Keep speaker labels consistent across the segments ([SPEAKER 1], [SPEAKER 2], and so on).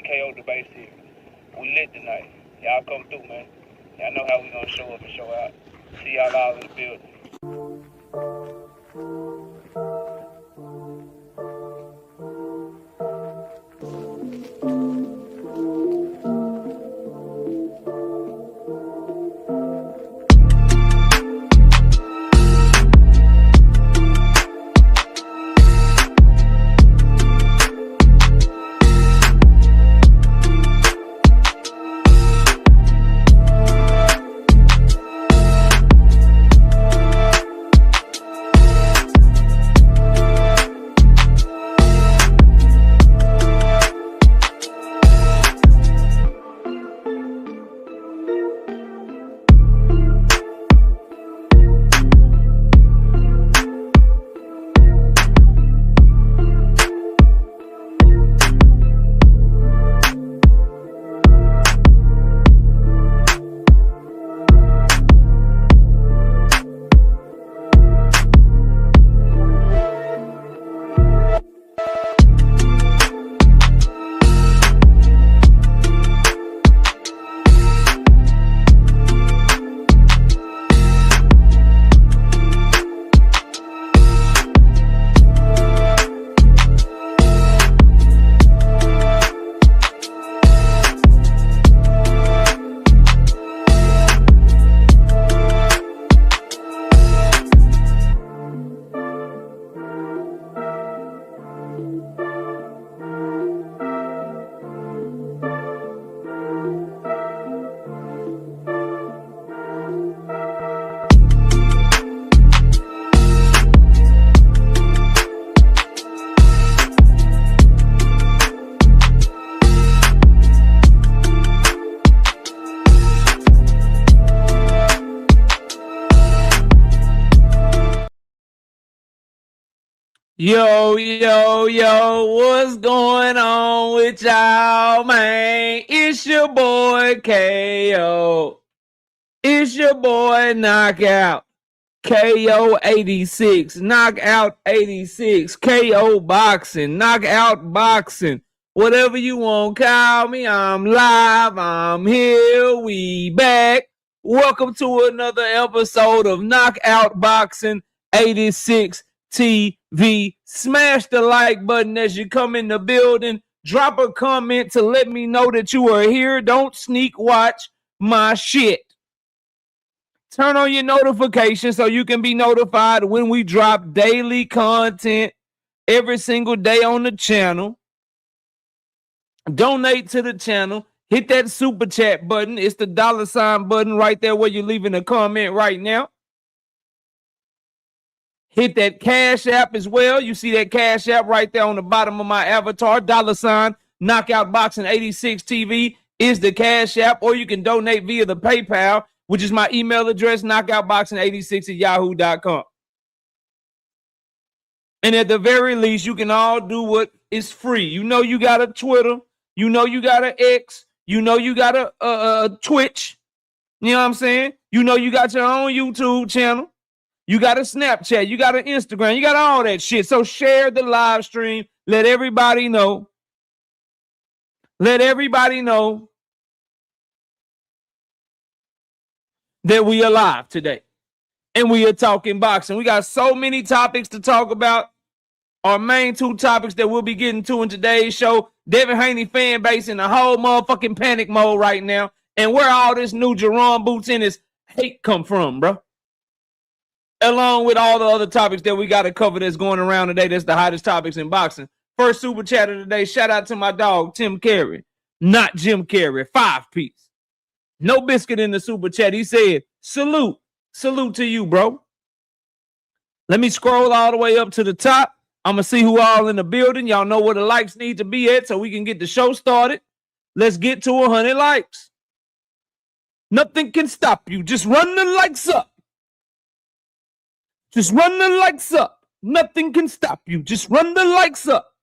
[SPEAKER 1] KO debate series. We lit tonight. Y'all come through, man. Y'all know how we gonna show up and show out. See y'all all in the building.
[SPEAKER 2] Yo, what's going on with y'all, man? It's your boy KO. It's your boy Knockout. KO 86, Knockout 86, KO Boxing, Knockout Boxing. Whatever you want, call me. I'm live. I'm here. We back. Welcome to another episode of Knockout Boxing 86 TV. Smash the like button as you come in the building. Drop a comment to let me know that you are here. Don't sneak watch my shit. Turn on your notifications so you can be notified when we drop daily content every single day on the channel. Donate to the channel. Hit that super chat button. It's the $ button right there where you're leaving a comment right now. Hit that Cash App as well. You see that Cash App right there on the bottom of my avatar. $ Knockout Boxing 86 TV is the Cash App, or you can donate via the PayPal, which is my email address, knockoutboxing86@yahoo.com. And at the very least, you can all do what is free. You know you got a Twitter. You know you got an X. You know you got a Twitch. You know what I'm saying? You know you got your own YouTube channel. You got a Snapchat. You got an Instagram. You got all that shit. So share the live stream. Let everybody know. Let everybody know that we are live today. And we are talking boxing. We got so many topics to talk about. Our main two topics that we'll be getting to in today's show. Devin Haney fan base in the whole motherfucking panic mode right now. And where all this new Jaron Boots in his hate come from, bro. Along with all the other topics that we got to cover that's going around today. That's the hottest topics in boxing. First super chat of the day. Shout out to my dog, Tim Carey. Not Jim Carrey. 5-piece. No biscuit in the super chat. He said, salute. Salute to you, bro. Let me scroll all the way up to the top. I'm going to see who all in the building. Y'all know where the likes need to be at so we can get the show started. Let's get to 100 likes. Nothing can stop you. Just run the likes up. Just run the likes up. Nothing can stop you. Just run the likes up.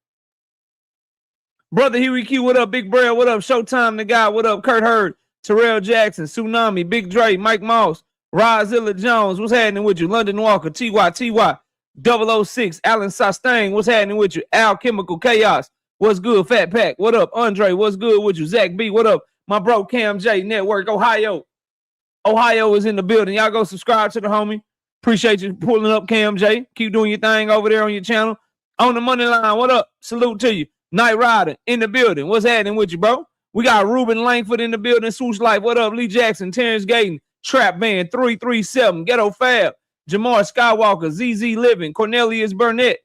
[SPEAKER 2] Brother Huey Q, what up? Big Brad, what up? Showtime the guy, what up? Kurt Hurd, Terrell Jackson, Tsunami, Big Dre, Mike Moss, Rozilla Jones, what's happening with you? London Walker, TY, 006, Alan Sostain, what's happening with you? Alchemical Chaos, What's good? Fat Pack. What up? Andre, what's good with you? Zach B, what up? My bro Cam J, Network, Ohio. Ohio is in the building. Y'all go subscribe to the homie. Appreciate you pulling up, Cam J. Keep doing your thing over there on your channel. On the money line, what up? Salute to you. Night Rider in the building. What's happening with you, bro? We got Ruben Langford in the building. Swoosh Life, what up? Lee Jackson, Terrence Gayton, Trap Band 337, Ghetto Fab, Jamar Skywalker, ZZ Living, Cornelius Burnett,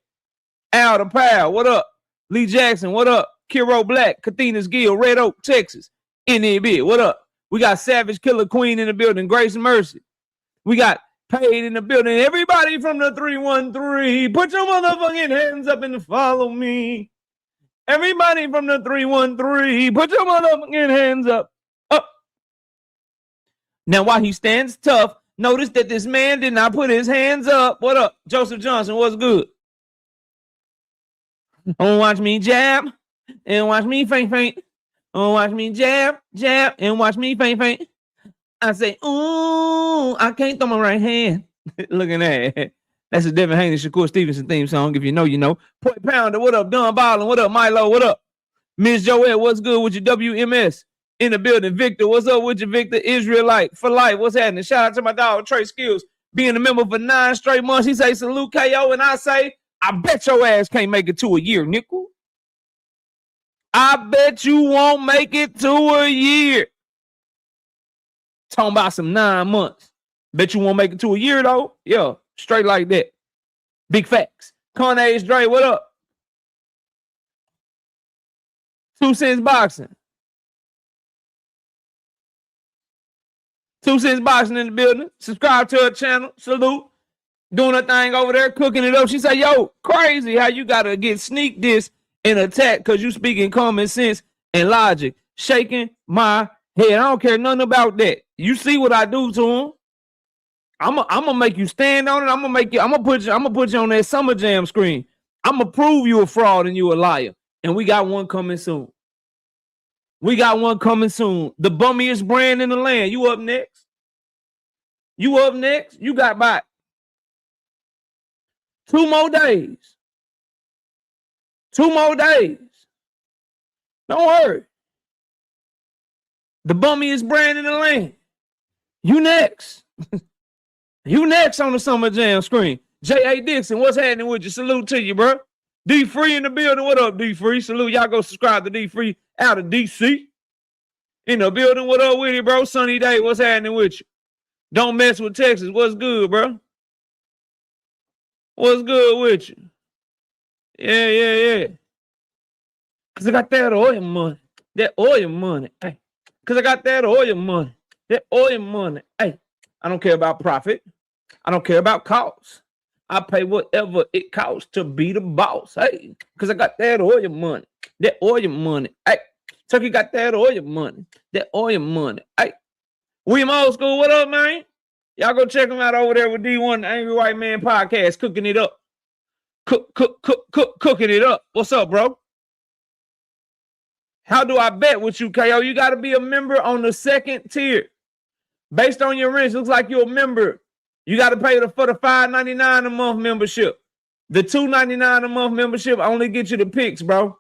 [SPEAKER 2] Al the Pal, what up? Lee Jackson, what up? Kiro Black, Kathina's Gill, Red Oak, Texas, in the bit, what up? We got Savage Killer Queen in the building, Grace and Mercy. We got Paid in the building. Everybody from the 313, put your motherfucking hands up and follow me. Everybody from the 313, put your motherfucking hands up. Up. Now, while he stands tough, notice that this man did not put his hands up. What up? Joseph Johnson, what's good? Don't watch me jab and watch me faint. Don't watch me jab and watch me faint. I say, ooh, I can't throw my right hand. Looking at that. That's a Devin Haney, Shakur Stevenson theme song. If you know, you know. Point Pounder, what up? Don Ballin, what up? Milo, what up? Miss Joelle, what's good with your WMS? In the building. Victor, what's up with you, Victor? Israelite for life, what's happening? Shout out to my dog, Trey Skills, being a member for 9 straight months. He say, salute KO, and I say, I bet your ass can't make it to a year, nickel. I bet you won't make it to a year. Talking about some 9 months. Bet you won't make it to a year, though. Yeah, straight like that. Big facts. Carnage Dre, what up? 2 Cents Boxing. 2 Cents Boxing in the building. Subscribe to her channel. Salute. Doing her thing over there, cooking it up. She said, yo, crazy how you got to get sneak this and attack because you speaking common sense and logic. Shaking my head. I don't care nothing about that. You see what I do to him. I'm gonna make you stand on it. I'm gonna put you on that Summer Jam screen. I'm gonna prove you a fraud and you a liar. And we got one coming soon. We got one coming soon. The bummiest brand in the land. You up next? You up next? You got about 2 more days. 2 more days. Don't worry. The bummiest brand in the land. You next. You next on the Summer Jam screen. J.A. Dixon, what's happening with you? Salute to you, bro. D Free in the building. What up, D Free? Salute. Y'all go subscribe to D Free out of DC. In the building. What up with you, bro? Sunny day. What's happening with you? Don't mess with Texas. What's good, bro? What's good with you? Yeah. Because I got that oil money. That oil money. Hey. Because I got that oil money. That oil money. Hey. I don't care about profit. I don't care about cost. I pay whatever it costs to be the boss. Hey, because I got that oil money. That oil money. Hey, Turkey got that oil money. That oil money. Hey, William Old School, what up, man? Y'all go check him out over there with D1, the Angry White Man Podcast, cooking it up. Cooking it up. What's up, bro? How do I bet with you, KO? You got to be a member on the 2nd tier. Based on your rent, looks like you're a member. You got to pay for the $5.99 a month membership. The $2.99 a month membership only get you the picks, bro.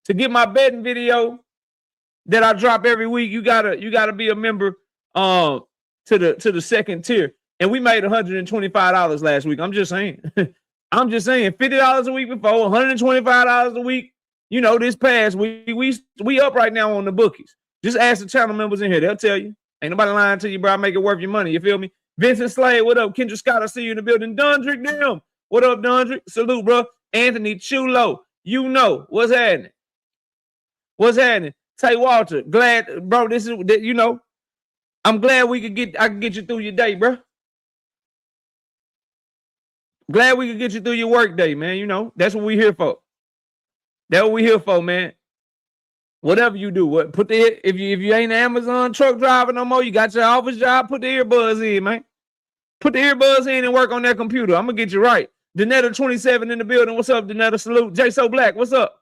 [SPEAKER 2] To get my betting video that I drop every week, you gotta be a member to the 2nd tier. And we made $125 last week. I'm just saying. I'm just saying $50 a week before, $125 a week. You know, this past week, we up right now on the bookies. Just ask the channel members in here. They'll tell you. Ain't nobody lying to you, bro. I make it worth your money. You feel me? Vincent Slade, what up? Kendra Scott, I see you in the building. Dundrick, damn. What up, Dundrick? Salute, bro. Anthony Chulo, you know. What's happening? What's happening? Tay Walter, glad, bro, this is, you know, I'm glad I can get you through your day, bro. Glad we could get you through your work day, man. You know, that's what we here for. That's what we here for, man. Whatever you do, if you ain't an Amazon truck driver no more, you got your office job, put the earbuds in, man. Put the earbuds in and work on that computer. I'm gonna get you right. Danetta 27 in the building. What's up, Danetta? Salute. J So Black, what's up?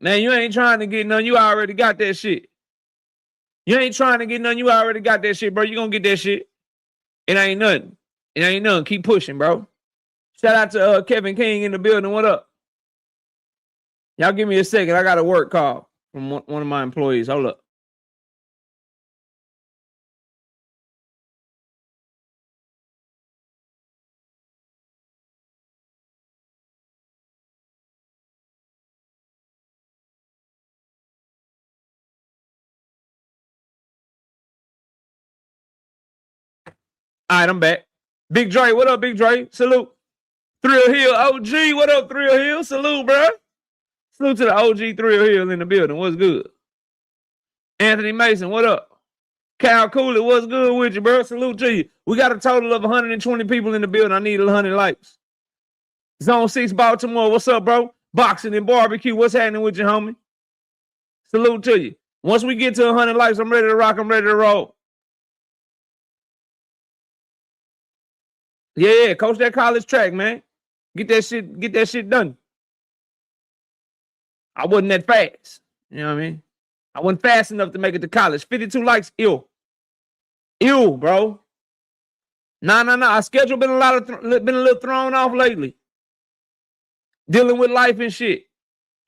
[SPEAKER 2] Man, you ain't trying to get none. You already got that shit. You ain't trying to get none. You already got that shit, bro. You gonna get that shit. It ain't nothing. It ain't nothing. Keep pushing, bro. Shout out to Kevin King in the building. What up? Y'all give me a second. I got a work call from one of my employees. Hold up. All right, I'm back. Big Dre, what up, Big Dre? Salute. Thrill Hill OG, what up, Thrill Hill? Salute, bro. Salute to the OG Thrill Hill in the building. What's good? Anthony Mason, what up? Cal Cooley, what's good with you, bro? Salute to you. We got a total of 120 people in the building. I need 100 likes. Zone 6 Baltimore, what's up, bro? Boxing and barbecue, what's happening with you, homie? Salute to you. Once we get to 100 likes, I'm ready to rock. I'm ready to roll. Yeah, coach that college track, man. Get that shit done. I wasn't that fast. You know what I mean? I wasn't fast enough to make it to college. 52 likes, ill, bro. Nah. Our schedule been a little thrown off lately. Dealing with life and shit.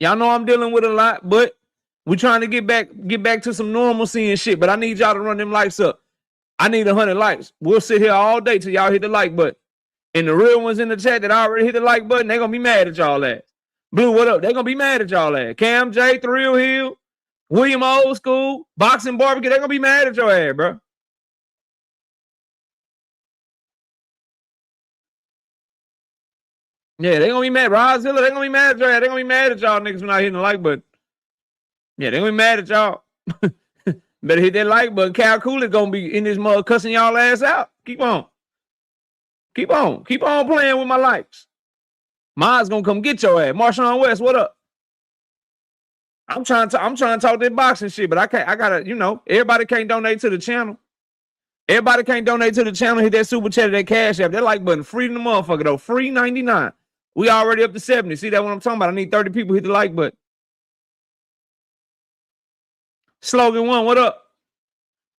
[SPEAKER 2] Y'all know I'm dealing with a lot, but we trying to get back to some normalcy and shit. But I need y'all to run them likes up. I need 100 likes. We'll sit here all day till y'all hit the like button. And the real ones in the chat that already hit the like button, they're gonna be mad at y'all ass. Blue, what up? They're gonna be mad at y'all ass. Cam J, Thrill Hill, William Old School, Boxing Barbecue, they're gonna be mad at your ass, bro. Yeah, they're gonna be mad. Rozilla, they're gonna be mad at your ass. They're gonna be mad at y'all niggas for not hitting the like button. Yeah, they're gonna be mad at y'all. Better hit that like button. Cal Cooley gonna be in this mug cussing y'all ass out. Keep on playing with my likes. Mine's gonna come get your ass. Marshawn West, what up? I'm trying to talk that boxing shit, but I gotta, everybody can't donate to the channel. Everybody can't donate to the channel. Hit that super chat or that cash app. That like button free to the motherfucker though. Free 99. We already up to 70. See that what I'm talking about? I need 30 people hit the like button. Slogan 1, what up?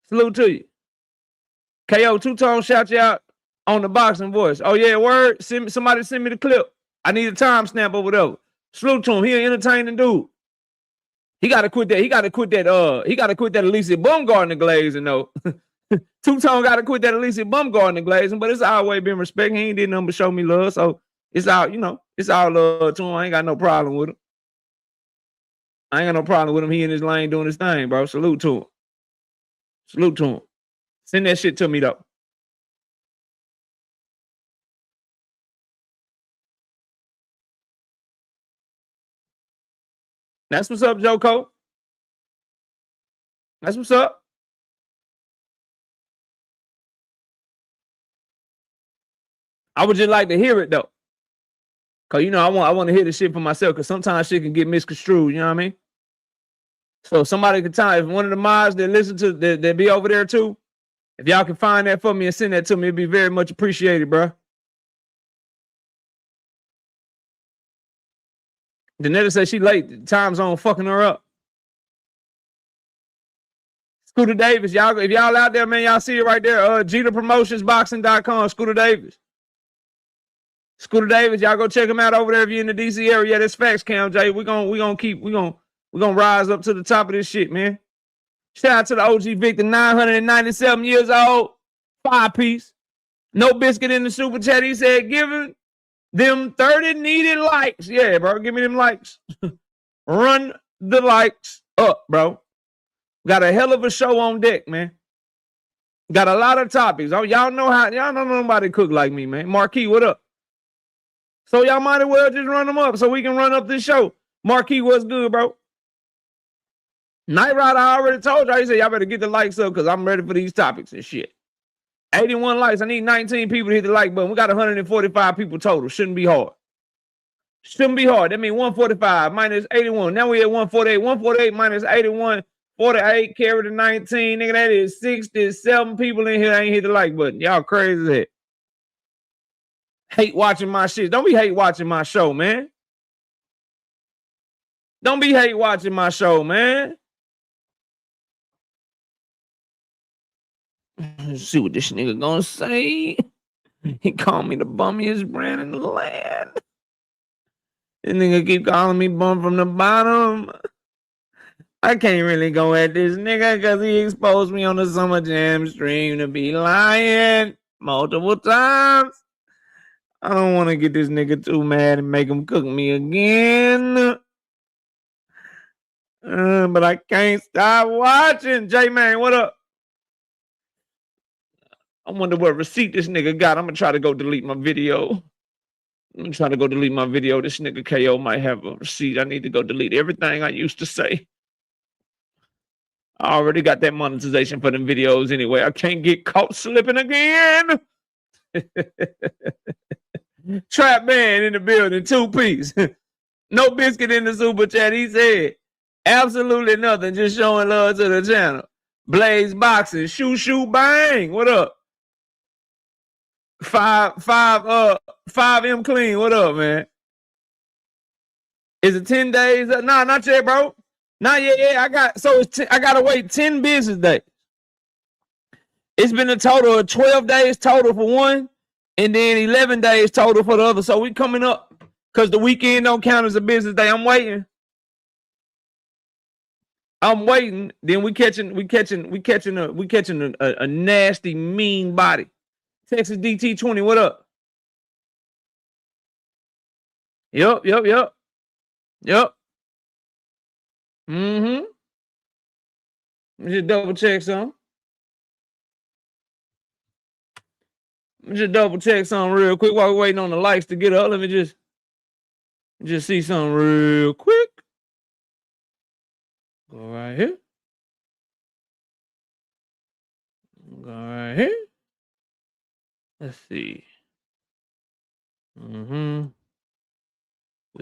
[SPEAKER 2] Salute to you. KO Two-Tone shout you out on the boxing voice. Oh yeah, word. Somebody send me the clip. I need a timestamp or whatever. Salute to him. He an entertaining dude. He gotta quit that. He gotta quit that Elise Bumgarner glazing though. Two-Tone gotta quit that Elise Bumgarner glazing, but it's always been respect. He ain't did nothing but show me love. So it's all, it's all love to him. I ain't got no problem with him. I ain't got no problem with him. He in his lane doing his thing, bro. Salute to him. Salute to him. Send that shit to me though. That's what's up, Joko. That's what's up. I would just like to hear it though. Cause I want to hear the shit for myself. Cause sometimes shit can get misconstrued. You know what I mean? So somebody can if one of the mods that listen to that be over there too. If y'all can find that for me and send that to me, it'd be very much appreciated, bro. Danetta said she late. Time zone fucking her up. Scooter Davis, y'all, if y'all out there, man, y'all see it right there. JeterPromotionsBoxing.com, Scooter Davis. Scooter Davis, y'all go check him out over there if you're in the DC area. Yeah, that's facts, Cam J. We're gonna rise up to the top of this shit, man. Shout out to the OG Victor, 997 years old, 5-piece. No biscuit in the super chat. He said, giving them 30 needed likes. Yeah, bro, give me them likes. Run the likes up, bro. Got a hell of a show on deck, man. Got a lot of topics. Oh, y'all know nobody cook like me, man. Marquis, what up? So y'all might as well just run them up so we can run up this show. Marquis, what's good, bro? Night Rider, I already told y'all. He said, y'all better get the likes up because I'm ready for these topics and shit. 81 likes. I need 19 people to hit the like button. We got 145 people total. Shouldn't be hard. Shouldn't be hard. That means 145 minus 81. Now we at 148. 148 minus 81. 48 carry to 19. Nigga, that is 67 people in here that ain't hit the like button. Y'all crazy as heck. Hate watching my shit. Don't be hate watching my show, man. Don't be hate watching my show, man. Let's see what this nigga gonna say. He called me the bummiest brand in the land. This nigga keep calling me bum from the bottom. I can't really go at this nigga because he exposed me on the Summer Jam stream to be lying multiple times. I don't want to get this nigga too mad and make him cook me again. But I can't stop watching. J-Man, what up? I wonder what receipt this nigga got. I'm going to try to go delete my video. I'm trying to go delete my video. This nigga KO might have a receipt. I need to go delete everything I used to say. I already got that monetization for them videos anyway. I can't get caught slipping again. Trap man in the building, 2-piece. No biscuit in the super chat. He said, absolutely nothing. Just showing love to the channel. Blaze boxing, shoo bang. What up? 5M clean. What up, man? Is it 10 days? Nah, not yet, bro. Not yet. I gotta wait 10 business days. It's been a total of 12 days total for one, and then 11 days total for the other. So we coming up because the weekend don't count as a business day. I'm waiting. Then we catching a nasty mean body. Texas DT20, what up? Yup. Mm-hmm. Let me just double check something. Real quick while we're waiting on the likes to get up. Let me just see something real quick. Go right here. Let's see. We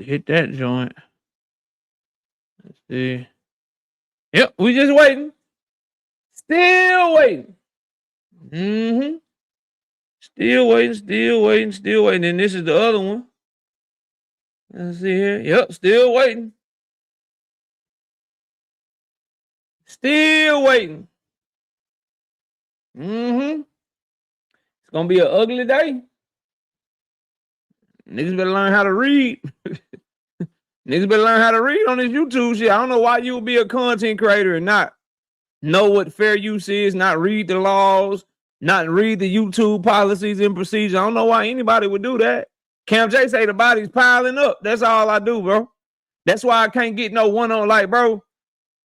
[SPEAKER 2] hit that joint. Let's see. Yep, we just waiting. Still waiting. Still waiting. And this is the other one. Let's see here. Yep, still waiting. It's gonna be an ugly day. Niggas better learn how to read. Niggas better learn how to read on this YouTube shit. I don't know why you would be a content creator and not know what fair use is, not read the laws, not read the YouTube policies and procedures. I don't know why anybody would do that. Cam J say the body's piling up. That's all I do, bro. That's why I can't get no one on, like, bro,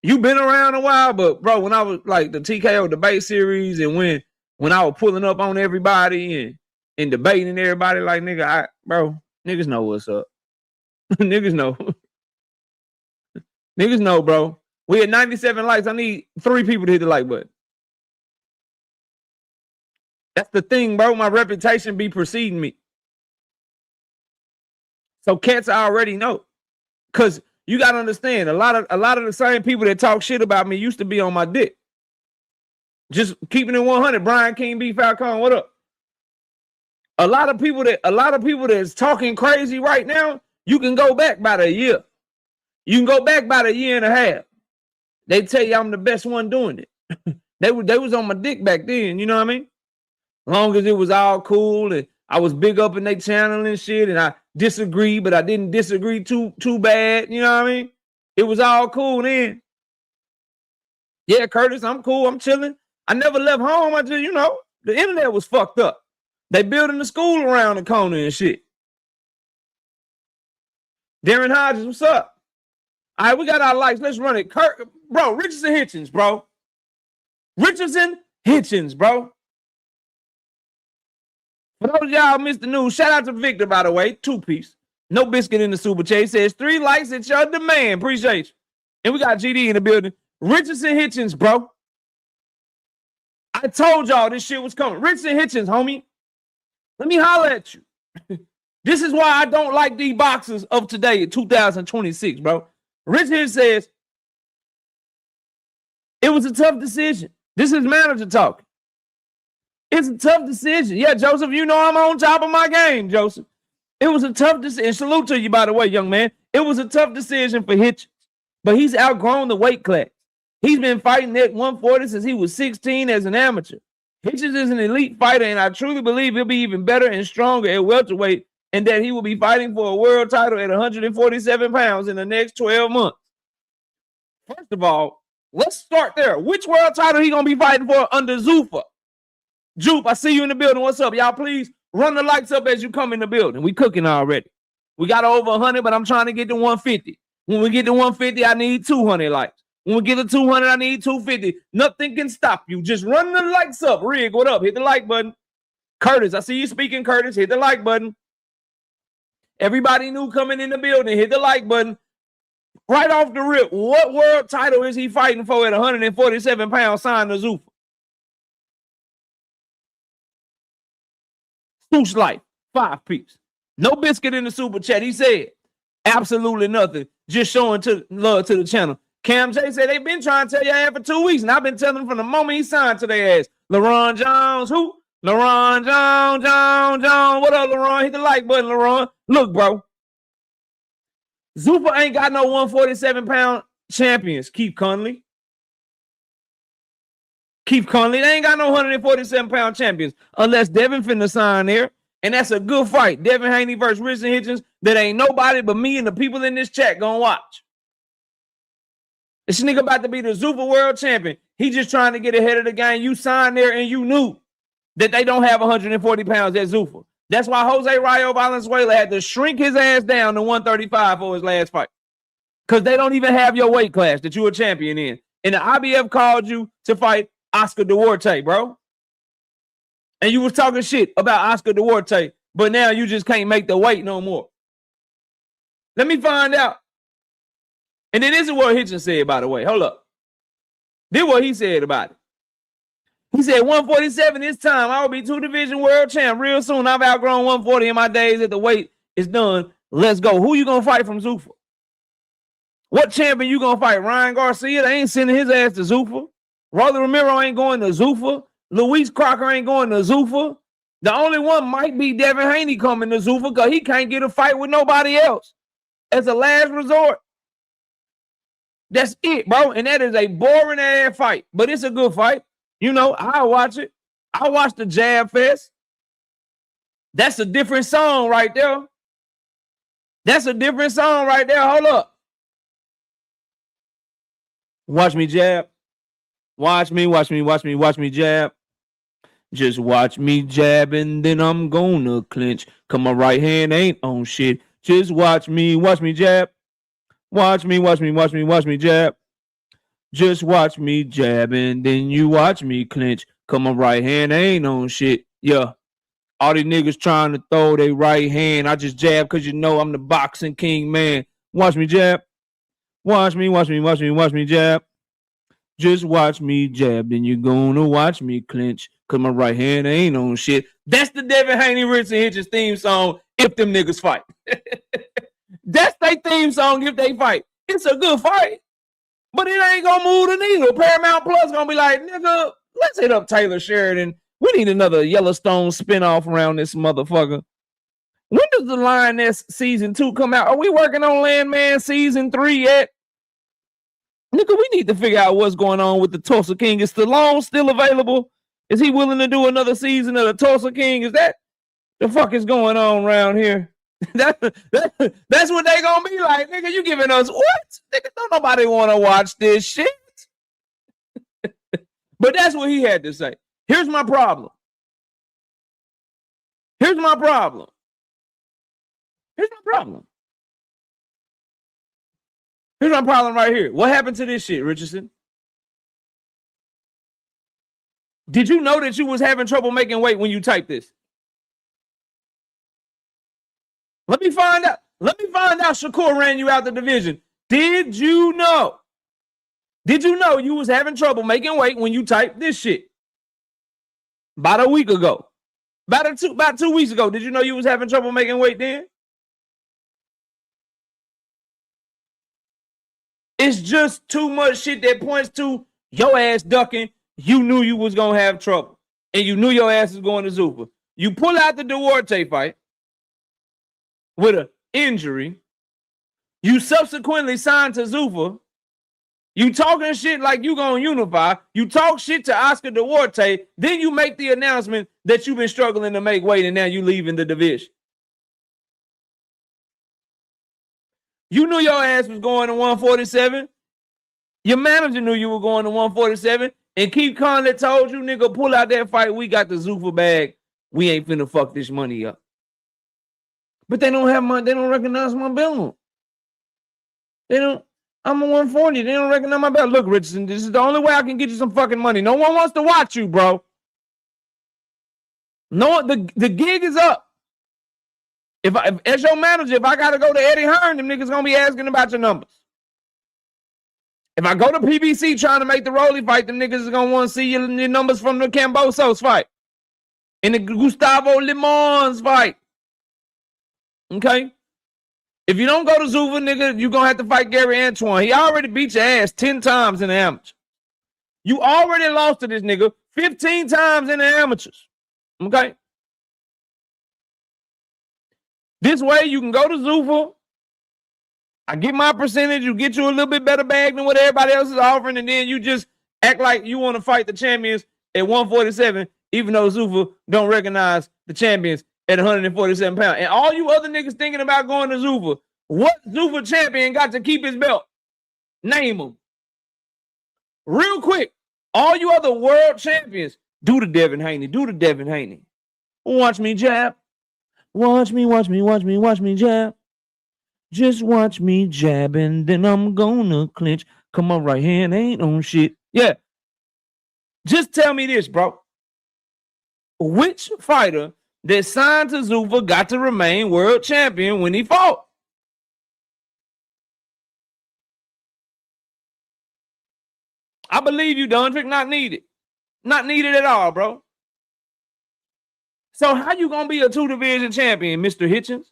[SPEAKER 2] you been around a while, but, bro, when I was, like, the TKO debate series and when I was pulling up on everybody and debating everybody, like, nigga, niggas know what's up. Niggas know. Niggas know, bro. We had 97 likes. I need 3 people to hit the like button. That's the thing, bro. My reputation be preceding me. So cats already know. Cause you gotta understand, a lot of the same people that talk shit about me used to be on my dick. Just keeping it 100. Brian King B. Falcon, what up? A lot of people that's talking crazy right now, you can go back about a year. You can go back about a year and a half. They tell you I'm the best one doing it. They was on my dick back then, you know what I mean? Long as it was all cool and I was big up in their channel and shit, and I disagreed, but I didn't disagree too bad, you know what I mean? It was all cool then. Yeah, Curtis, I'm cool, I'm chilling. I never left home. I just, the internet was fucked up. They building the school around the corner and shit. Darren Hodges, what's up? All right, we got our likes. Let's run it. Bro, Richardson Hitchens, bro. Richardson Hitchens, bro. For those of y'all missed the news, shout out to Victor, by the way. 2-piece. No biscuit in the super chat. He says 3 likes at your demand. Appreciate you. And we got GD in the building. Richardson Hitchens, bro. I told y'all this shit was coming. Richardson Hitchens, homie. Let me holler at you. This is why I don't like these boxers of today in 2026, bro. Richardson says, it was a tough decision. This is manager talking. It's a tough decision. Yeah, Joseph, I'm on top of my game, Joseph. It was a tough decision. Salute to you, by the way, young man. It was a tough decision for Hitchens, but he's outgrown the weight class. He's been fighting at 140 since he was 16 as an amateur. Hitchens is an elite fighter, and I truly believe he'll be even better and stronger at welterweight, and that he will be fighting for a world title at 147 pounds in the next 12 months. First of all, let's start there. Which world title he gonna be fighting for under Zuffa? Jupe, I see you in the building. What's up? Y'all please run the lights up as you come in the building. We cooking already. We got over 100, but I'm trying to get to 150. When we get to 150, I need 200 likes. When we get to 200, I need 250. Nothing can stop you. Just run the lights up. Rig, what up? Hit the like button. Curtis, I see you speaking, Curtis. Hit the like button. Everybody new coming in the building. Hit the like button. Right off the rip, what world title is he fighting for at 147 pounds signed to Zuffa? Swoosh Life, 5-piece. No biscuit in the super chat. He said absolutely nothing. Just showing love to the channel. Cam J said they've been trying to tell your ass for 2 weeks, and I've been telling them from the moment he signed to their ass. LaRon Jones, who? LaRon Jones. What up, LaRon? Hit the like button, LaRon. Look, bro. Zuffa ain't got no 147-pound champions. Keith Conley. They ain't got no 147-pound champions unless Devin finna sign there. And that's a good fight. Devin Haney versus Richardson Hitchens. That ain't nobody but me and the people in this chat gonna watch. This nigga about to be the Zuffa world champion. He just trying to get ahead of the game. You signed there and you knew that they don't have 140 pounds at Zuffa. That's why Jose Rayo Valenzuela had to shrink his ass down to 135 for his last fight. Because they don't even have your weight class that you're a champion in. And the IBF called you to fight Oscar Duarte, bro. And you was talking shit about Oscar Duarte, but now you just can't make the weight no more. Let me find out. And then this is what Hitchens said, by the way. Hold up. This is what he said about it. He said, 147 this time. I will be 2-division world champ real soon. I've outgrown 140 in my days that the weight is done. Let's go. Who you going to fight from Zuffa? What champion you going to fight? Ryan Garcia? They ain't sending his ass to Zuffa. Rolly Romero ain't going to Zuffa. Luis Crocker ain't going to Zuffa. The only one might be Devin Haney coming to Zuffa because he can't get a fight with nobody else. As a last resort. That's it, bro. And that is a boring ass fight. But it's a good fight. You know, I'll watch it. I'll watch the Jab Fest. That's a different song right there. Hold up. Watch me jab. Watch me jab. Just watch me jab and then I'm gonna clinch. Cause my right hand ain't on shit. Just watch me jab. Watch me jab. Just watch me jab and then you watch me clinch. Cause my right hand ain't on shit. Yeah. All these niggas trying to throw their right hand. I just jab cause you know I'm the boxing king, man. Watch me jab. Watch me jab. Just watch me jab, then you gonna watch me clinch. Cause my right hand ain't on shit. That's the Devin Haney Richardson Hitchens theme song if them niggas fight. That's their theme song if they fight. It's a good fight. But it ain't gonna move the needle. Paramount Plus gonna be like, nigga, let's hit up Taylor Sheridan. We need another Yellowstone spinoff around this motherfucker. When does the Lioness season 2 come out? Are we working on Landman season 3 yet? Nigga, we need to figure out what's going on with the Tulsa King. Is Stallone still available? Is he willing to do another season of the Tulsa King? Is that the fuck is going on around here? That's what they gonna be like. Nigga, you giving us what? Nigga, don't nobody want to watch this shit. But that's what he had to say. Here's my problem right here. What happened to this shit, Richardson? Did you know that you was having trouble making weight when you typed this? Let me find out. Shakur ran you out the division. Did you know you was having trouble making weight when you typed this shit? About a week ago. About 2 weeks ago. Did you know you was having trouble making weight then? It's just too much shit that points to your ass ducking. You knew you was going to have trouble. And you knew your ass was going to Zuffa. You pull out the Duarte fight with an injury. You subsequently signed to Zuffa. You talking shit like you gonna unify. You talk shit to Oscar Duarte. Then you make the announcement that you've been struggling to make weight and now you leaving the division. You knew your ass was going to 147. Your manager knew you were going to 147. And Keith Conley told you, nigga, pull out that fight. We got the Zuffa bag. We ain't finna fuck this money up. But they don't have money. They don't recognize my belt. They don't. I'm a 140. They don't recognize my belt. Look, Richardson, this is the only way I can get you some fucking money. No one wants to watch you, bro. No, the gig is up. If as your manager, if I got to go to Eddie Hearn, them niggas gonna be asking about your numbers. If I go to PBC trying to make the Rolly fight, them niggas is gonna want to see your numbers from the Cambosos fight and the Gustavo Limons fight. Okay? If you don't go to Zuffa, nigga, you're gonna have to fight Gary Antoine. He already beat your ass 10 times in the amateurs. You already lost to this nigga 15 times in the amateurs. Okay? This way you can go to Zuffa. I get my percentage. You get you a little bit better bag than what everybody else is offering, and then you just act like you want to fight the champions at 147, even though Zuffa don't recognize the champions at 147 pounds. And all you other niggas thinking about going to Zuffa, what Zuffa champion got to keep his belt? Name them. Real quick, all you other world champions, do the Devin Haney. Do the Devin Haney. Watch me jab. Watch me jab. Just watch me jab and then I'm gonna clinch. Come on, right hand ain't on shit. Yeah. Just tell me this, bro. Which fighter that signed to Zuffa got to remain world champion when he fought? I believe you, Dundrick. Not needed. Not needed at all, bro. So how you gonna be a 2-division champion, Mr. Hitchens?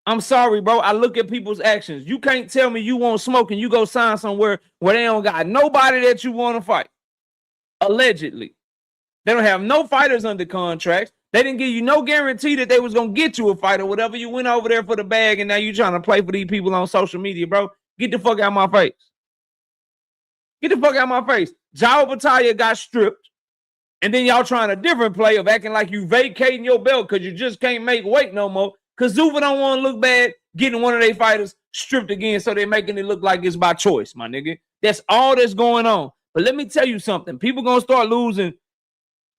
[SPEAKER 2] I'm sorry, bro. I look at people's actions. You can't tell me you want smoke and you go sign somewhere where they don't got nobody that you want to fight. Allegedly. They don't have no fighters under contracts. They didn't give you no guarantee that they was going to get you a fight or whatever. You went over there for the bag and now you trying to play for these people on social media, bro. Get the fuck out of my face. Get the fuck out of my face. Jao Battaglia got stripped. And then y'all trying a different play of acting like you vacating your belt because you just can't make weight no more. Because Zuffa don't want to look bad getting one of their fighters stripped again, so they're making it look like it's by choice, my nigga. That's all that's going on. But let me tell you something. People going to start losing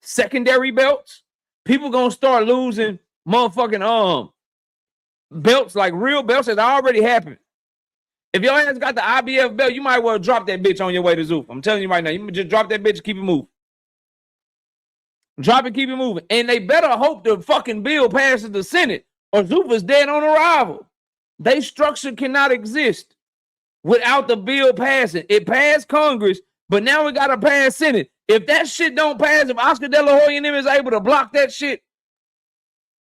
[SPEAKER 2] secondary belts. People going to start losing motherfucking belts, like real belts that already happened. If your ass got the IBF belt, you might well drop that bitch on your way to Zuffa. I'm telling you right now. You just drop that bitch and keep it moving. Drop it, keep it moving. And they better hope the fucking bill passes the Senate or Zuffa's dead on arrival. They structure cannot exist without the bill passing. It passed Congress, but now we got to pass Senate. If that shit don't pass, if Oscar De La Hoya and them is able to block that shit,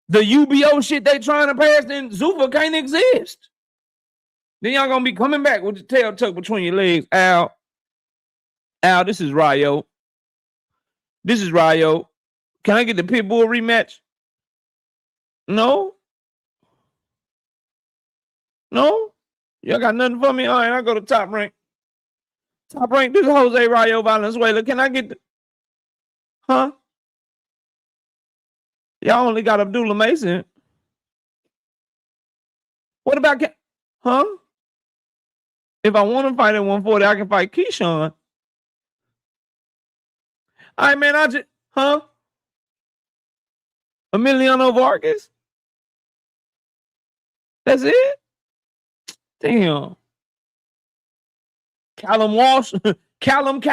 [SPEAKER 2] the UBO shit they trying to pass, then Zuffa can't exist. Then y'all gonna be coming back with the tail tucked between your legs. Al, this is Rayo. This is Rayo. Can I get the Pitbull rematch? No? No? Y'all got nothing for me? All right, I'll go to Top Rank. Top Rank, this is Jose Rayo Valenzuela. Can I get the... Huh? Y'all only got Abdullah Mason. What about... Huh? If I want to fight at 140, I can fight Keyshawn. All right, man, I just... Huh? Emiliano Vargas? That's it? Damn. Callum Walsh. Callum.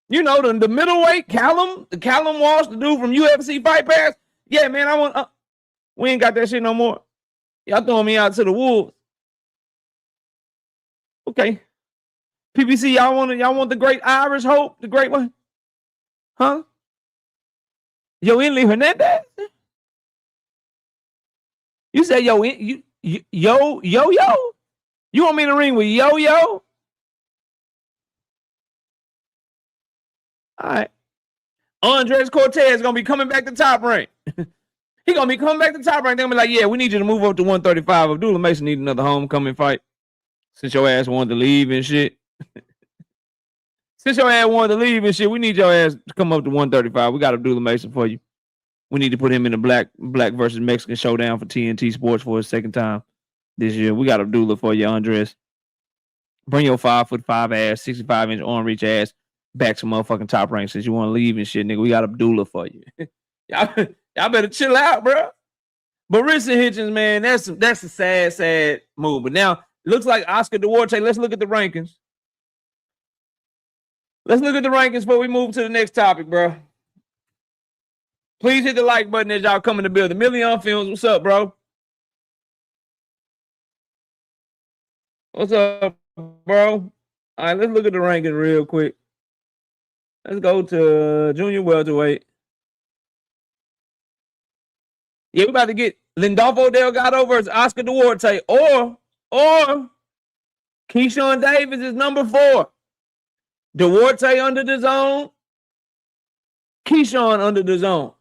[SPEAKER 2] You know, the middleweight, Callum Walsh, the dude from UFC Fight Pass. Yeah, man, I want... we ain't got that shit no more. Y'all throwing me out to the wolves. Okay. PBC, y'all want the great Irish Hope? The great one? Huh? Yoeli Hernandez? You said yo. You want me to ring with Yo-Yo? All right. Andres Cortez is going to be coming back to Top Rank. He going to be coming back to Top Rank. They're going to be like, yeah, we need you to move up to 135. Abdullah Mason need another homecoming fight. Since your ass wanted to leave and shit. Since your ass wanted to leave and shit, we need your ass to come up to 135. We got Abdullah Mason for you. We need to put him in the black versus Mexican showdown for TNT Sports for his second time this year. We got Abdullah for you, Andres. Bring your 5'5" ass, 65-inch arm reach ass back to motherfucking Top Rank since you want to leave and shit, nigga. We got Abdullah for you. y'all better chill out, bro. But Richardson Hitchens, man, that's a sad move. But now, looks like Oscar Duarte. Let's look at the rankings. Let's look at the rankings before we move to the next topic, bro. Please hit the like button as y'all come in the building. Million Films, what's up, bro? What's up, bro? All right, let's look at the rankings real quick. Let's go to junior welterweight. Yeah, we're about to get Lindolfo Delgado versus Oscar Duarte, or Keyshawn Davis is number 4. Duarte under the zone. Keyshawn under the zone.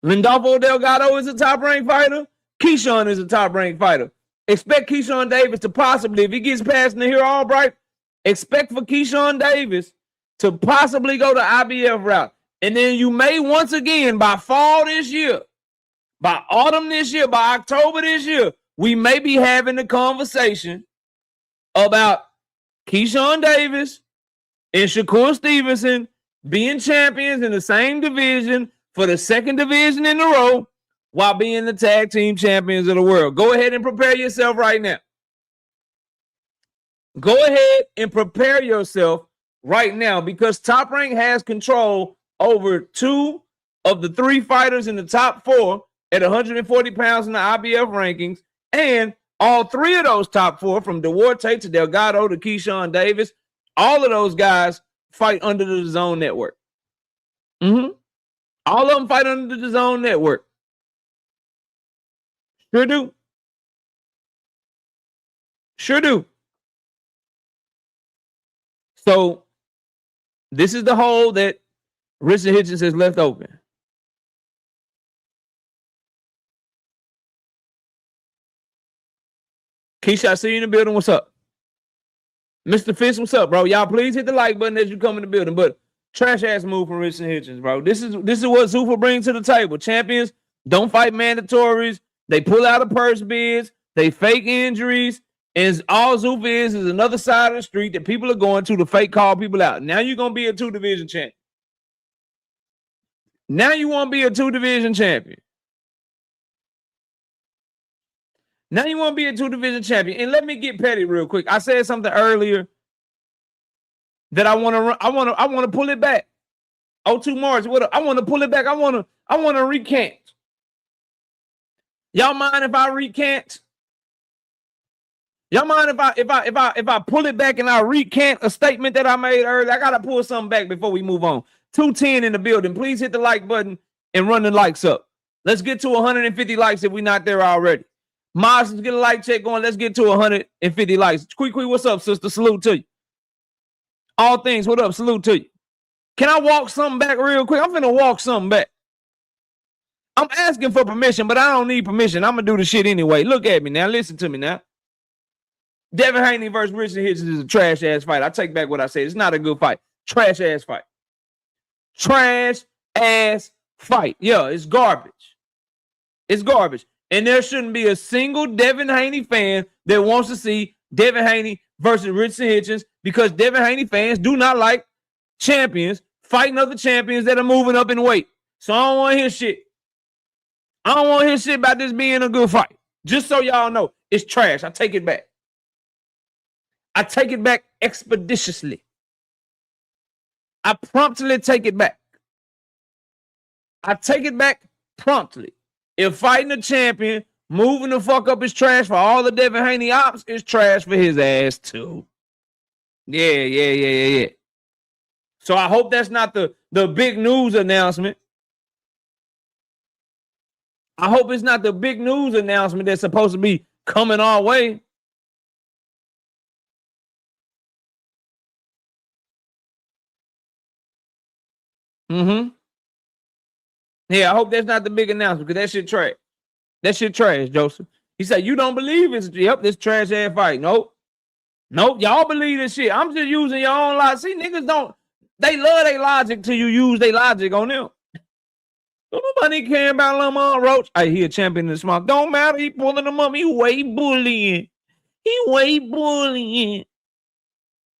[SPEAKER 2] Lindolfo Delgado is a top-ranked fighter. Keyshawn is a top-ranked fighter. Expect Keyshawn Davis to possibly, if he gets past Nahir Albright, expect for Keyshawn Davis to possibly go the IBF route. And then you may once again, by fall this year, by autumn this year, by October this year, we may be having a conversation about Keyshawn Davis and Shakur Stevenson being champions in the same division for the second division in a row while being the tag team champions of the world. Go ahead and prepare yourself right now. Go ahead and prepare yourself right now because Top Rank has control over 2 of the 3 fighters in the top 4 at 140 pounds in the IBF rankings, and all 3 of those top 4, from Duarte to Delgado to Keyshawn Davis, all of those guys fight under the DAZN network. All of them fight under the DAZN network. Sure do. Sure do. So this is the hole that Richardson Hitchens has left open. Keisha, I see you in the building. What's up? Mr. Fish, what's up, bro? Y'all please hit the like button as you come in the building. But trash ass move from Richardson Hitchens, bro. This is what Zuffa brings to the table. Champions don't fight mandatories. They pull out of purse bids. They fake injuries. And all Zuffa is another side of the street that people are going to fake call people out. Now you're going to be a 2-division champion. Now you want to be a 2-division champion. Now you want to be a 2-division champion. And let me get petty real quick. I said something earlier that I want to pull it back. O2 Mars, what up? I want to pull it back. I want to recant. Y'all mind if I recant? Y'all mind if I pull it back and I recant a statement that I made earlier? I gotta pull something back before we move on. 210 in the building. Please hit the like button and run the likes up. Let's get to 150 likes if we're not there already. Mars, let's get a like check going. Let's get to 150 likes. Quick, what's up, sister? Salute to you. All things, what up? Salute to you. Can I walk something back real quick? I'm finna walk something back. I'm asking for permission, but I don't need permission. I'm gonna do the shit anyway. Look at me now. Listen to me now. Devin Haney versus Richardson Hitchens is a trash-ass fight. I take back what I said. It's not a good fight. Trash-ass fight. Trash-ass fight. Yeah, it's garbage. It's garbage. And there shouldn't be a single Devin Haney fan that wants to see Devin Haney versus Richardson Hitchens because Devin Haney fans do not like champions fighting other champions that are moving up in weight. So I don't want to hear shit. I don't want to hear shit about this being a good fight. Just so y'all know, it's trash. I take it back. I take it back expeditiously. I promptly take it back. I take it back promptly. If fighting a champion, moving the fuck up is trash for all the Devin Haney ops, it's trash for his ass too. Yeah. So I hope that's not the big news announcement. I hope it's not the big news announcement that's supposed to be coming our way. Yeah, I hope that's not the big announcement because that shit trash. That shit trash, Joseph. He said, you don't believe it's, yep, this trash ass fight. Nope. Nope, y'all believe this shit. I'm just using your own logic. See, niggas don't, they love their logic till you use their logic on them. Nobody care about Lamar Roach. He a champion in the small. Don't matter. He pulling them up. He weight bullying. He weight bullying.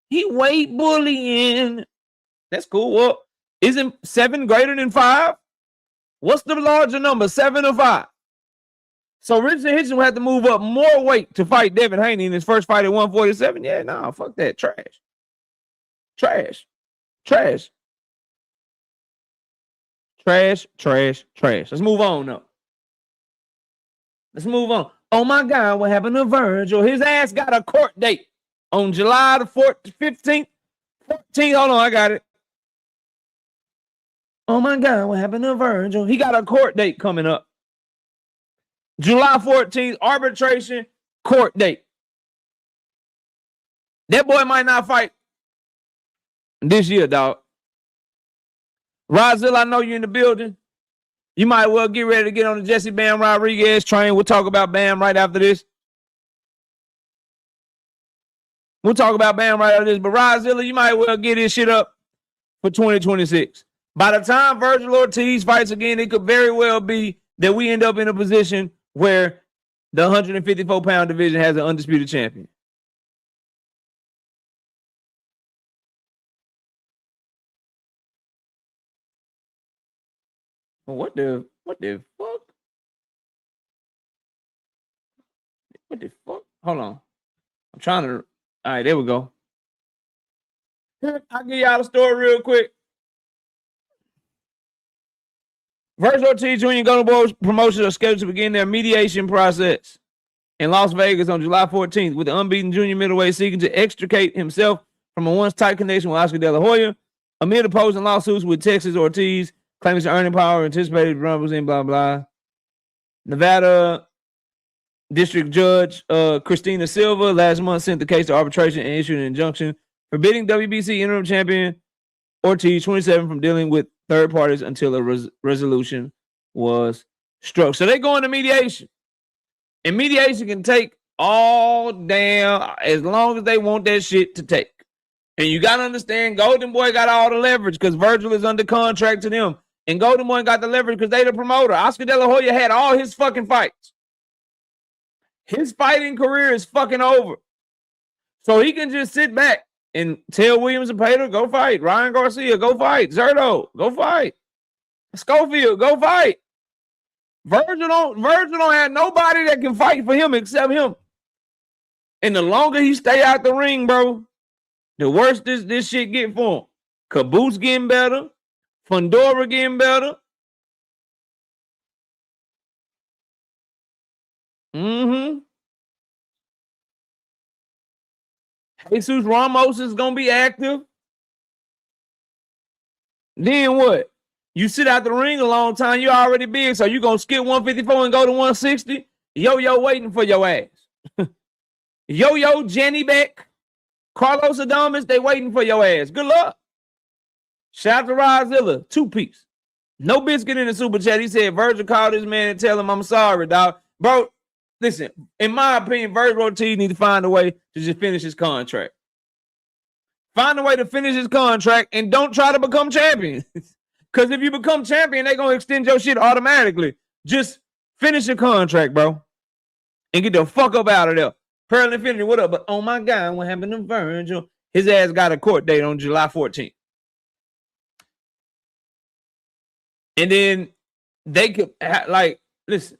[SPEAKER 2] He weight bullying. That's cool. Well, isn't 7 greater than 5? What's the larger number, 7 or 5? So Richardson Hitchens will have to move up more weight to fight Devin Haney in his first fight at 147. Yeah, nah, fuck that. Trash. Trash. Trash. Trash, trash, trash. Let's move on, though. Let's move on. Oh, my God, what happened to Vergil? His ass got a court date on July the 15th. 14th. Hold on, I got it. Oh, my God, what happened to Vergil? He got a court date coming up. July 14th, arbitration court date. That boy might not fight this year, dog. Vergil, I know you're in the building. You might well get ready to get on the Jesse Bam Rodriguez train. We'll talk about Bam right after this. But Vergil, you might well get his shit up for 2026. By the time Vergil Ortiz fights again, it could very well be that we end up in a position where the 154-pound division has an undisputed champion. What the fuck? What the fuck? Hold on. I'm trying to. All right, there we go. I'll give y'all the story real quick. Vergil Ortiz Jr. and Golden Boy promotions are scheduled to begin their mediation process in Las Vegas on July 14th, with the unbeaten junior middleweight seeking to extricate himself from a once tight connection with Oscar De La Hoya amid opposing lawsuits with Texas. Ortiz claims earning power, anticipated rumbles in blah blah. Nevada District Judge Christina Silva last month sent the case to arbitration and issued an injunction forbidding WBC interim champion Ortiz, 27, from dealing with third parties until a resolution was struck. So they go into mediation. And mediation can take all damn as long as they want that shit to take. And you got to understand, Golden Boy got all the leverage because Vergil is under contract to them. And Golden Boy got the leverage because they the promoter. Oscar De La Hoya had all his fucking fights. His fighting career is fucking over. So he can just sit back and tell Williams and Pater, go fight. Ryan Garcia, go fight. Zerto, go fight. Schofield, go fight. Vergil don't have nobody that can fight for him except him. And the longer he stay out the ring, bro, the worse this shit get for him. Caboose getting better. Fundora getting better. Jesus Ramos is going to be active. Then what? You sit out the ring a long time, you're already big, so you're going to skip 154 and go to 160? Yo-Yo waiting for your ass. Yo-Yo, Jenny Beck, Carlos Adames, they waiting for your ass. Good luck. Shout out to Rozilla, 2-piece. No Biscuit in the super chat. He said, Vergil called this man and tell him I'm sorry, dog. Bro, listen, in my opinion, Vergil Ortiz need to find a way to just finish his contract. Find a way to finish his contract and don't try to become champion. Because if you become champion, they're going to extend your shit automatically. Just finish your contract, bro. And get the fuck up out of there. Pearl Infinity, what up? But oh my God, what happened to Vergil? His ass got a court date on July 14th. And then they could, like, listen.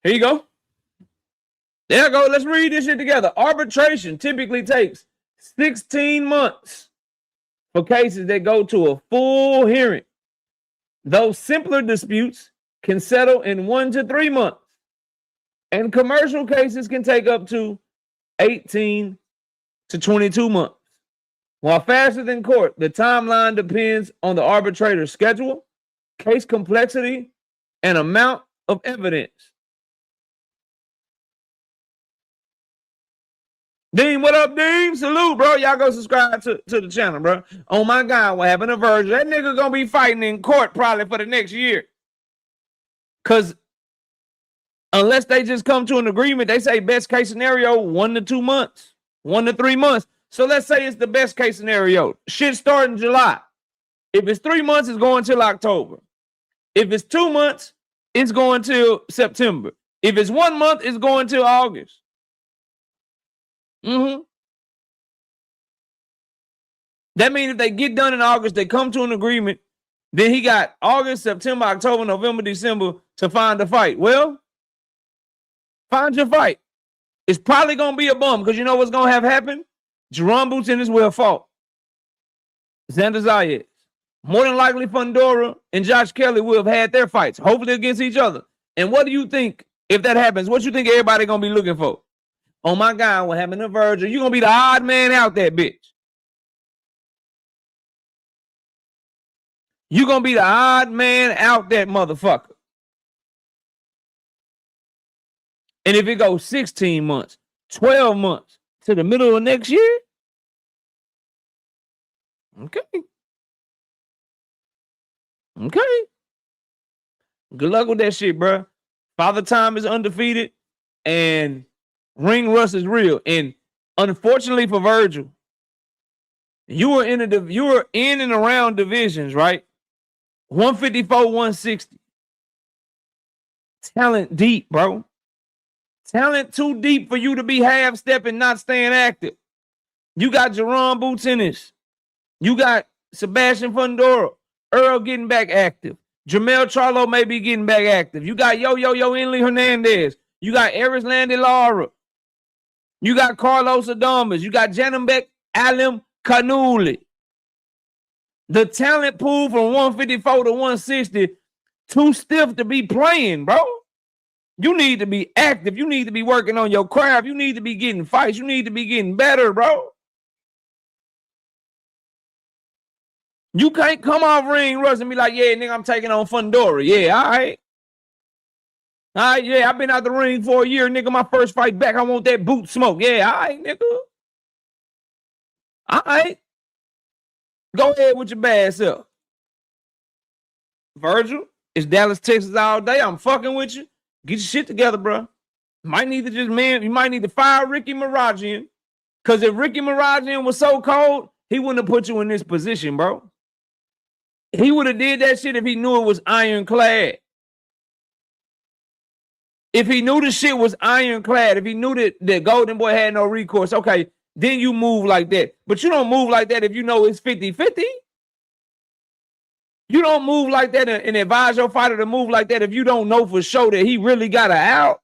[SPEAKER 2] Here you go. There you go. Let's read this shit together. Arbitration typically takes 16 months for cases that go to a full hearing. Those simpler disputes can settle in 1 to 3 months. And commercial cases can take up to 18 to 22 months. While faster than court, the timeline depends on the arbitrator's schedule, case complexity, and amount of evidence. Dean, what up, Dean? Salute, bro. Y'all go subscribe to the channel, bro. Oh my God, what happened to Vergil? That nigga gonna be fighting in court probably for the next year. Cause unless they just come to an agreement, they say best case scenario 1 to 2 months, 1 to 3 months. So let's say it's the best case scenario. Shit start in July. If it's 3 months, it's going till October. If it's 2 months, it's going till September. If it's 1 month, it's going till August. That means if they get done in August, they come to an agreement, then he got August, September, October, November, December to find a fight. Well, find your fight. It's probably going to be a bum because you know what's going to have happen? Jaron Ennis will fall. Xander Zayas. More than likely, Fundora and Josh Kelly will have had their fights, hopefully against each other. And what do you think if that happens? What you think everybody going to be looking for? Oh, my God, what happened to Vergil? You're going to be the odd man out there, bitch. You're going to be the odd man out that motherfucker. And if it goes 16 months, 12 months to the middle of next year, okay. Okay. Good luck with that shit, bro. Father Time is undefeated and ring rust is real. And unfortunately for Vergil, you were in and around divisions, right? 154, 160. Talent deep, bro. Talent too deep for you to be half-stepping, not staying active. You got Jaron Ennis. You got Sebastian Fundora. Earl getting back active. Jamel Charlo may be getting back active. You got Enley Hernandez. You got Eris Landy Lara. You got Carlos Adamas. You got Janambek Alim Kanuli. The talent pool from 154 to 160, too stiff to be playing, bro. You need to be active. You need to be working on your craft. You need to be getting fights. You need to be getting better, bro. You can't come off ring rust and be like, yeah, nigga, I'm taking on Fundora. Yeah, all right. All right, yeah, I've been out the ring for a year, nigga. My first fight back, I want that boot smoke. Yeah, all right, nigga. All right. Go ahead with your bad self. Vergil, it's Dallas, Texas all day. I'm fucking with you. Get your shit together, bro. You might need to fire Ricky Marajian. Because if Ricky Marajian was so cold, he wouldn't have put you in this position, bro. He would have did that shit if he knew it was ironclad. If he knew the shit was ironclad, if he knew that Golden Boy had no recourse, okay, then you move like that. But you don't move like that if you know it's 50-50. You don't move like that and advise your fighter to move like that if you don't know for sure that he really got an out.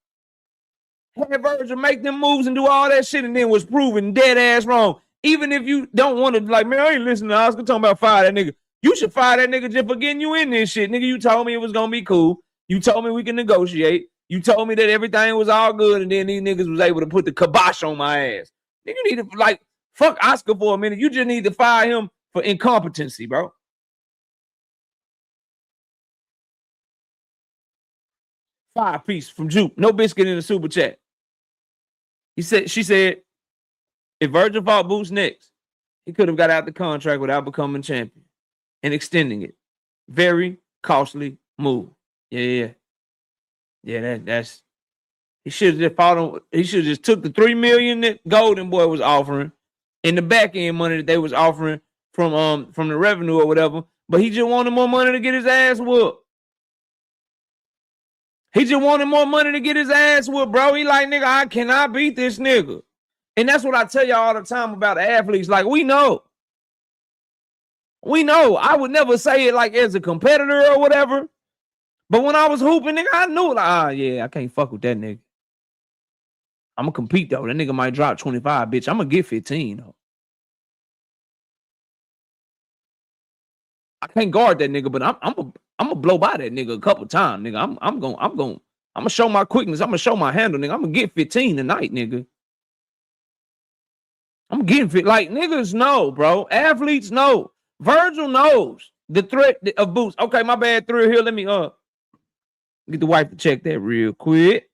[SPEAKER 2] Have Vergil make them moves and do all that shit and then was proven dead ass wrong. Even if you don't want to, like, man, I ain't listening to Oscar talking about fire that nigga. You should fire that nigga just for getting you in this shit. Nigga, you told me it was going to be cool. You told me we can negotiate. You told me that everything was all good and then these niggas was able to put the kibosh on my ass. Nigga, you need to, like, fuck Oscar for a minute. You just need to fire him for incompetency, bro. $5 from Juke. No biscuit in the super chat. She said, if Vergil fought Boots next, he could have got out the contract without becoming champion and extending it. Very costly move. Yeah. That's he should have just fought on. He should have just took the $3 million that Golden Boy was offering and the back end money that they was offering from the revenue or whatever. But he just wanted more money to get his ass whooped. He just wanted more money to get his ass whooped, bro. He like, nigga, I cannot beat this nigga. And that's what I tell y'all all the time about athletes. Like, we know. I would never say it like as a competitor or whatever. But when I was hooping, nigga, I knew, like, yeah, I can't fuck with that nigga. I'm going to compete, though. That nigga might drop 25, bitch. I'm going to get 15, though. I can't guard that nigga, but I'm gonna blow by that nigga a couple times, nigga. I'm gonna show my quickness. I'm gonna show my handle, nigga. I'm gonna get 15 tonight, nigga. I'm getting fit. Like, niggas know, bro. Athletes know. Vergil knows the threat of Boots. Okay, my bad. Through here. Let me get the wife to check that real quick.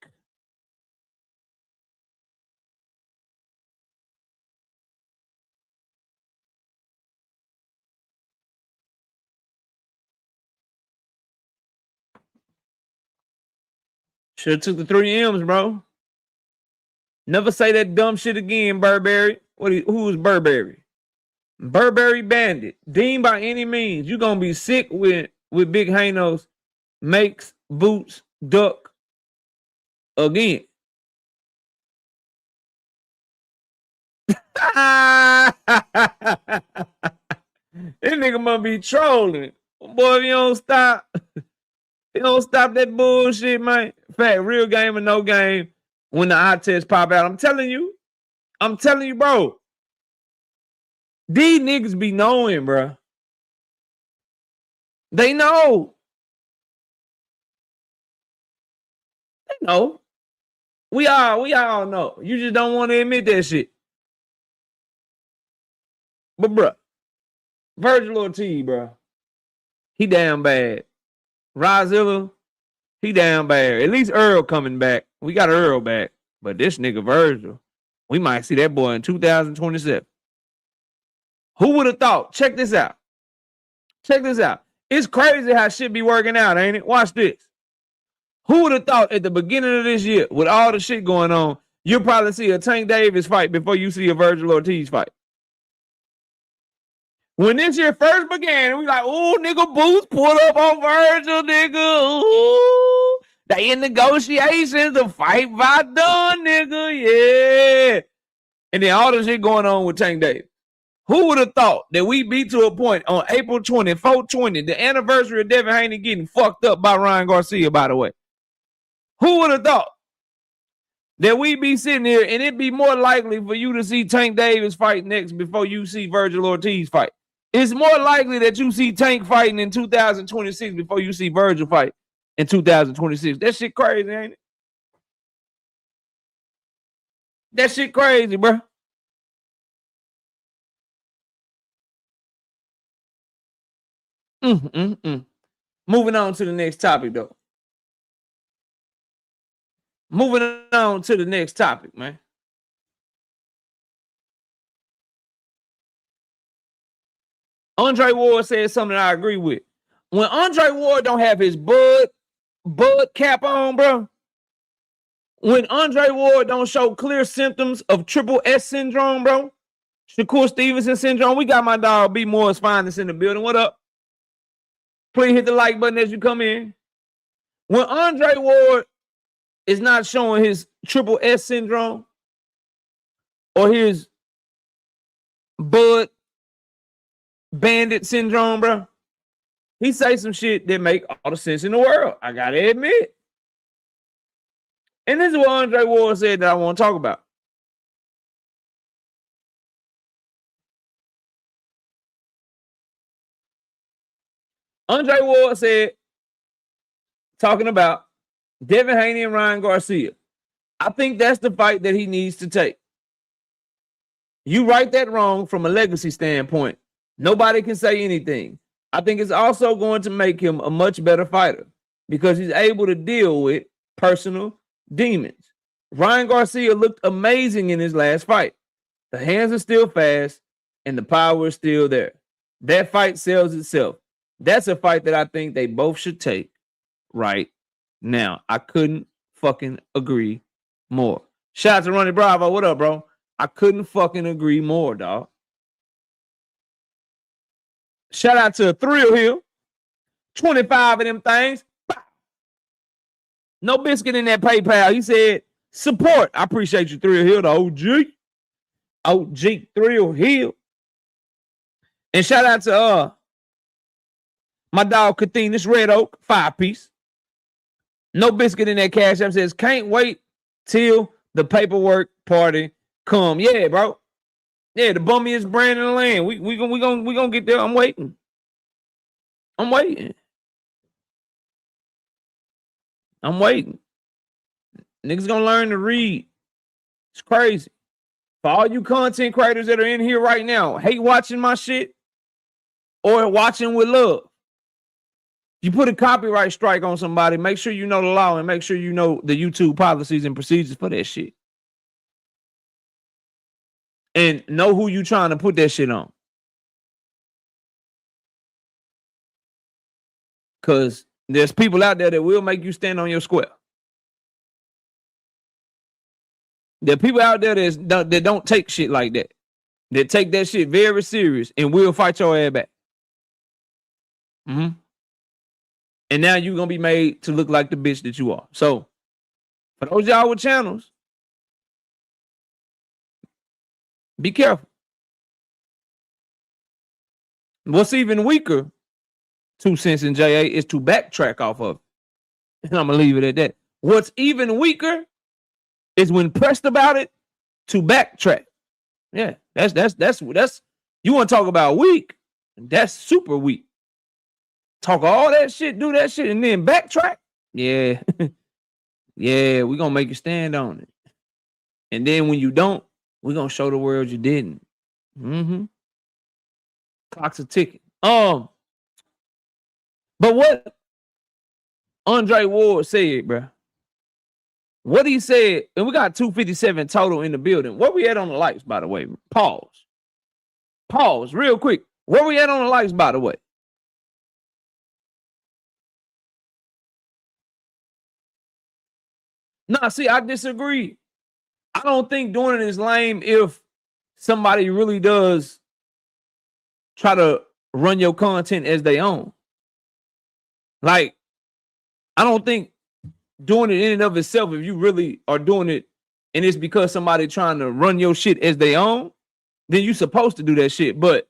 [SPEAKER 2] Should have took the 3 M's, bro. Never say that dumb shit again, Burberry. Who is Burberry? Burberry Bandit. Deemed by any means. You're going to be sick with Big Hanos. Makes boots duck again. This nigga must be trolling. Boy, if you don't stop, that bullshit, man. Fact, real game or no game, when the eye test pop out. I'm telling you, bro. These niggas be knowing, bro. They know. They know. We all know. You just don't want to admit that shit. But, bro, Vergil Ortiz, bro, he damn bad. Rozilla, he damn bad. At least Earl coming back. We got Earl back. But this nigga Vergil, we might see that boy in 2027. Who would have thought? Check this out. It's crazy how shit be working out, ain't it? Watch this. Who would have thought at the beginning of this year, with all the shit going on, you'll probably see a Tank Davis fight before you see a Vergil Ortiz fight? When this year first began, we like, ooh, nigga, Boots pulled up on Vergil, nigga. Ooh, they in negotiations. The fight about done, nigga. Yeah. And then all the shit going on with Tank Davis. Who would have thought that we be to a point on April 20, 420, the anniversary of Devin Haney getting fucked up by Ryan Garcia, by the way? Who would have thought that we be sitting here and it'd be more likely for you to see Tank Davis fight next before you see Vergil Ortiz fight? It's more likely that you see Tank fighting in 2026 before you see Vergil fight in 2026. That shit crazy, ain't it? That shit crazy, bro. Moving on to the next topic, though. Moving on to the next topic, man. Andre Ward said something I agree with. When Andre Ward don't have his bud cap on, bro. When Andre Ward don't show clear symptoms of triple S syndrome, bro. Shakur Stevenson syndrome. We got my dog B. Morris Finest in the building. What up? Please hit the like button as you come in. When Andre Ward is not showing his triple S syndrome or his Bud Bandit syndrome, bro, he say some shit that make all the sense in the world. I gotta admit. And this is what Andre Ward said that I want to talk about. Andre Ward said, talking about Devin Haney and Ryan Garcia, I think that's the fight that he needs to take. You right that wrong from a legacy standpoint. Nobody can say anything. I think it's also going to make him a much better fighter because he's able to deal with personal demons. Ryan Garcia looked amazing in his last fight. The hands are still fast and the power is still there. That fight sells itself. That's a fight that I think they both should take right now. I couldn't fucking agree more. Shout out to Ronnie Bravo. What up, bro? I couldn't fucking agree more, dog. Shout out to Thrill Hill. 25 of them things. No biscuit in that PayPal. He said, support. I appreciate you, Thrill Hill, the OG. OG Thrill Hill. And shout out to my dog Kathleen, this Red Oak, 5-piece. No biscuit in that Cash App says, can't wait till the paperwork party come. Yeah, bro. Yeah, the bummiest brand in the land. We gonna get there. I'm waiting. Niggas gonna learn to read. It's crazy. For all you content creators that are in here right now, hate watching my shit or watching with love. You put a copyright strike on somebody, make sure you know the law and make sure you know the YouTube policies and procedures for that shit. And know who you trying to put that shit on. Because there's people out there that will make you stand on your square. There are people out there that don't take shit like that. That take that shit very serious and will fight your ass back. Mm-hmm. And now you're gonna be made to look like the bitch that you are. So for those y'all with channels, be careful. What's even weaker, 2 cents in JA, is to backtrack off of it. And I'm gonna leave it at that. What's even weaker is when pressed about it to backtrack. Yeah, that's you want to talk about weak? That's super weak. Talk all that shit, do that shit, and then backtrack. Yeah, yeah, we're gonna make you stand on it. And then when you don't, we're gonna show the world you didn't. Mm-hmm. Clocks are ticking. But what Andre Ward said, bro. What he said, and we got 257 total in the building. Where we at on the lights, by the way? Pause, real quick. Where we at on the lights, by the way? Nah, see, I disagree. I don't think doing it is lame if somebody really does try to run your content as they own. Like, I don't think doing it in and of itself, if you really are doing it and it's because somebody trying to run your shit as they own, then you supposed to do that shit. But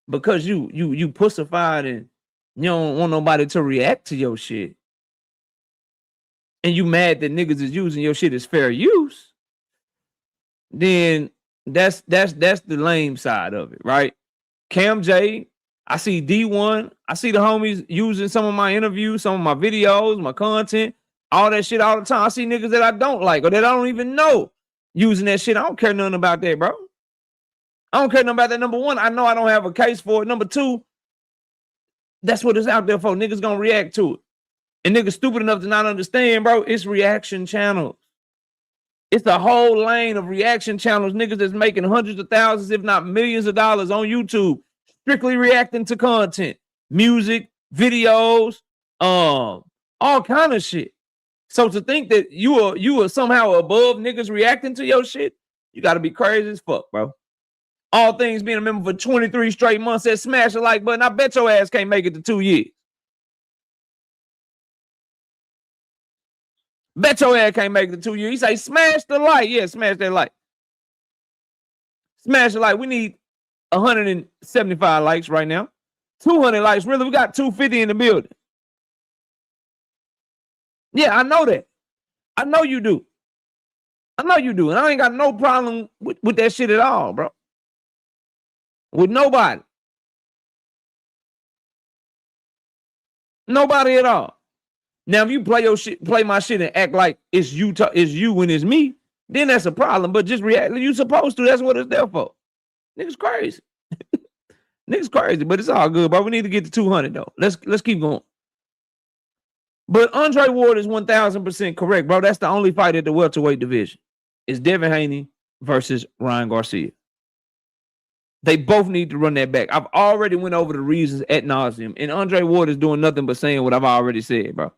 [SPEAKER 2] because you pussified and you don't want nobody to react to your shit, and you mad that niggas is using your shit as fair use, then that's the lame side of it, right? Cam J, I see D1, I see the homies using some of my interviews, some of my videos, my content, all that shit all the time. I see niggas that I don't like or that I don't even know using that shit. I don't care nothing about that, bro. I don't care nothing about that. Number one, I know I don't have a case for it. Number two, that's what it's out there for. Niggas gonna react to it. And niggas stupid enough to not understand, bro, it's reaction channels. It's a whole lane of reaction channels. Niggas that's making hundreds of thousands, if not millions of dollars on YouTube, strictly reacting to content, music, videos, all kind of shit. So to think that you are somehow above niggas reacting to your shit, you got to be crazy as fuck, bro. All things being a member for 23 straight months, said smash the like button. I bet your ass can't make it to 2 years. Bet your ass can't make it to 2 years. He say smash the like. Yeah, smash that like. Smash the like. We need 175 likes right now. 200 likes. Really, we got 250 in the building. Yeah, I know that. I know you do. I know you do. And I ain't got no problem with that shit at all, bro. With nobody. Nobody at all. Now, if you play my shit and act like it's you when it's me, then that's a problem. But just react like you supposed to. That's what it's there for. Niggas crazy. Niggas crazy, but it's all good, bro. We need to get to 200 though. Let's keep going. But Andre Ward is 1,000% correct, bro. That's the only fight at the welterweight division. It's Devin Haney versus Ryan Garcia. They both need to run that back. I've already went over the reasons ad nauseum, and Andre Ward is doing nothing but saying what I've already said, bro.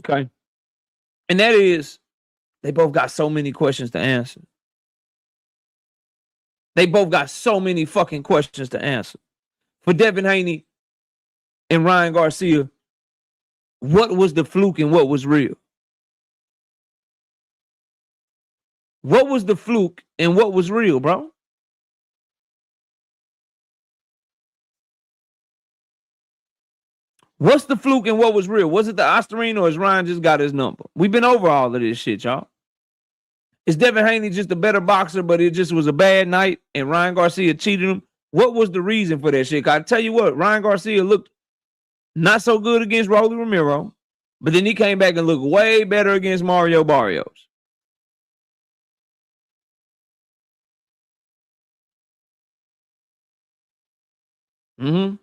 [SPEAKER 2] Okay. And that is, they both got so many questions to answer. They both got so many fucking questions to answer. For Devin Haney and Ryan Garcia, what was the fluke and what was real? What was the fluke and what was real, bro? What's the fluke and what was real? Was it the Osterine or has Ryan just got his number? We've been over all of this shit, y'all. Is Devin Haney just a better boxer, but it just was a bad night and Ryan Garcia cheated him? What was the reason for that shit? I tell you what, Ryan Garcia looked not so good against Rolly Romero, but then he came back and looked way better against Mario Barrios. Mm-hmm.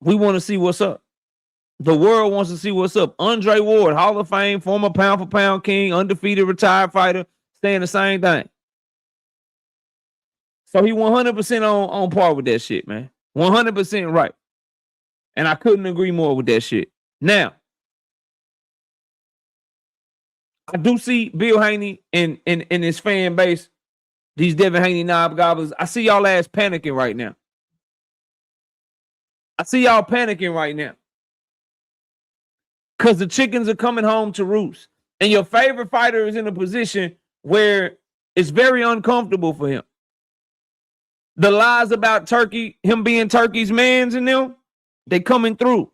[SPEAKER 2] We want to see what's up. The world wants to see what's up. Andre Ward, Hall of Fame, former pound-for-pound king, undefeated retired fighter, saying the same thing. So he 100% on par with that shit, man. 100% right. And I couldn't agree more with that shit. Now, I do see Bill Haney and his fan base, these Devin Haney knob gobblers. I see y'all ass panicking right now. Because the chickens are coming home to roost. And your favorite fighter is in a position where it's very uncomfortable for him. The lies about Turkey, him being Turkey's mans and them, they coming through.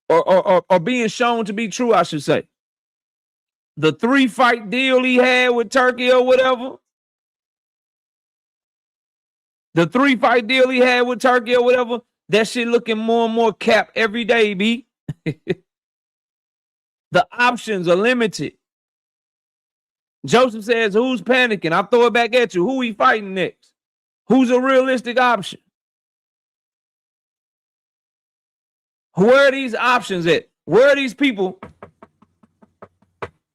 [SPEAKER 2] Or being shown to be true, I should say. The 3-fight deal he had with Turkey or whatever. That shit looking more and more cap every day, B. The options are limited. Joseph says, who's panicking? I'll throw it back at you. Who he fighting next? Who's a realistic option? Where are these options at? Where are these people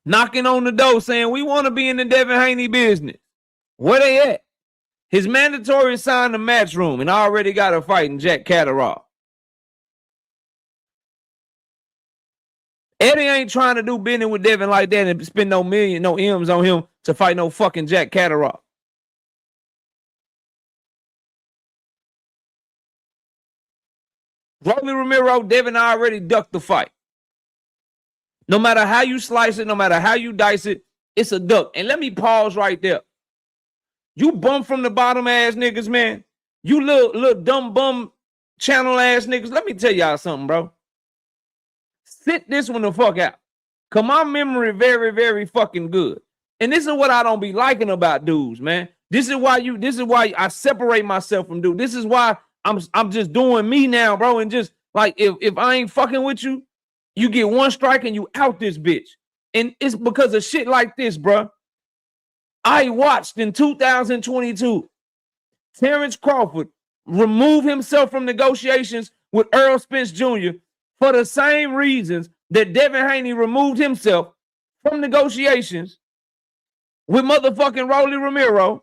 [SPEAKER 2] knocking on the door saying, we want to be in the Devin Haney business? Where they at? His mandatory signed the Matchroom and already got a fight in Jack Catterall. Eddie ain't trying to do business with Devin like that and spend no M's on him to fight no fucking Jack Catterall. Rolly Romero, Devin already ducked the fight. No matter how you slice it, no matter how you dice it, it's a duck. And let me pause right there. You bum from the bottom ass niggas, man. You little dumb bum channel ass niggas. Let me tell y'all something, bro. Sit this one the fuck out. Cause my memory very, very fucking good. And this is what I don't be liking about dudes, man. This is why I separate myself from dudes. This is why I'm just doing me now, bro. And just like if I ain't fucking with you, you get one strike and you out this bitch. And it's because of shit like this, bro. I watched in 2022 Terrence Crawford remove himself from negotiations with Errol Spence Jr. for the same reasons that Devin Haney removed himself from negotiations with motherfucking Rolly Romero.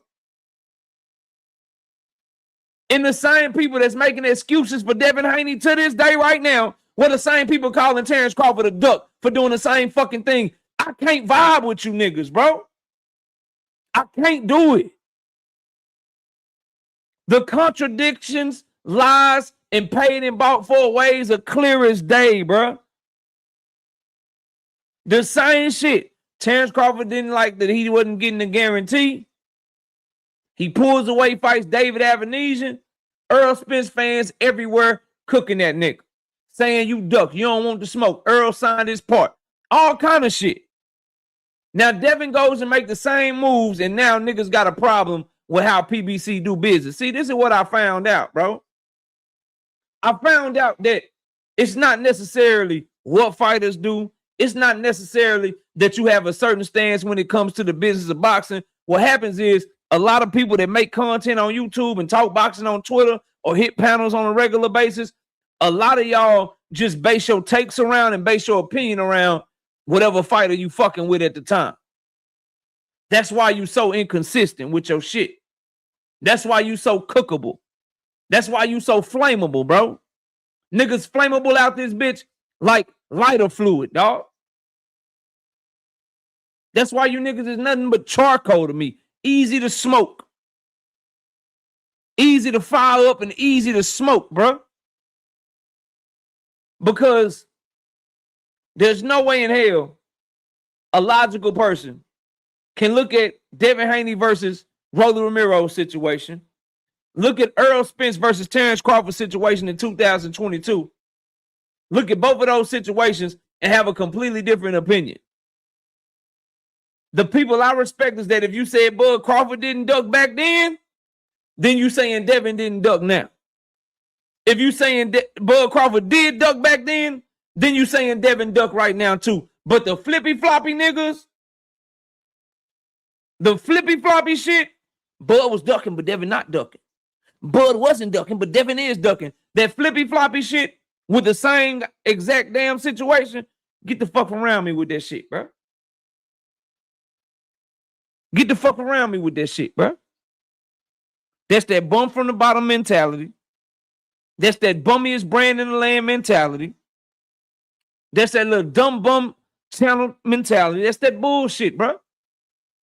[SPEAKER 2] And the same people that's making excuses for Devin Haney to this day right now were the same people calling Terrence Crawford a duck for doing the same fucking thing. I can't vibe with you niggas, bro. I can't do it. The contradictions, lies, and paid and bought for ways are clear as day, bro. The same shit. Terrence Crawford didn't like that he wasn't getting a guarantee. He pulls away, fights David Avenesian. Earl Spence fans everywhere cooking that nigga. Saying you duck, you don't want the smoke. Earl signed his part. All kind of shit. Now Devin goes and make the same moves, and now niggas got a problem with how PBC do business. See, this is what I found out, bro. I found out that it's not necessarily what fighters do. It's not necessarily that you have a certain stance when it comes to the business of boxing. What happens is a lot of people that make content on YouTube and talk boxing on Twitter or hit panels on a regular basis, a lot of y'all just base your takes around and base your opinion around whatever fighter you fucking with at the time. That's why you so inconsistent with your shit. That's why you so cookable. That's why you so flammable, bro. Niggas flammable out this bitch like lighter fluid, dog. That's why you niggas is nothing but charcoal to me. Easy to smoke. Easy to fire up and easy to smoke, bro. Because there's no way in hell a logical person can look at Devin Haney versus Rolly Romero's situation, look at Errol Spence versus Terrence Crawford situation in 2022, look at both of those situations and have a completely different opinion. The people I respect is that if you said Bud Crawford didn't duck back then you saying Devin didn't duck now. If you saying Bud Crawford did duck back then you saying Devin duck right now too. But the flippy floppy niggas, the flippy floppy shit, Bud was ducking, but Devin not ducking. Bud wasn't ducking, but Devin is ducking. That flippy floppy shit with the same exact damn situation, get the fuck around me with that shit, bro. Get the fuck around me with that shit, bro. That's that bump from the bottom mentality. That's that bummiest brand in the land mentality. That's that little dumb bum channel mentality. That's that bullshit, bro.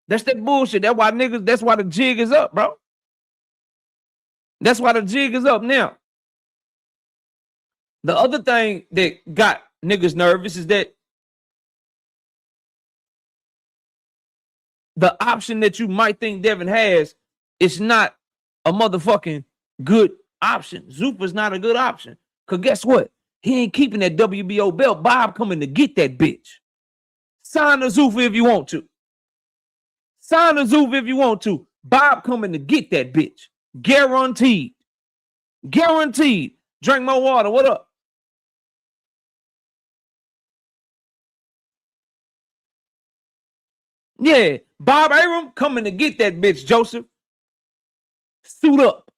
[SPEAKER 2] That's that bullshit. That's why niggas, that's why the jig is up, bro. That's why the jig is up now. The other thing that got niggas nervous is that the option that you might think Devin has is not a motherfucking good option. Zupa's not a good option. Because guess what? He ain't keeping that WBO belt. Bob coming to get that bitch. Sign the Zufa if you want to. Sign the Zufa if you want to. Bob coming to get that bitch. Guaranteed. Guaranteed. Drink more water. What up? Yeah. Bob Arum coming to get that bitch, Joseph. Suit up.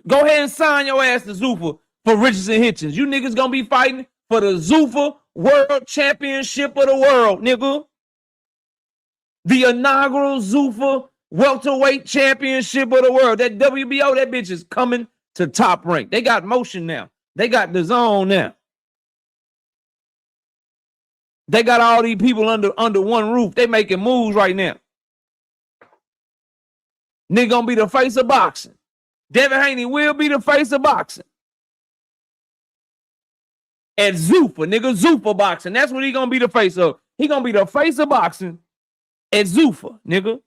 [SPEAKER 2] Go ahead and sign your ass to Zufa for Richardson Hitchens. You niggas gonna be fighting for the Zufa World Championship of the world, nigga. The inaugural Zufa Welterweight Championship of the world. That WBO, that bitch is coming to Top Rank. They got motion now. They got the zone now. They got all these people under one roof. They making moves right now. Nigga gonna be the face of boxing. Devin Haney will be the face of boxing. At Zufa, nigga, Zufa boxing. That's what he gonna be the face of. He gonna be the face of boxing at Zufa, nigga.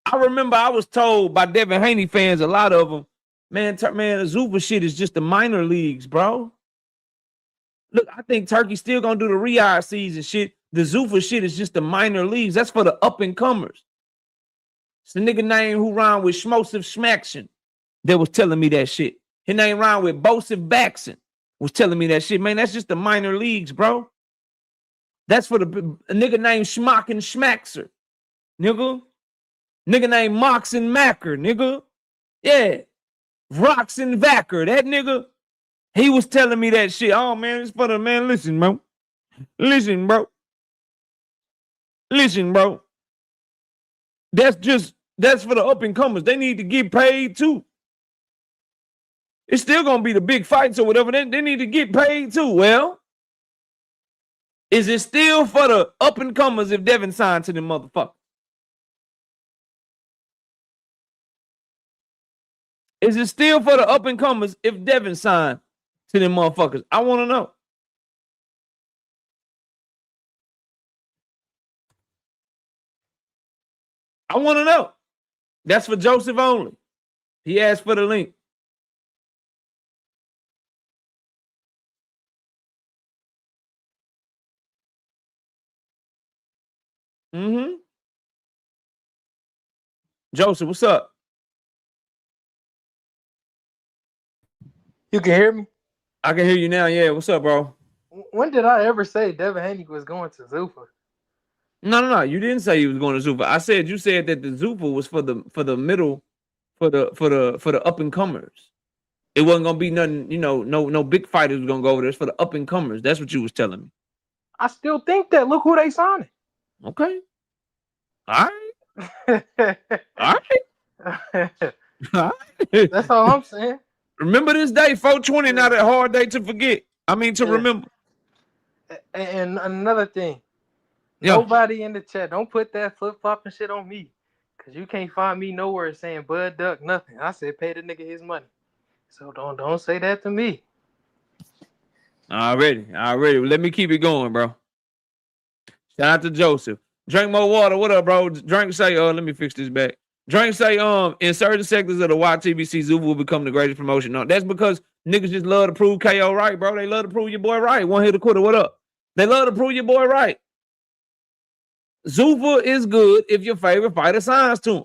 [SPEAKER 2] I remember I was told by Devin Haney fans, a lot of them, man, the Zufa shit is just the minor leagues, bro. Look, I think Turkey's still gonna do the Riyadh season shit. The Zufa shit is just the minor leagues. That's for the up and comers. It's the nigga name who rhymed with Schmosive Schmaction that was telling me that shit. His name rhymed with Bosive Baxon was telling me that shit. Man, that's just the minor leagues, bro. That's for the nigga named Schmock and Schmaxer, nigga. Nigga named Mox and Macker, nigga. Yeah. Rox and Vacker. That nigga, he was telling me that shit. Oh, man, it's for the man. Listen, bro. Listen, bro. Listen, bro. That's for the up and comers. They need to get paid too. It's still gonna be the big fights or whatever. They need to get paid too. Well, is it still for the up and comers if Devin signed to them motherfuckers? Is it still for the up and comers if Devin signed to them motherfuckers? I want to know. I want to know. That's for Joseph only. He asked for the link. Joseph, what's up?
[SPEAKER 3] You can hear me?
[SPEAKER 2] I can hear you now. Yeah, what's up, bro?
[SPEAKER 3] When did I ever say Devin Haney was going to Zufa?
[SPEAKER 2] No. You didn't say he was going to Zufa. I said you said that the Zufa was for the middle, for the up and comers. It wasn't gonna be nothing, no big fighters was gonna go over there. It's for the up and comers. That's what you was telling me.
[SPEAKER 3] I still think that. Look who they signing.
[SPEAKER 2] Okay. All right. All right. All right.
[SPEAKER 3] That's all I'm saying.
[SPEAKER 2] Remember this day, 420, not a hard day to forget. Remember.
[SPEAKER 3] And another thing, nobody in the chat, don't put that flip-flopping shit on me. Because you can't find me nowhere saying Bud Duck, nothing. I said pay the nigga his money. So don't say that to me.
[SPEAKER 2] Already. Let me keep it going, bro. Shout out to Joseph. Drink more water. What up, bro? Drink say, let me fix this back. Drink say, in certain sectors of the YTBC, Zufa will become the greatest promotion. No, that's because niggas just love to prove KO right, bro. They love to prove your boy right. One hit a quitter. What up? They love to prove your boy right. Zufa is good if your favorite fighter signs to him.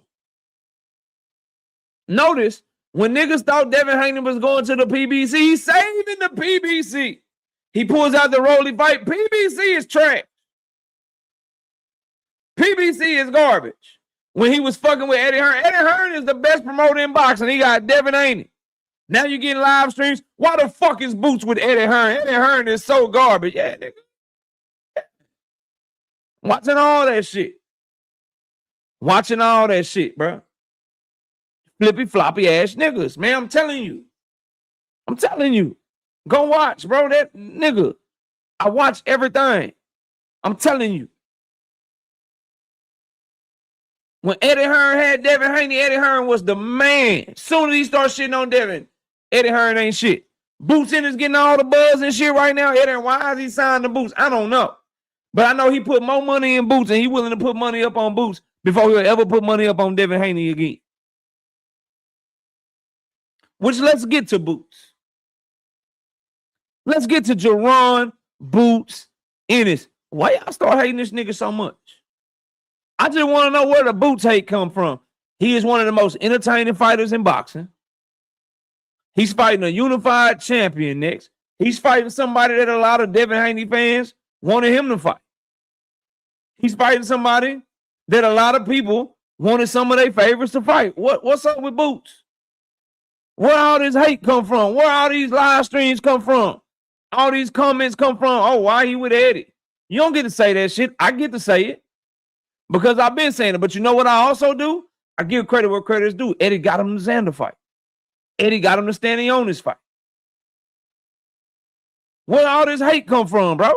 [SPEAKER 2] Notice, when niggas thought Devin Haney was going to the PBC, he's saving the PBC. He pulls out the Rolly fight. PBC is trash. PBC is garbage. When he was fucking with Eddie Hearn. Eddie Hearn is the best promoter in boxing. He got Devin Haney. Now you're getting live streams. Why the fuck is Boots with Eddie Hearn? Eddie Hearn is so garbage. Yeah, nigga. Watching all that shit. Watching all that shit, bro. Flippy floppy ass niggas, man. I'm telling you. Go watch, bro. That nigga. I watch everything. I'm telling you. When Eddie Hearn had Devin Haney, Eddie Hearn was the man. Soon as he started shitting on Devin, Eddie Hearn ain't shit. Boots in is getting all the buzz and shit right now. Eddie, why is he signing the Boots? I don't know. But I know he put more money in Boots and he willing to put money up on Boots before he'll ever put money up on Devin Haney again. Which let's get to Boots. Let's get to Jaron Boots Ennis. Why y'all start hating this nigga so much? I just want to know where the Boots hate come from. He is one of the most entertaining fighters in boxing. He's fighting a unified champion next. He's fighting somebody that a lot of Devin Haney fans wanted him to fight. He's fighting somebody that a lot of people wanted some of their favorites to fight. What's up with Boots? Where all this hate come from? Where all these live streams come from? All these comments come from? Oh, why he with Eddie? You don't get to say that shit. I get to say it because I've been saying it. But you know what I also do? I give credit where credit is due. Eddie got him the Xander fight. Eddie got him to standing on this fight. Where all this hate come from, bro?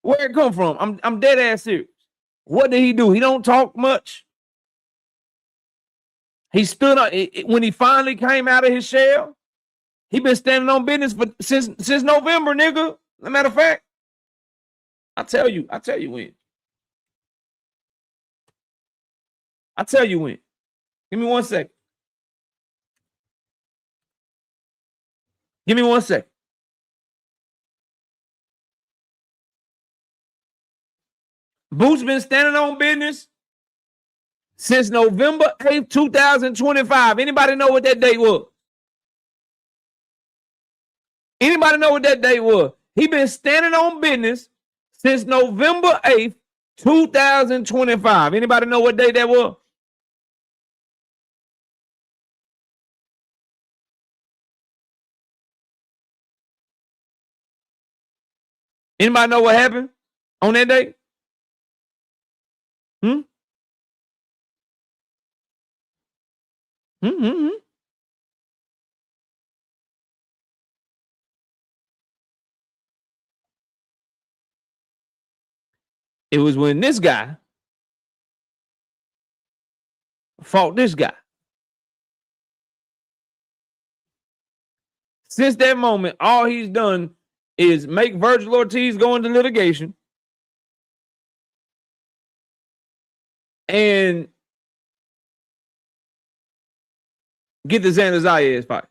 [SPEAKER 2] Where it come from? I'm dead ass serious. What did he do? He don't talk much. He stood up when he finally came out of his shell. He been standing on business since November, nigga. As a matter of fact, I tell you when. Give me 1 second. Boots been standing on business since November 8th, 2025. Anybody know what that date was? Anybody know what that date was? He been standing on business since November 8th, 2025. Anybody know what date that was? Anybody know what happened on that date? It was when this guy fought this guy. Since that moment, all he's done is make Vergil Ortiz go into litigation and get the Xander Zayas fight.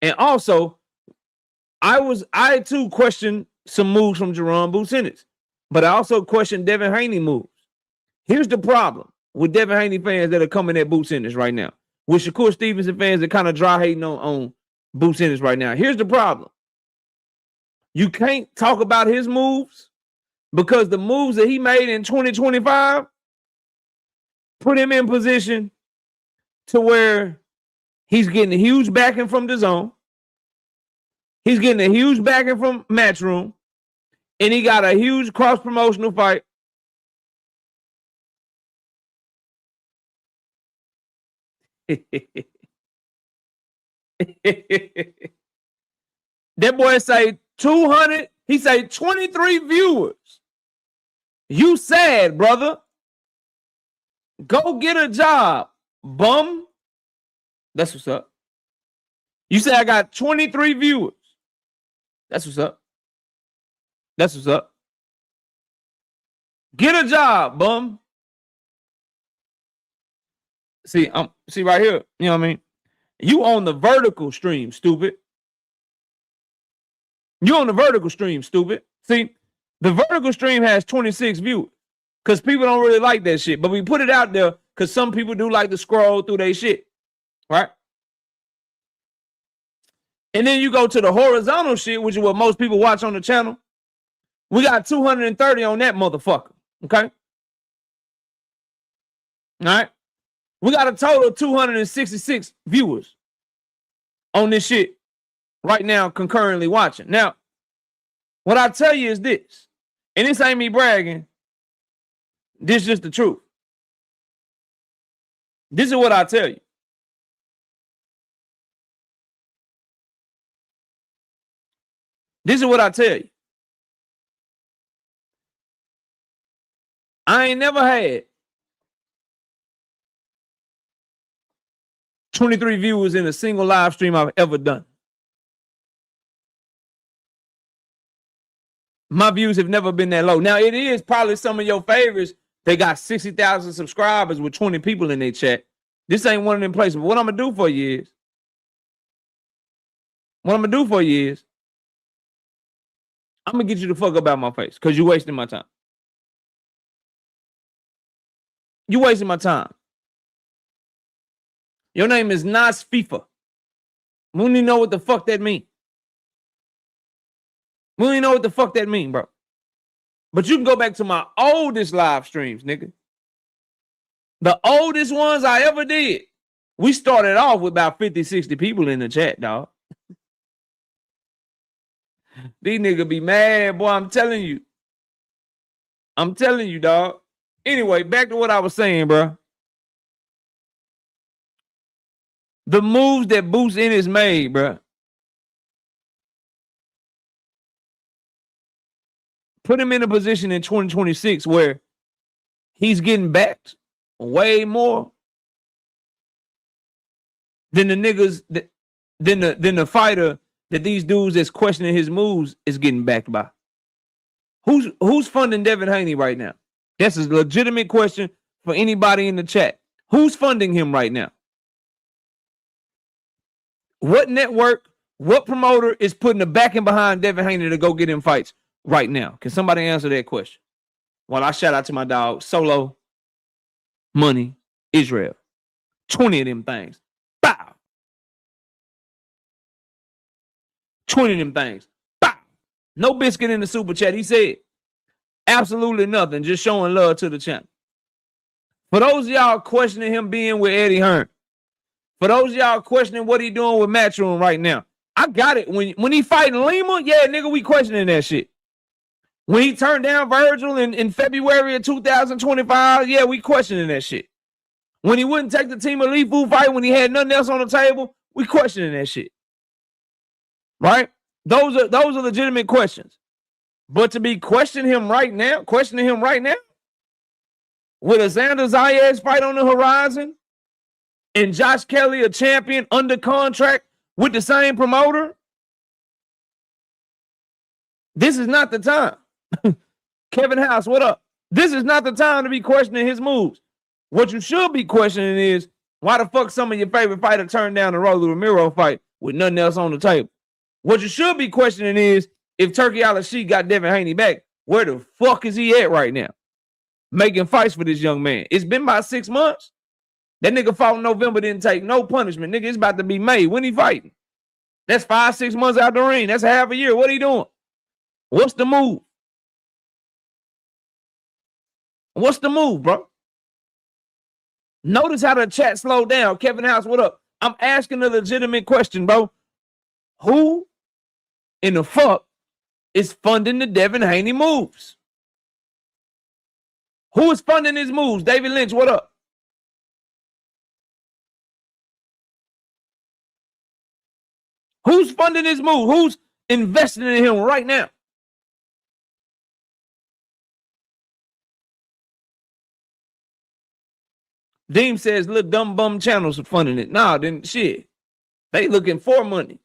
[SPEAKER 2] And also, I too questioned some moves from Jaron Boots Ennis, but I also questioned Devin Haney moves. Here's the problem with Devin Haney fans that are coming at Boots Ennis right now, with Shakur Stevenson fans that kind of dry hating on Boots Ennis right now. Here's the problem. You can't talk about his moves because the moves that he made in 2025 put him in position to where he's getting a huge backing from DAZN. He's getting a huge backing from Matchroom. And he got a huge cross-promotional fight. That boy say 200. He say 23 viewers. You sad, brother. Go get a job, bum. That's what's up. You say I got 23 viewers. That's what's up. That's what's up. Get a job, bum. See right here. You know what I mean? You on the vertical stream, stupid. You on the vertical stream, stupid. See, the vertical stream has 26 viewers because people don't really like that shit. But we put it out there because some people do like to scroll through their shit, right? And then you go to the horizontal shit, which is what most people watch on the channel. We got 230 on that motherfucker, okay? All right? We got a total of 266 viewers on this shit right now concurrently watching. Now, What I tell you is this, and this ain't me bragging. This is just the truth. This is what I tell you. This is what I tell you. I ain't never had 23 viewers in a single live stream I've ever done. My views have never been that low. Now, it is probably some of your favorites. They got 60,000 subscribers with 20 people in their chat. This ain't one of them places. But what I'm going to do for you is, I'm going to get you the fuck up out my face because you're wasting my time. You're wasting my time. Your name is Nas FIFA. We don't even know what the fuck that means. We don't even know what the fuck that means, bro. But you can go back to my oldest live streams, nigga. The oldest ones I ever did. We started off with about 50, 60 people in the chat, dog. These niggas be mad, boy. I'm telling you. I'm telling you, dog. Anyway, back to what I was saying, bro. The moves that Boost Ennis made, bro. Put him in a position in 2026 where he's getting backed way more than the niggas than the fighter that these dudes that's questioning his moves is getting backed by. Who's funding Devin Haney right now? That's a legitimate question for anybody in the chat. Who's funding him right now? What network, what promoter is putting the backing behind Devin Haney to go get him fights right now? Can somebody answer that question? Well, I shout out to my dog, Solo, Money, Israel. 20 of them things. Bow. 20 of them things. Bow. No biscuit in the super chat. He said absolutely nothing. Just showing love to the channel. For those of y'all questioning him being with Eddie Hearn, for those of y'all questioning what he doing with Matchroom right now, I got it. When he fighting Lima, yeah, nigga, we questioning that shit. When he turned down Vergil in February of 2025, yeah, we questioning that shit. When he wouldn't take the Team Elite Food fight, when he had nothing else on the table, we questioning that shit. Right? Those are legitimate questions. But to be questioning him right now, with a Xander Zayas fight on the horizon, and Josh Kelly, a champion under contract with the same promoter, this is not the time. Kevin House, what up? This is not the time to be questioning his moves. What you should be questioning is why the fuck some of your favorite fighters turned down the Rolly Romero fight with nothing else on the table. What you should be questioning is if Turkey Al-Sheikh got Devin Haney back, where the fuck is he at right now? Making fights for this young man. It's been about 6 months. That nigga fought in November, didn't take no punishment. Nigga, it's about to be May. When he fighting? That's 5-6 months out the ring. That's half a year. What he doing? What's the move? What's the move, bro? Notice how the chat slowed down. Kevin House, what up? I'm asking a legitimate question, bro. Who in the fuck is funding the Devin Haney moves? Who is funding his moves? David Lynch, what up? Who's funding his move? Who's investing in him right now? Deem says, little dumb bum channels are funding it. Nah, then shit. They looking for money.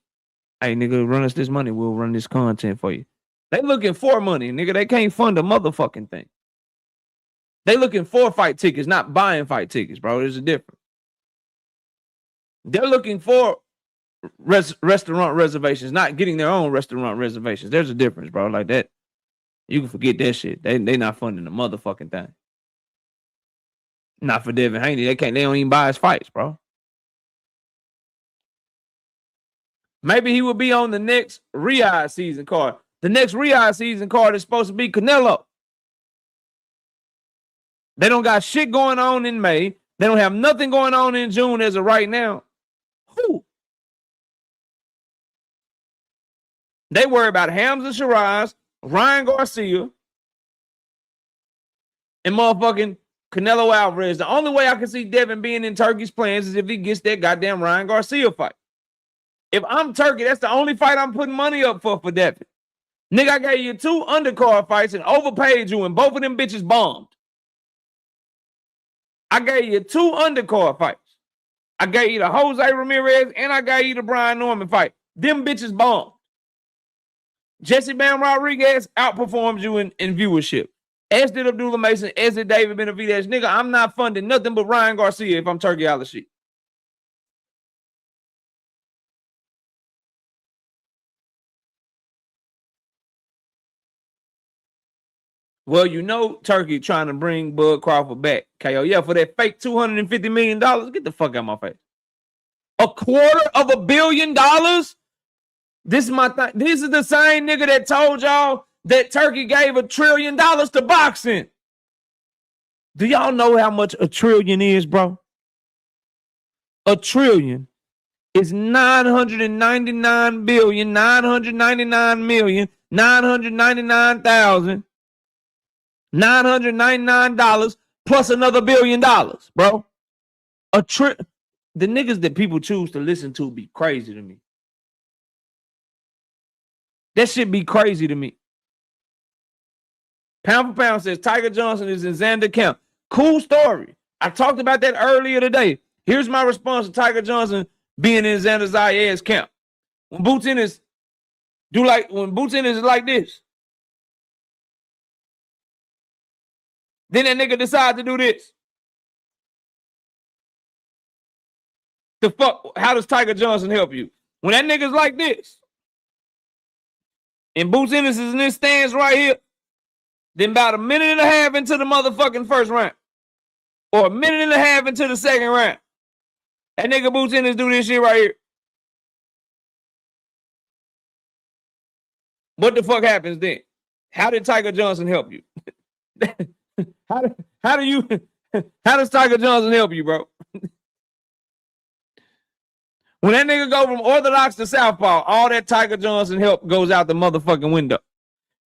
[SPEAKER 2] Hey, nigga, run us this money. We'll run this content for you. They looking for money, nigga. They can't fund a motherfucking thing. They looking for fight tickets, not buying fight tickets, bro. There's a difference. They're looking for restaurant reservations, not getting their own restaurant reservations. There's a difference, bro. Like that. You can forget that shit. They not funding the motherfucking thing. Not for Devin Haney. They don't even buy his fights, bro. Maybe he will be on the next Riyadh season card. The next Riyadh season card is supposed to be Canelo. They don't got shit going on in May. They don't have nothing going on in June as of right now. Who? They worry about Hamza Shiraz, Ryan Garcia, and motherfucking Canelo Alvarez. The only way I can see Devin being in Turkey's plans is if he gets that goddamn Ryan Garcia fight. If I'm Turkey, that's the only fight I'm putting money up for Devin. Nigga, I gave you 2 undercard fights and overpaid you, and both of them bitches bombed. I gave you 2 undercard fights. I gave you the Jose Ramirez and I gave you the Brian Norman fight. Them bitches bombed. Jesse Bam Rodriguez outperforms you in viewership. As did Abdullah Mason, as did David Benavidez. Nigga, I'm not funding nothing but Ryan Garcia if I'm Turkey Al-Rashid. Well, you know Turkey trying to bring Bud Crawford back. KO, yeah, for that fake $250 million. Get the fuck out of my face. $250 million? This is my thing. This is the same nigga that told y'all that Turkey gave $1 trillion to boxing. Do y'all know how much $1 trillion is, bro? $1 trillion is 999,999,999 plus another $1 billion, bro. The niggas that people choose to listen to be crazy to me. That shit be crazy to me. Pound for pound says Tiger Johnson is in Xander camp. Cool story. I talked about that earlier today. Here's my response to Tiger Johnson being in Xander Zayed's camp. When Boots Ennis is like this, then that nigga decide to do this. The fuck? How does Tiger Johnson help you? When that nigga's like this, and Boots Ennis is in this stance right here, then about a minute and a half into the motherfucking first round, or a minute and a half into the second round, that nigga Boots Ennis do this shit right here. What the fuck happens then? How did Tiger Johnson help you? How does Tiger Johnson help you, bro? When that nigga go from orthodox to southpaw, all that Tiger Johnson help goes out the motherfucking window.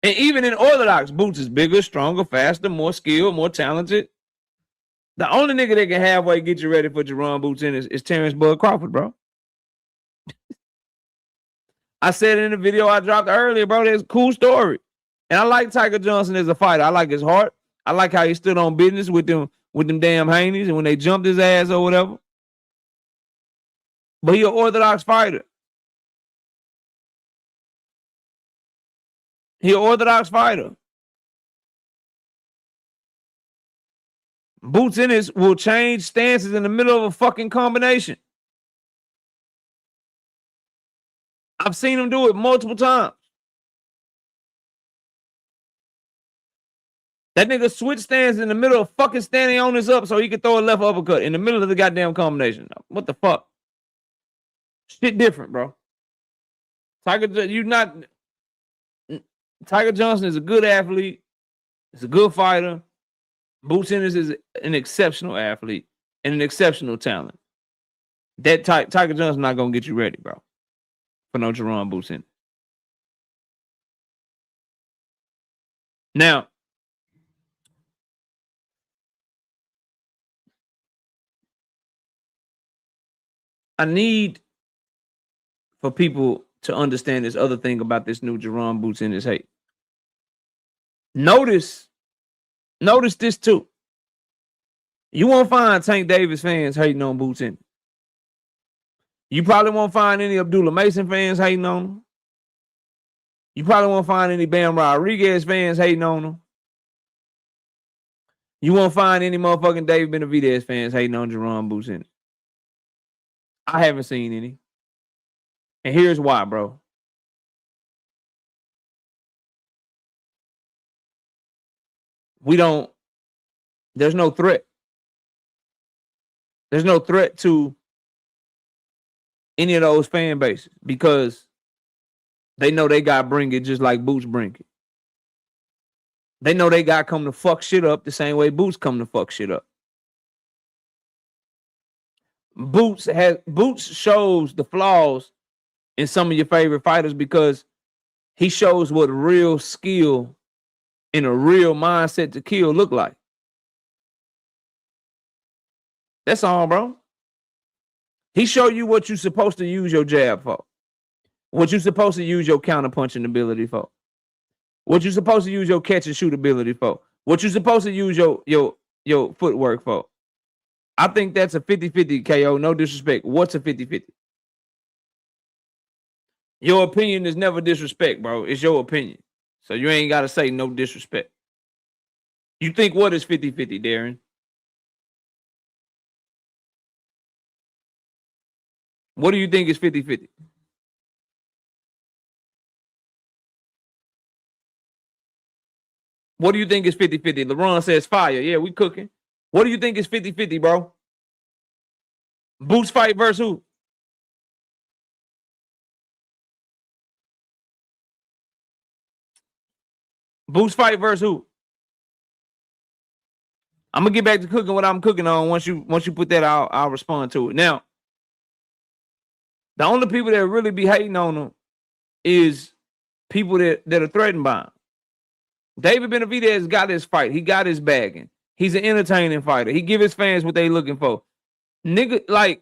[SPEAKER 2] And even in orthodox, Boots is bigger, stronger, faster, more skilled, more talented. The only nigga that can halfway get you ready for Jaron Boots Ennis is Terrence Bud Crawford, bro. I said it in the video I dropped earlier, bro. That's a cool story. And I like Tiger Johnson as a fighter. I like his heart. I like how he stood on business with them damn Haneys and when they jumped his ass or whatever. But he an orthodox fighter. He an orthodox fighter. Boots Ennis will change stances in the middle of a fucking combination. I've seen him do it multiple times. That nigga switch stands in the middle of fucking standing on his up so he could throw a left uppercut in the middle of the goddamn combination. What the fuck? Shit different, bro. Tiger Johnson is a good athlete. He's a good fighter. Boots Ennis is an exceptional athlete and an exceptional talent. That Tiger Johnson not gonna get you ready, bro, for no Jaron Boots Ennis. Now, I need for people to understand this other thing about this new Jaron Boots Ennis hate. Notice this too. You won't find Tank Davis fans hating on Boots Ennis. You probably won't find any Abdullah Mason fans hating on him. You probably won't find any Bam Rodriguez fans hating on him. You won't find any motherfucking David Benavidez fans hating on Jaron Boots Ennis. I haven't seen any. And here's why, bro. There's no threat. There's no threat to any of those fan bases because they know they got bring it just like Boots bring it. They know they got come to fuck shit up the same way Boots come to fuck shit up. Boots shows the flaws in some of your favorite fighters because He shows what real skill and a real mindset to kill look like. That's all, bro. He show you what you're supposed to use your jab for. What you're supposed to use your counter-punching ability for. What you're supposed to use your catch-and-shoot ability for. What you're supposed to use your footwork for. I think that's a 50-50 KO. No disrespect. What's a 50-50? Your opinion is never disrespect, bro. It's your opinion. So you ain't got to say no disrespect. You think what is 50-50, Darren? What do you think is 50-50? What do you think is 50-50? LeBron says fire. Yeah, we cooking. What do you think is 50-50, bro? Boots fight versus who? Boots fight versus who? I'm gonna get back to cooking what I'm cooking on. Once you put that, I'll respond to it. Now, the only people that really be hating on him is people that are threatened by him. David Benavidez got his fight. He got his bagging. He's an entertaining fighter. He give his fans what they looking for. Niggas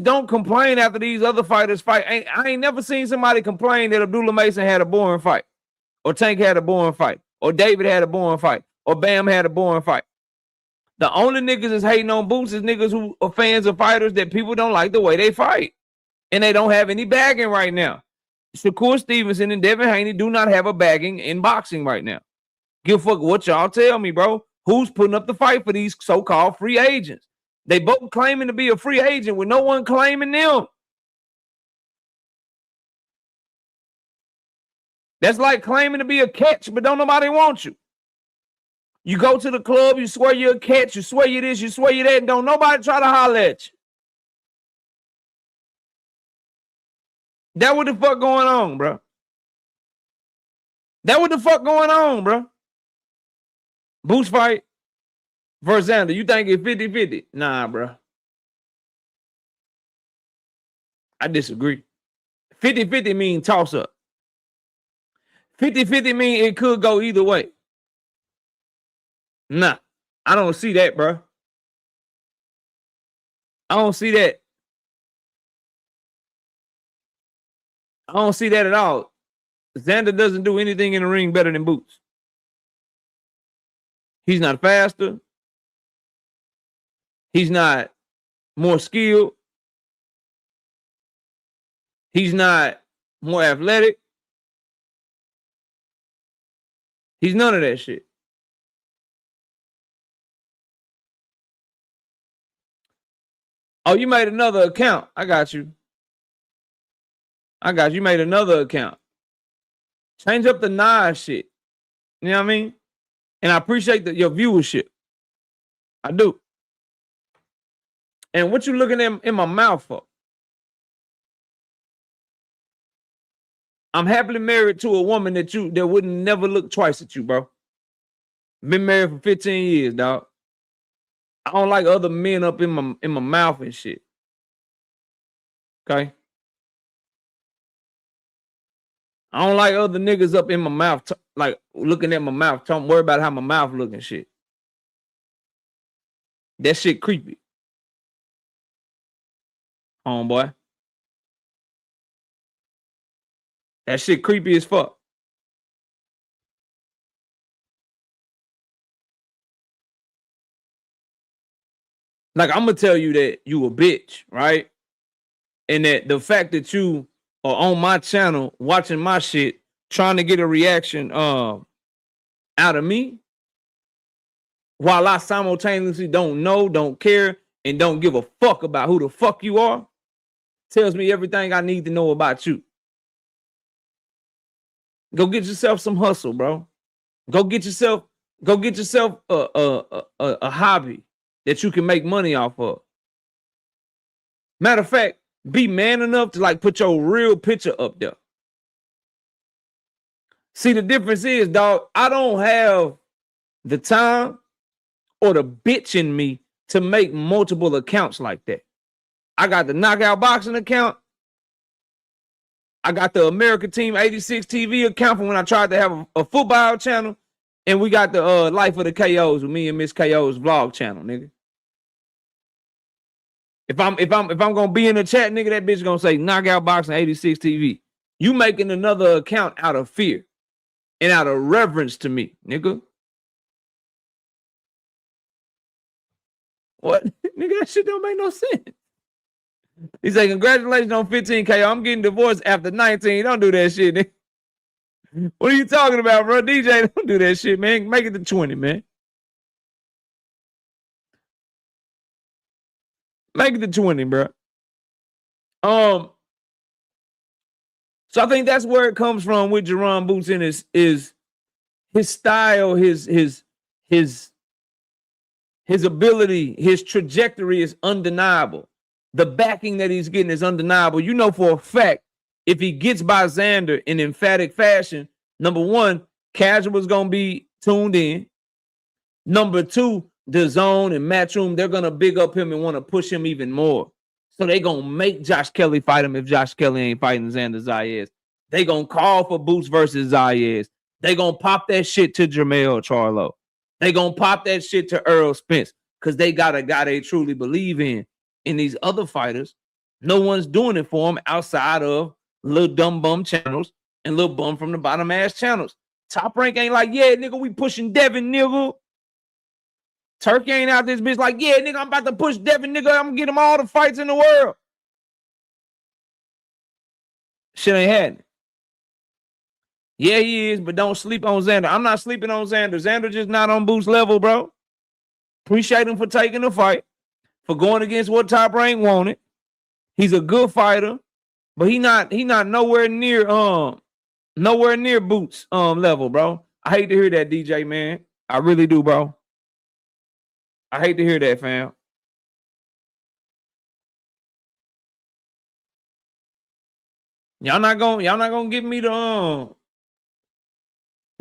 [SPEAKER 2] don't complain after these other fighters fight. I ain't never seen somebody complain that Abdullah Mason had a boring fight, or Tank had a boring fight, or David had a boring fight, or Bam had a boring fight. The only niggas that's hating on Boots is niggas who are fans of fighters that people don't like the way they fight, and they don't have any bagging right now. Shakur Stevenson and Devin Haney do not have a bagging in boxing right now. Give a fuck what y'all tell me, bro. Who's putting up the fight for these so-called free agents? They both claiming to be a free agent with no one claiming them. That's like claiming to be a catch, but don't nobody want you. You go to the club, you swear you're a catch, you swear you this, you swear you that, and don't nobody try to holler at you. That what the fuck going on, bro? That what the fuck going on, bro? Boots fight versus Xander. You think it's 50-50? Nah, bro. I disagree. 50-50 mean toss up. 50-50 mean it could go either way. Nah, I don't see that, bro. I don't see that. I don't see that at all. Xander doesn't do anything in the ring better than Boots. He's not faster. He's not more skilled. He's not more athletic. He's none of that shit. Oh, you made another account. I got you. You made another account. Change up the Nas shit. You know what I mean? And I appreciate your viewership. I do. And what you looking at in my mouth for? I'm happily married to a woman that wouldn't never look twice at you, bro. Been married for 15 years, dog. I don't like other men up in my mouth and shit. Okay? I don't like other niggas up in my mouth, like looking at my mouth, don't worry about how my mouth look and shit. That shit creepy. Homeboy. That shit creepy as fuck. Like, I'm gonna tell you that you a bitch, right? And that the fact that you are on my channel watching my shit, trying to get a reaction out of me, while I simultaneously don't know, don't care, and don't give a fuck about who the fuck you are, tells me everything I need to know about you. Go get yourself some hustle, bro. Go get yourself a hobby that you can make money off of. Matter of fact, be man enough to like put your real picture up there. See, the difference is, dog, I don't have the time or the bitch in me to make multiple accounts like that. I got the Knockout Boxing account, I got the America Team 86 TV account from when I tried to have a football channel. And we got the Life of the KOs with me and Miss KO's vlog channel, nigga. If I'm gonna be in the chat, nigga, that bitch gonna say Knockout Boxing 86 TV. You making another account out of fear and out of reverence to me, nigga. What? Nigga, that shit don't make no sense. He say, congratulations on 15K. I'm getting divorced after 19. Don't do that shit, nigga. What are you talking about, bro? DJ, don't do that shit, man. Make it to 20, man. Make it to 20, bro. So I think that's where it comes from with Jaron Boots in is his style, his ability, his trajectory is undeniable. The backing that he's getting is undeniable. You know for a fact, if he gets by Xander in emphatic fashion, number one, Casual's gonna be tuned in. Number two, the Zone and Matchroom, they're gonna big up him and want to push him even more. So they gonna make Josh Kelly fight him if Josh Kelly ain't fighting Xander Zayas. They gonna call for Boots versus Zayas. They gonna pop that shit to Jermell Charlo. They gonna pop that shit to Earl Spence because they got a guy they truly believe in. In these other fighters, no one's doing it for them outside of little dumb bum channels and little bum from the bottom ass channels. Top Rank ain't like, yeah, nigga, we pushing Devin, nigga. Turkey ain't out this bitch like, yeah, nigga, I'm about to push Devin, nigga. I'm gonna get him all the fights in the world. Shit ain't happening. Yeah, he is, but don't sleep on Xander. I'm not sleeping on Xander. Xander just not on Boost level, bro. Appreciate him for taking the fight, for going against what Top Rank wanted. He's a good fighter, but he not nowhere near Boots level, bro. I hate to hear that, DJ, man. I really do, bro. I hate to hear that, fam. Y'all not gonna give me the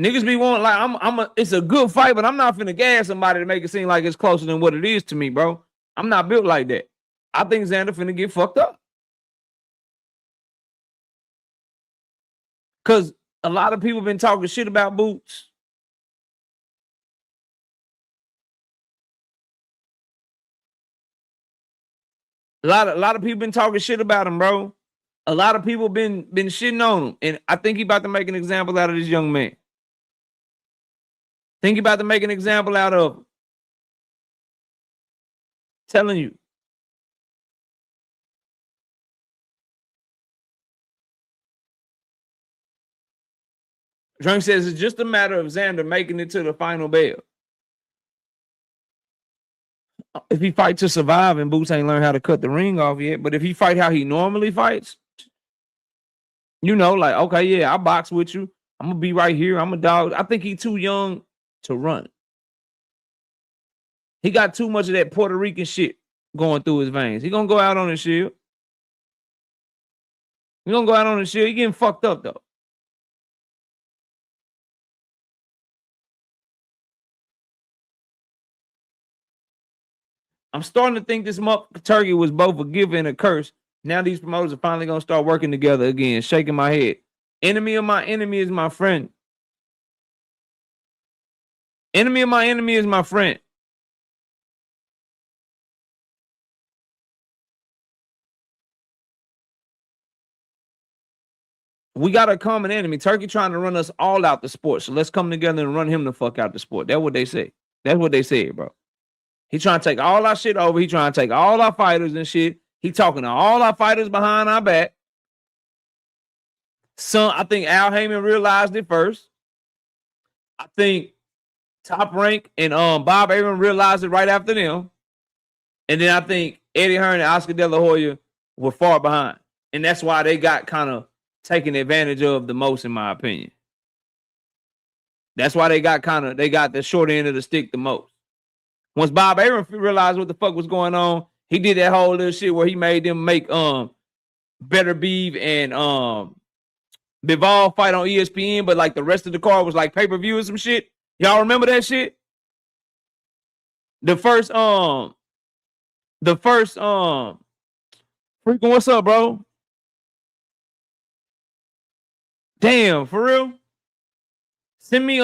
[SPEAKER 2] niggas be wanting like it's a good fight, but I'm not finna gas somebody to make it seem like it's closer than what it is to me, bro. I'm not built like that. I think Xander finna get fucked up. Cause a lot of people been talking shit about Boots. A lot of people been talking shit about him, bro. A lot of people been shitting on him. And I think he about to make an example out of this young man. Think he about to make an example out of him. Telling you. Drunk says it's just a matter of Xander making it to the final bell. If he fight to survive and Boots ain't learned how to cut the ring off yet, but if he fight how he normally fights, you know, like, okay, yeah, I box with you. I'm going to be right here. I'm a dog. I think he's too young to run. He got too much of that Puerto Rican shit going through his veins. He going to go out on his shield. He going to go out on his shield. He getting fucked up, though. I'm starting to think this turkey was both a gift and a curse. Now these promoters are finally going to start working together again. Shaking my head. Enemy of my enemy is my friend. Enemy of my enemy is my friend. We got a common enemy. Turkey trying to run us all out the sport. So let's come together and run him the fuck out the sport. That's what they say. That's what they said, bro. He trying to take all our shit over. He trying to take all our fighters and shit. He talking to all our fighters behind our back. I think Al Heyman realized it first. I think Top Rank and Bob Arum realized it right after them. And then I think Eddie Hearn and Oscar De La Hoya were far behind. And that's why they got kind of taken advantage of the most, in my opinion. That's why they got the short end of the stick the most. Once Bob Arum realized what the fuck was going on, he did that whole little shit where he made them make Better Beef and Bivol fight on ESPN, but like the rest of the card was like pay-per-view or some shit. Y'all remember that shit? The first freaking what's up, bro? Damn, for real? Send me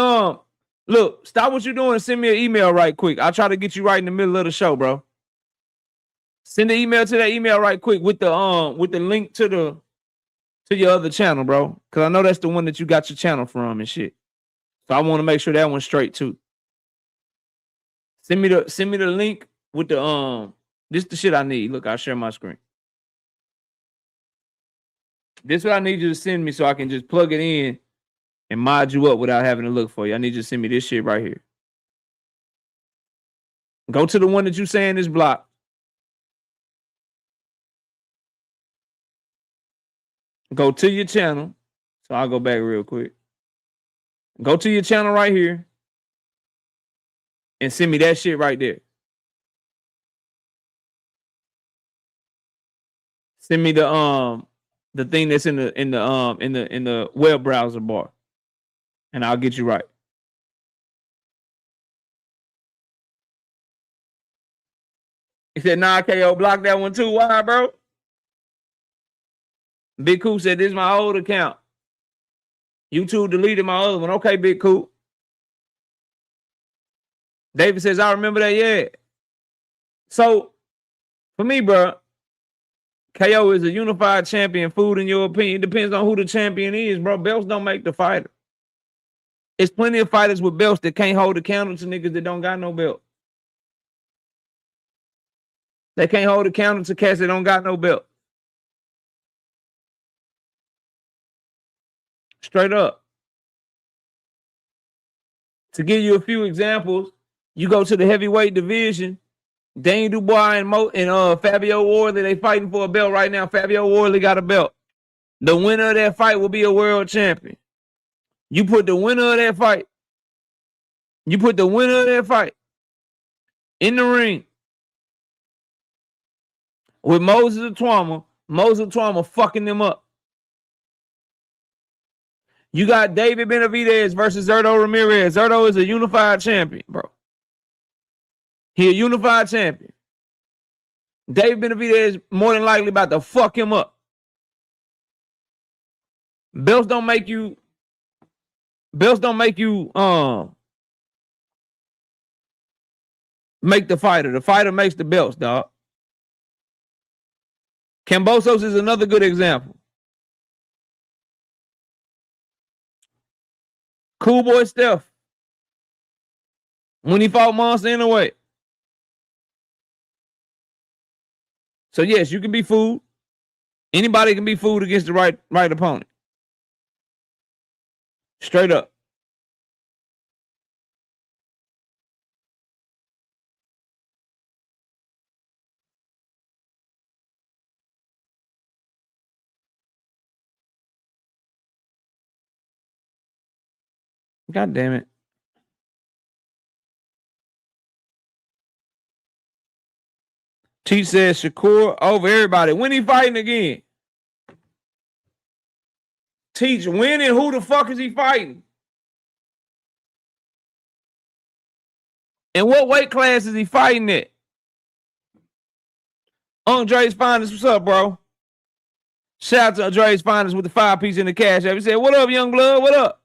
[SPEAKER 2] look, stop what you're doing and send me an email right quick. I'll try to get you right in the middle of the show, bro. Send the email to that email right quick with the link to your other channel, bro. Cause I know that's the one that you got your channel from and shit. So I want to make sure that one's straight too. Send me the link with the this the shit I need. Look, I'll share my screen. This is what I need you to send me so I can just plug it in and mod you up without having to look for you. I need you to send me this shit right here. Go to the one that you saying is blocked. Go to your channel. So I'll go back real quick. Go to your channel right here and send me that shit right there. Send me the thing that's in the web browser bar, and I'll get you right. He said, "Nah, KO, block that one too. Why, bro?" Big Cool said, "This is my old account. YouTube deleted my other one." Okay, Big Cool. David says, "I remember that, yeah." So, for me, bro, KO is a unified champion. Food, in your opinion, depends on who the champion is, bro. Belts don't make the fighter. It's plenty of fighters with belts that can't hold a candle to niggas that don't got no belt. They can't hold a candle to cats that don't got no belt. Straight up. To give you a few examples, you go to the heavyweight division. Dane Dubois and Fabio Worley, they fighting for a belt right now. Fabio Worley got a belt. The winner of that fight will be a world champion. You put the winner of that fight in the ring with Moses Atwama fucking them up. You got David Benavidez versus Zurdo Ramirez. Zurdo is a unified champion, bro. He a unified champion. David Benavidez more than likely about to fuck him up. Belts don't make you make the fighter. The fighter makes the belts, dog. Kambosos is another good example. Cool Boy Steph, when he fought Monster in a way. So yes, you can be fooled. Anybody can be fooled against the right opponent. Straight up. God damn it. T says Shakur over everybody. When he fighting again? Teach when and who the fuck is he fighting? And what weight class is he fighting at? Andre's Finest, what's up, bro? Shout out to Andre's Finest with the 5-piece in the cash app. He said, "What up, young blood? What up?"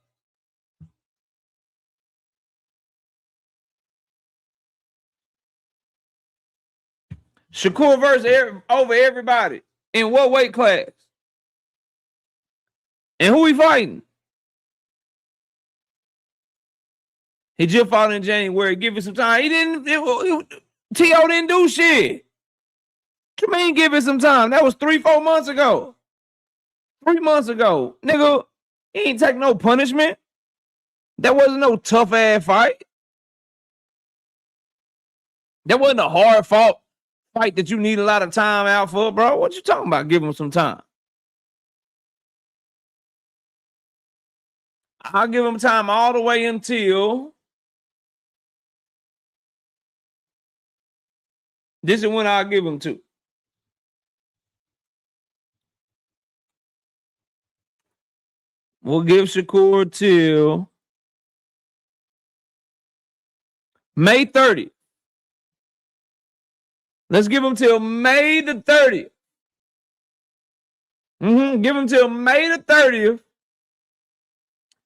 [SPEAKER 2] Shakur versus over everybody. In what weight class? And who he fighting? He just fought in January. Give it some time. T.O. didn't do shit. What you mean give it some time? That was 3-4 months ago. 3 months ago. Nigga, he ain't take no punishment. That wasn't no tough ass fight. That wasn't a hard fight that you need a lot of time out for, bro. What you talking about? Give him some time. I'll give him time all the way until this is when I'll give him to. We'll give Shakur till May 30th. Let's give him till May the 30th. Give him till May the 30th.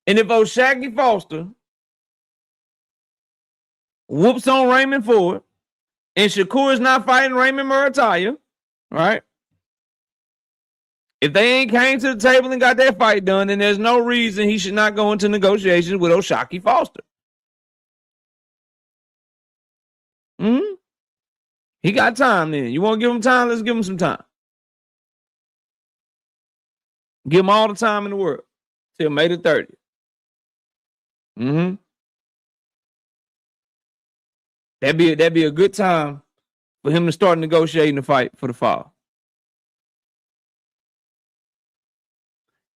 [SPEAKER 2] And if O'Shaquie Foster whoops on Raymond Ford, and Shakur is not fighting Raymond Murataya, right? If they ain't came to the table and got that fight done, then there's no reason he should not go into negotiations with O'Shaquie Foster. He got time then. You want to give him time? Let's give him some time. Give him all the time in the world till May the 30th. That'd be a good time for him to start negotiating the fight for the fall.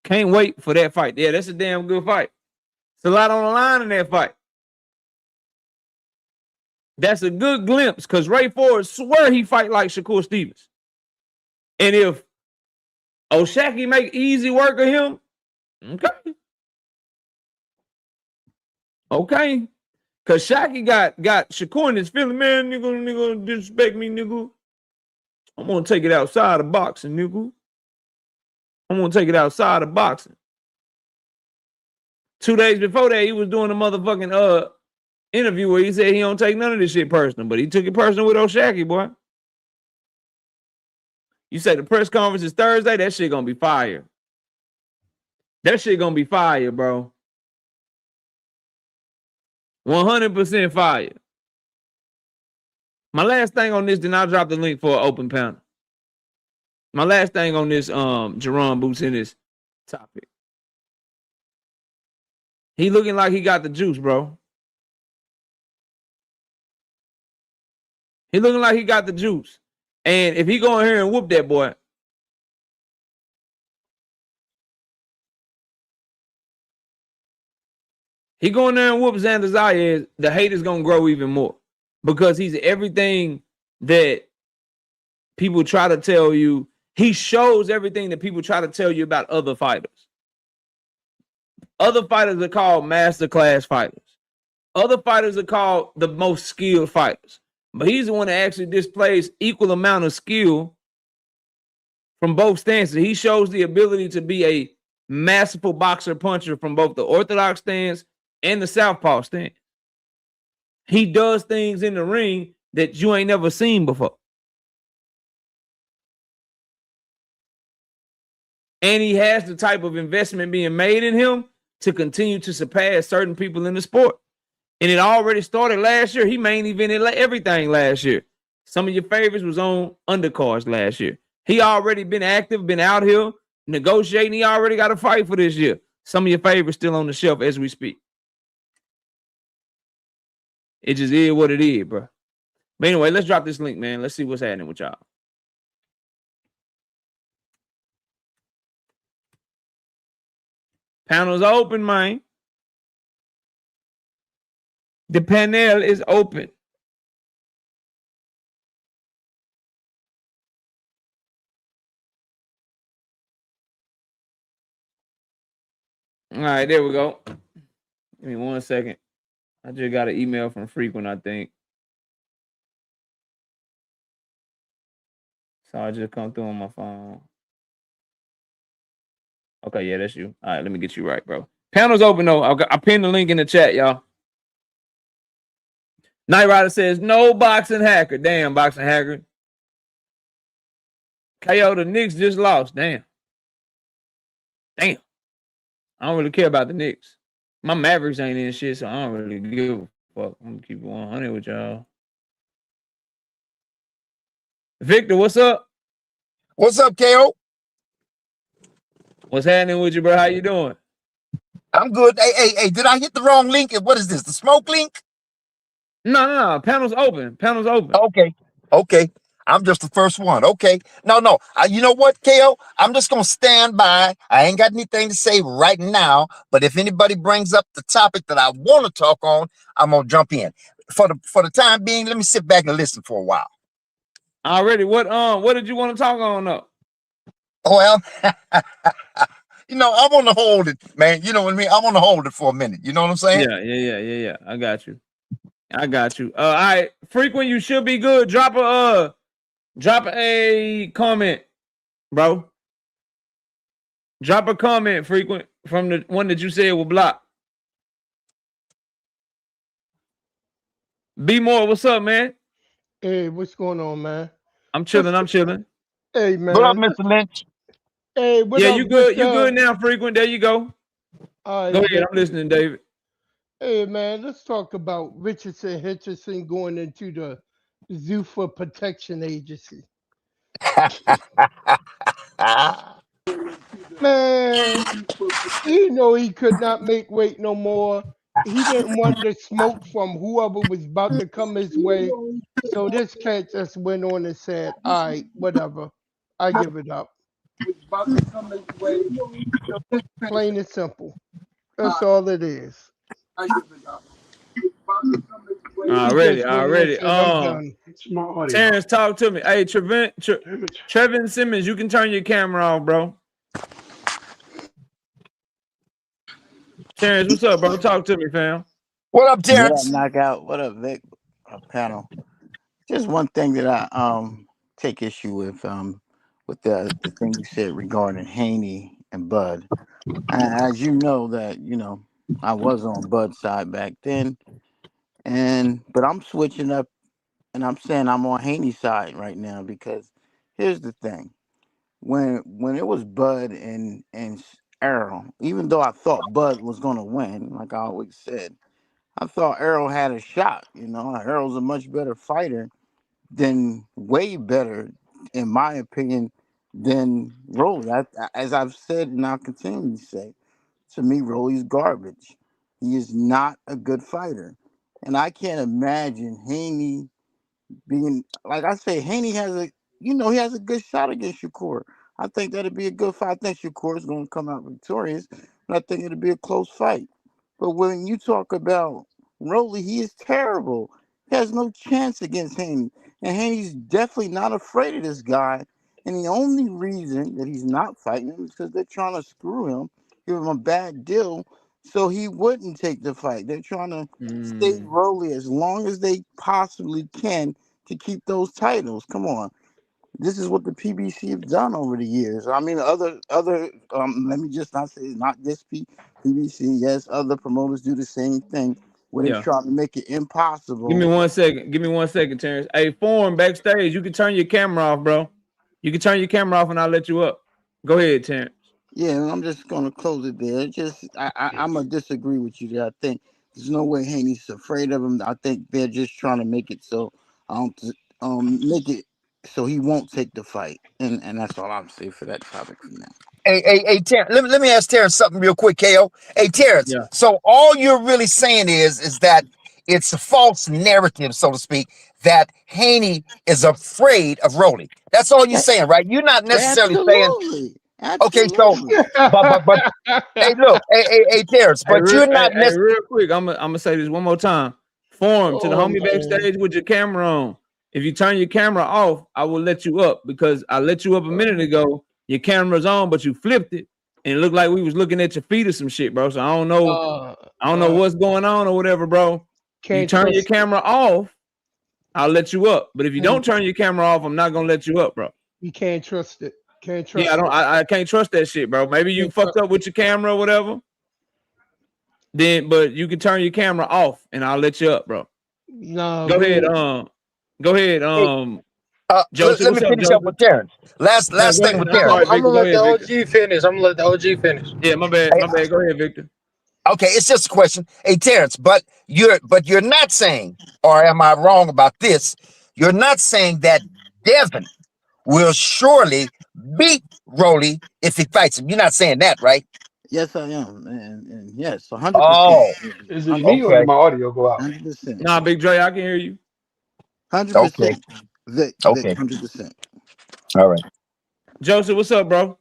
[SPEAKER 2] Can't wait for that fight. Yeah, that's a damn good fight. It's a lot on the line in that fight. That's a good glimpse because Ray Ford swear he fight like Shakur Stevens. And if O'Shaquie make easy work of him, okay. Because Shaquie got Shakur in his feeling, man, nigga disrespect me, nigga. I'm going to take it outside of boxing, nigga. I'm going to take it outside of boxing. 2 days before that, he was doing a motherfucking interview where he said he don't take none of this shit personal, but he took it personal with O'Shaquie, boy. You say the press conference is Thursday, that shit going to be fire. That shit going to be fire, bro. 100% fire. My last thing on this, then I'll drop the link for an open panel. My last thing on this, Jaron Boots in this topic. He looking like he got the juice, bro. He looking like he got the juice. And if he go in here and whoop that boy, he go in there and whoop Xander Zayas, the hate is going to grow even more. Because he's everything that people try to tell you. He shows everything that people try to tell you about other fighters. Other fighters are called masterclass fighters. Other fighters are called the most skilled fighters. But he's the one that actually displays equal amount of skill from both stances. He shows the ability to be a masterful boxer puncher from both the orthodox stance and the southpaw stance. He does things in the ring that you ain't never seen before. And he has the type of investment being made in him to continue to surpass certain people in the sport. And it already started last year. He main evented everything last year. Some of your favorites was on undercards last year. He already been active, been out here negotiating. He already got a fight for this year. Some of your favorites still on the shelf as we speak. It just is what it is, bro. But anyway, let's drop this link, man. Let's see what's happening with y'all. Panel's open, man. The panel is open. All right, there we go. Give me 1 second. I just got an email from Frequent, I think. So I just come through on my phone. Okay, yeah, that's you. All right, let me get you right, bro. Panel's open, though. I pinned the link in the chat, y'all. Knight Rider says, no boxing hacker. Damn, boxing hacker. KO, the Knicks just lost. Damn. I don't really care about the Knicks. My Mavericks ain't in shit, so I don't really give a fuck. I'm gonna keep it 100 with y'all. Victor, what's up?
[SPEAKER 4] What's up, KO?
[SPEAKER 2] What's happening with you, bro? How you doing?
[SPEAKER 4] I'm good. Hey, did I hit the wrong link? What is this, the smoke link?
[SPEAKER 2] No. Panel's open. Panel's open.
[SPEAKER 4] Okay. I'm just the first one. Okay. No. You know what, KO? I'm just going to stand by. I ain't got anything to say right now, but if anybody brings up the topic that I want to talk on, I'm going to jump in. For the time being, let me sit back and listen for a while.
[SPEAKER 2] Already. What did you want to talk on though?
[SPEAKER 4] Well, I want to hold it, man. You know what I mean? I want to hold it for a minute. You know what I'm saying?
[SPEAKER 2] Yeah. I got you. All right. Frequent, you should be good. Drop a comment, bro. Drop a comment, Frequent, from the one that you said will block. B More, what's up, man?
[SPEAKER 5] Hey, what's going on, man?
[SPEAKER 2] I'm chilling. I'm chilling.
[SPEAKER 5] Hey,
[SPEAKER 4] What up,
[SPEAKER 5] man.
[SPEAKER 4] Mr. Lynch?
[SPEAKER 5] Hey, what
[SPEAKER 2] Yeah,
[SPEAKER 5] up,
[SPEAKER 2] you good? You
[SPEAKER 5] Mr.
[SPEAKER 2] good now, frequent? There you go.
[SPEAKER 5] All
[SPEAKER 2] Go
[SPEAKER 5] right,
[SPEAKER 2] ahead.
[SPEAKER 5] bet.
[SPEAKER 2] I'm listening, David.
[SPEAKER 5] Hey, man, let's talk about Richardson Hitchens going into the Zuffa Protection Agency. Man, he know he could not make weight no more. He didn't want the smoke from whoever was about to come his way. So this cat just went on and said, all right, whatever. I give it up. Plain and simple. That's all it is. He
[SPEAKER 2] Already,
[SPEAKER 5] just went on and
[SPEAKER 2] already.
[SPEAKER 5] said, I'm done.
[SPEAKER 2] Terrence, talk to me. Hey, Trevin Simmons, you can turn your camera off, bro. Terrence, what's up, bro? Talk to me, fam.
[SPEAKER 4] What up,
[SPEAKER 6] What up,
[SPEAKER 4] Terrence?
[SPEAKER 6] knockout? What up, Vic? Panel. Just one thing that I take issue with the thing you said regarding Haney and Bud. As you know that I was on Bud's side back then, but I'm switching up and I'm saying I'm on Haney's side right now because here's the thing: when it was Bud and Errol, even though I thought Bud was gonna win, like I always said. I thought Errol had a shot. Errol's a much better fighter than way better, in my opinion, than Rolly. As I've said and I'll continue to say, to me, Rolly's garbage. He is not a good fighter. And I can't imagine Haney being, like I say, Haney has he has a good shot against Shakur. I think that'd be a good fight. I think Shakur is going to come out victorious, but I think it'll be a close fight. But when you talk about Rolly, he is terrible. He has no chance against Haney. And Haney's definitely not afraid of this guy. And the only reason that he's not fighting him is because they're trying to screw him, give him a bad deal, so he wouldn't take the fight. They're trying to stay Rolly as long as they possibly can to keep those titles. Come on. This is what the PBC have done over the years. I mean, other let me just not say not this PBC. Yes, other promoters do the same thing where they try to make it impossible.
[SPEAKER 2] Give me 1 second. Give me 1 second, Terrence. Hey, Form backstage. You can turn your camera off, bro. You can turn your camera off, and I'll let you up. Go ahead, Terrence.
[SPEAKER 6] Yeah, I'm just gonna close it there. I'm gonna disagree with you there. I think there's no way Haney's afraid of him. I think they're just trying to make it so make it so he won't take the fight, and that's all I'm saying for that topic for now.
[SPEAKER 4] Hey, Terrence, let me ask Terrence something real quick, KO. Hey, Terrence, so all you're really saying is that it's a false narrative, so to speak, that Haney is afraid of Rolly. That's all you're saying, right? You're not necessarily saying, okay, so, but, hey, look, hey, Terrence, but you're not necessarily.
[SPEAKER 2] Real quick, I'm gonna say this one more time. Form to the homie backstage with your camera on. If you turn your camera off, I will let you up because I let you up a minute ago. Your camera's on, but you flipped it, and it looked like we was looking at your feet or some shit, bro. So I don't know what's going on or whatever, bro. You turn your camera off, I'll let you up. But if you don't turn your camera off, I'm not gonna let you up, bro.
[SPEAKER 5] You can't trust it. Can't trust
[SPEAKER 2] it. I can't trust that shit, bro. Maybe you fucked up with your camera or whatever. But you can turn your camera off, and I'll let you up, bro.
[SPEAKER 5] No.
[SPEAKER 2] Go ahead. Go ahead. Joseph,
[SPEAKER 4] let me finish up with Terrence. Last thing with Terrence.
[SPEAKER 3] I'm gonna let the OG finish.
[SPEAKER 2] Yeah, my bad. Go ahead, Victor.
[SPEAKER 4] Okay, it's just a question. Hey, Terrence, but you're not saying, or am I wrong about this? You're not saying that Devin will surely beat Rolly if he fights him. You're not saying that, right?
[SPEAKER 6] Yes, I am, and yes, 100%.
[SPEAKER 4] Oh,
[SPEAKER 7] is it me or did my audio go out?
[SPEAKER 6] 100%.
[SPEAKER 2] Nah, Big Dre, I can hear you.
[SPEAKER 6] 100%. Vic, 100%.
[SPEAKER 4] All right.
[SPEAKER 2] Joseph, what's up, bro?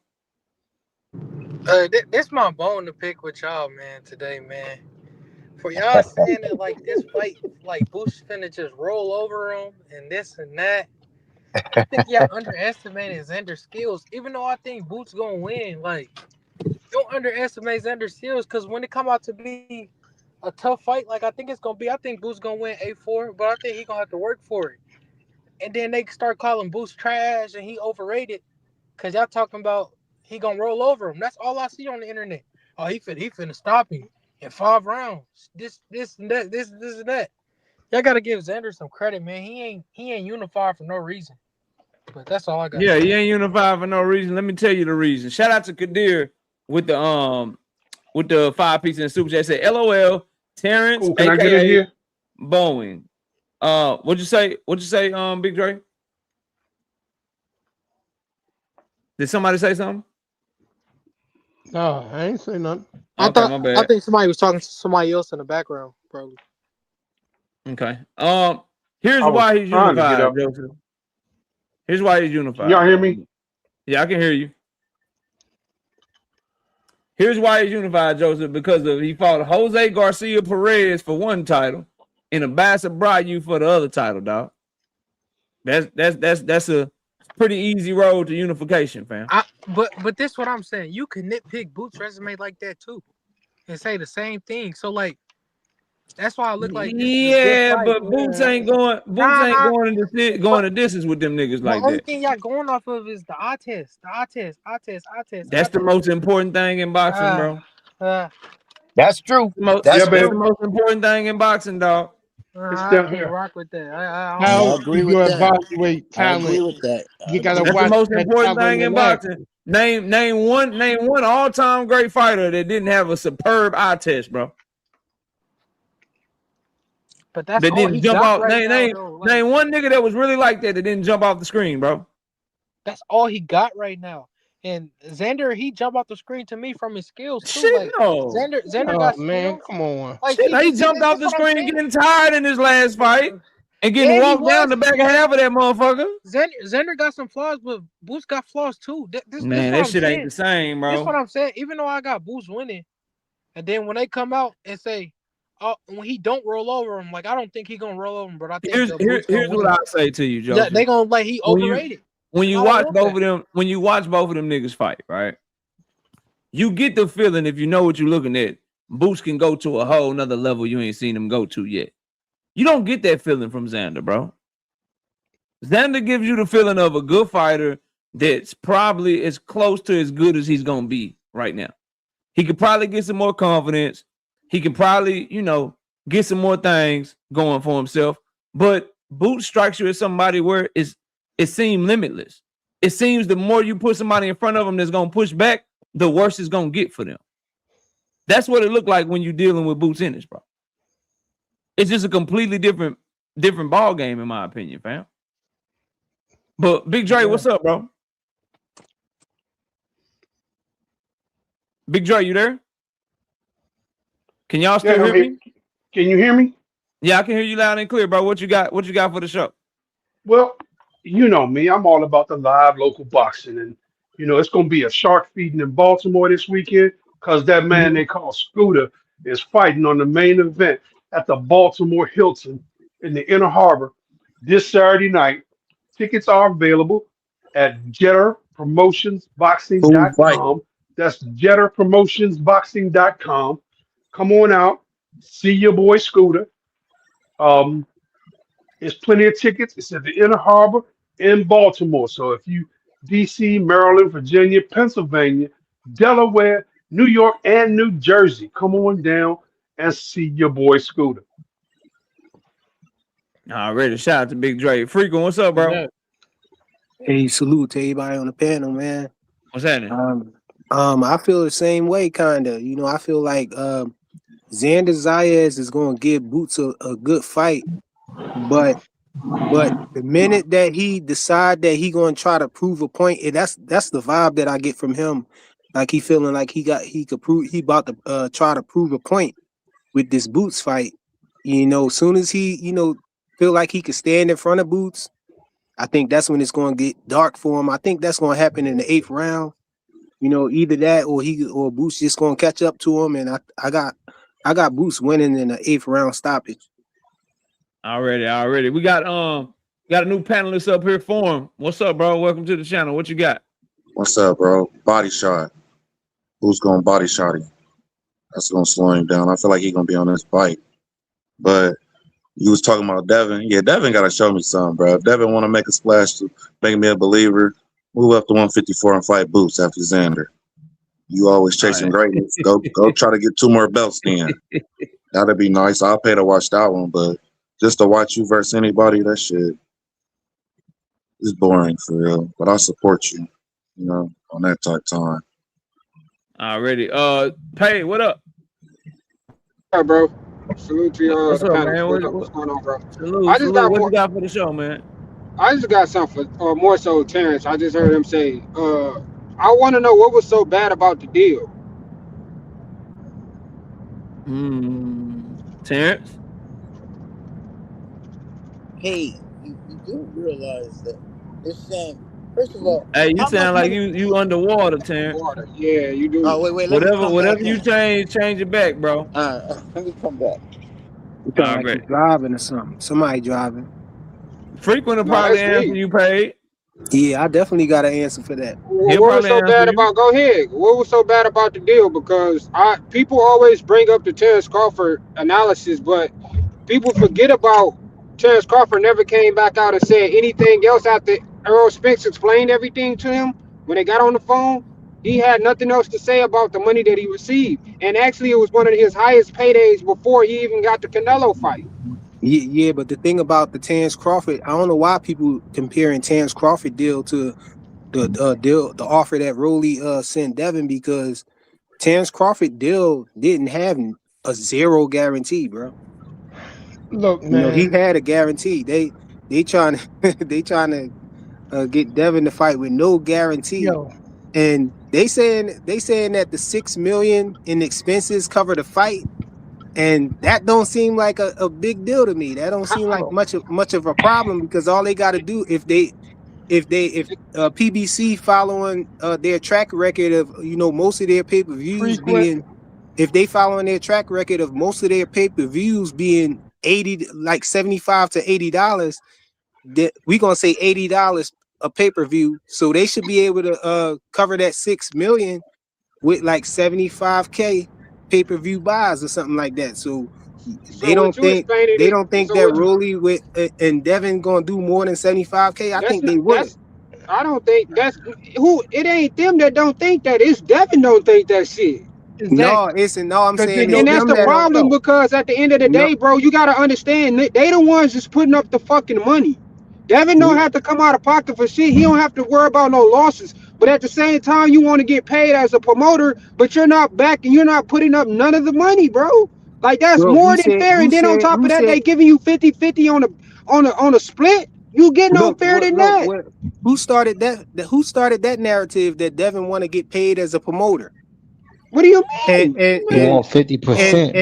[SPEAKER 3] This my bone to pick with y'all, man, today, man. For y'all saying that like this fight, like Boots finna just roll over him and this and that. I think y'all underestimated Xander's skills. Even though I think Boots gonna win, like don't underestimate Xander's skills because when it come out to be a tough fight, like I think it's gonna be, I think Boots gonna win 8-4, but I think he gonna have to work for it. And then they start calling Boots trash and he overrated because y'all talking about he gonna roll over him. That's all I see on the internet. Oh, he finna stop him in 5 rounds. This and that. Y'all gotta give Xander some credit, man. He ain't unified for no reason. But that's all I got.
[SPEAKER 2] Yeah, he ain't unified for no reason. Let me tell you the reason. Shout out to Kadir with the 5-piece in the super chat. Say LOL, Terrence,
[SPEAKER 7] Cool. Can
[SPEAKER 2] aka
[SPEAKER 7] I get in here?
[SPEAKER 2] Boeing. What'd you say? Big Dre? Did somebody say something?
[SPEAKER 5] No, I ain't say nothing.
[SPEAKER 3] My bad. I think somebody was talking to somebody else in the background, probably.
[SPEAKER 2] Okay. Here's why he's unified, Joseph. Here's why he's unified.
[SPEAKER 7] Can y'all hear me?
[SPEAKER 2] Yeah, I can hear you. Here's why he's unified, Joseph, because he fought Jose Garcia Perez for one title and Abasa Bryu for the other title, dog. That's a pretty easy road to unification, fam.
[SPEAKER 3] But this what I'm saying. You can nitpick Boots' resume like that too, and say the same thing. So like, that's why I look like this.
[SPEAKER 2] Yeah, but Boots ain't going. Boots ain't going to distance with them niggas like that.
[SPEAKER 3] The only thing y'all going off of is the eye test.
[SPEAKER 2] That's the most important thing in boxing, bro.
[SPEAKER 4] That's true.
[SPEAKER 2] That's the most important thing in boxing, dog.
[SPEAKER 3] I can't rock with that.
[SPEAKER 5] How do you evaluate talent?
[SPEAKER 6] I agree with that.
[SPEAKER 5] You gotta
[SPEAKER 2] That's
[SPEAKER 5] watch
[SPEAKER 2] the most important thing in boxing. Name one all-time great fighter that didn't have a superb eye test, bro.
[SPEAKER 3] But that's
[SPEAKER 2] that
[SPEAKER 3] all
[SPEAKER 2] didn't
[SPEAKER 3] he
[SPEAKER 2] jump
[SPEAKER 3] got
[SPEAKER 2] off. Name one nigga that was really like that didn't jump off the screen, bro.
[SPEAKER 3] That's all he got right now. And Xander, he jumped off the screen to me from his skills too.
[SPEAKER 2] Shit,
[SPEAKER 3] like,
[SPEAKER 2] no.
[SPEAKER 3] Xander got
[SPEAKER 5] man,
[SPEAKER 3] skills.
[SPEAKER 5] come on.
[SPEAKER 3] Like,
[SPEAKER 2] he jumped off the screen getting tired in his last fight and getting walked down the back half of that motherfucker.
[SPEAKER 3] Xander got some flaws, but Boots got flaws too.
[SPEAKER 2] Man, that shit ain't the same, bro.
[SPEAKER 3] That's what I'm saying. Even though I got Boots winning, and then when they come out and say, "Oh," when he don't roll over him, like I don't think he gonna roll over him, but I think
[SPEAKER 2] here's what I say to you, Joe.
[SPEAKER 3] Yeah, they gonna like he overrated.
[SPEAKER 2] When you watch both of them niggas fight, right? You get the feeling if you know what you're looking at, Boots can go to a whole nother level you ain't seen him go to yet. You don't get that feeling from Xander, bro. Xander gives you the feeling of a good fighter that's probably as close to as good as he's gonna be right now. He could probably get some more confidence. He can probably, get some more things going for himself. But Boots strikes you as somebody where it seems limitless. It seems the more you put somebody in front of them that's gonna push back, the worse it's gonna get for them. That's what it looked like when you're dealing with Boots Ennis, bro. It's just a completely different ball game, in my opinion, fam. But Big Dre, what's up, bro? Big Dre, you there? Can y'all still hear me?
[SPEAKER 7] Can you hear me?
[SPEAKER 2] Yeah, I can hear you loud and clear, bro. What you got for the show?
[SPEAKER 7] Well, you know me. I'm all about the live local boxing. And, it's going to be a shark feeding in Baltimore this weekend because that man they call Scooter is fighting on the main event at the Baltimore Hilton in the Inner Harbor this Saturday night. Tickets are available at JetterPromotionsBoxing.com. That's JetterPromotionsBoxing.com. Come on out. See your boy Scooter. There's plenty of tickets. It's at the Inner Harbor in Baltimore. So if you DC, Maryland, Virginia, Pennsylvania, Delaware, New York, and New Jersey, come on down and see your boy Scooter.
[SPEAKER 2] Already, shout out to Big Dre. Freakin', what's up, bro?
[SPEAKER 8] Hey, salute to everybody on the panel, man.
[SPEAKER 2] What's happening?
[SPEAKER 8] I feel the same way, kinda. I feel like Xander Zayas is gonna give Boots a good fight, but the minute that he decide that he gonna try to prove a point, and that's the vibe that I get from him. Like he feeling like he about to try to prove a point with this Boots fight. Soon as he feel like he could stand in front of Boots, I think that's when it's gonna get dark for him. I think that's gonna happen in the 8th round. Either that or Boots just gonna catch up to him, and I got Boots winning in the 8th round stoppage.
[SPEAKER 2] Already. We got a new panelist up here for him. What's up, bro? Welcome to the channel. What you got?
[SPEAKER 9] What's up, bro? Body shot. Who's gonna body shot him? That's gonna slow him down. I feel like he's gonna be on this fight. But you was talking about Devin. Yeah, Devin gotta show me something, bro. If Devin wanna make a splash to make me a believer, move up to 154 and fight Boots after Xander. You always chasing greatness. Go try to get 2 more belts then. That'd be nice. I'll pay to watch that one, but just to watch you versus anybody, that shit is boring for real. But I support you, you know, on that type time.
[SPEAKER 2] Already. Pay, what up?
[SPEAKER 10] Yeah, bro. Salute to your
[SPEAKER 2] What's up,
[SPEAKER 10] panel.
[SPEAKER 2] man?
[SPEAKER 10] What's going on, bro?
[SPEAKER 2] Salute,
[SPEAKER 10] I just got
[SPEAKER 2] what
[SPEAKER 10] more.
[SPEAKER 2] you got for the show, man?
[SPEAKER 10] I just got something for more so Terrence. I just heard him say, I want to know what was so bad about the deal.
[SPEAKER 2] Terrence?
[SPEAKER 6] Hey, you do realize that they're saying, first of all,
[SPEAKER 2] Hey, you sound like you underwater, Terrence.
[SPEAKER 10] Water. Yeah, you do.
[SPEAKER 6] Oh, wait, let me come
[SPEAKER 2] Whatever
[SPEAKER 6] back
[SPEAKER 2] you
[SPEAKER 6] in.
[SPEAKER 2] change it back, bro.
[SPEAKER 6] Let me come back.
[SPEAKER 8] You sound like you're driving or something. Somebody driving.
[SPEAKER 2] Frequent will
[SPEAKER 10] No,
[SPEAKER 2] probably
[SPEAKER 10] that's
[SPEAKER 2] answer
[SPEAKER 10] me.
[SPEAKER 2] you, Paid.
[SPEAKER 8] Yeah, I definitely got an answer for that.
[SPEAKER 10] What was so bad about? Go ahead. What was so bad about the deal? Because people always bring up the Terrence Crawford analysis, but people forget about Terrence Crawford never came back out and said anything else after Earl Spence explained everything to him when they got on the phone. He had nothing else to say about the money that he received, and actually, it was one of his highest paydays before he even got the Canelo fight.
[SPEAKER 8] Yeah, but the thing about the Terrence Crawford, I don't know why people comparing Terrence Crawford deal to the offer that Rolly sent Devin, because Terrence Crawford deal didn't have a zero guarantee, bro.
[SPEAKER 5] Look, man,
[SPEAKER 8] you know, he had a guarantee. They trying to get Devin to fight with no guarantee.
[SPEAKER 5] Yo.
[SPEAKER 8] And they saying that the $6 million in expenses cover the fight. And that don't seem like a big deal to me. That don't seem like much of a problem, because all they got to do, if PBC following their track record of, you know, most of their pay-per-views being, if they following their track record of most of their pay-per-views being like $75 to $80, that we gonna say $80 a pay-per-view. So they should be able to cover that $6 million with like 75K pay-per-view buys or something like that. So they don't think that Rolly with and Devin gonna do more than 75K. I think they would.
[SPEAKER 10] I don't think that's who. It ain't them that don't think that. It's Devin don't think that shit.
[SPEAKER 8] No, I'm saying,
[SPEAKER 10] and that's the problem, because at the end of the day, bro, you gotta understand they the ones just putting up the fucking money. Devin don't have to come out of pocket for shit. He don't have to worry about no losses. But at the same time, you want to get paid as a promoter, but you're not backing, you're not putting up none of the money, bro. Like, that's more than fair. And then on top of that, they giving you 50-50 on a split. You get no fair than that.
[SPEAKER 8] Who started that? Who started that narrative that Devin want to get paid as a promoter?
[SPEAKER 10] What do you mean?
[SPEAKER 11] And 50%.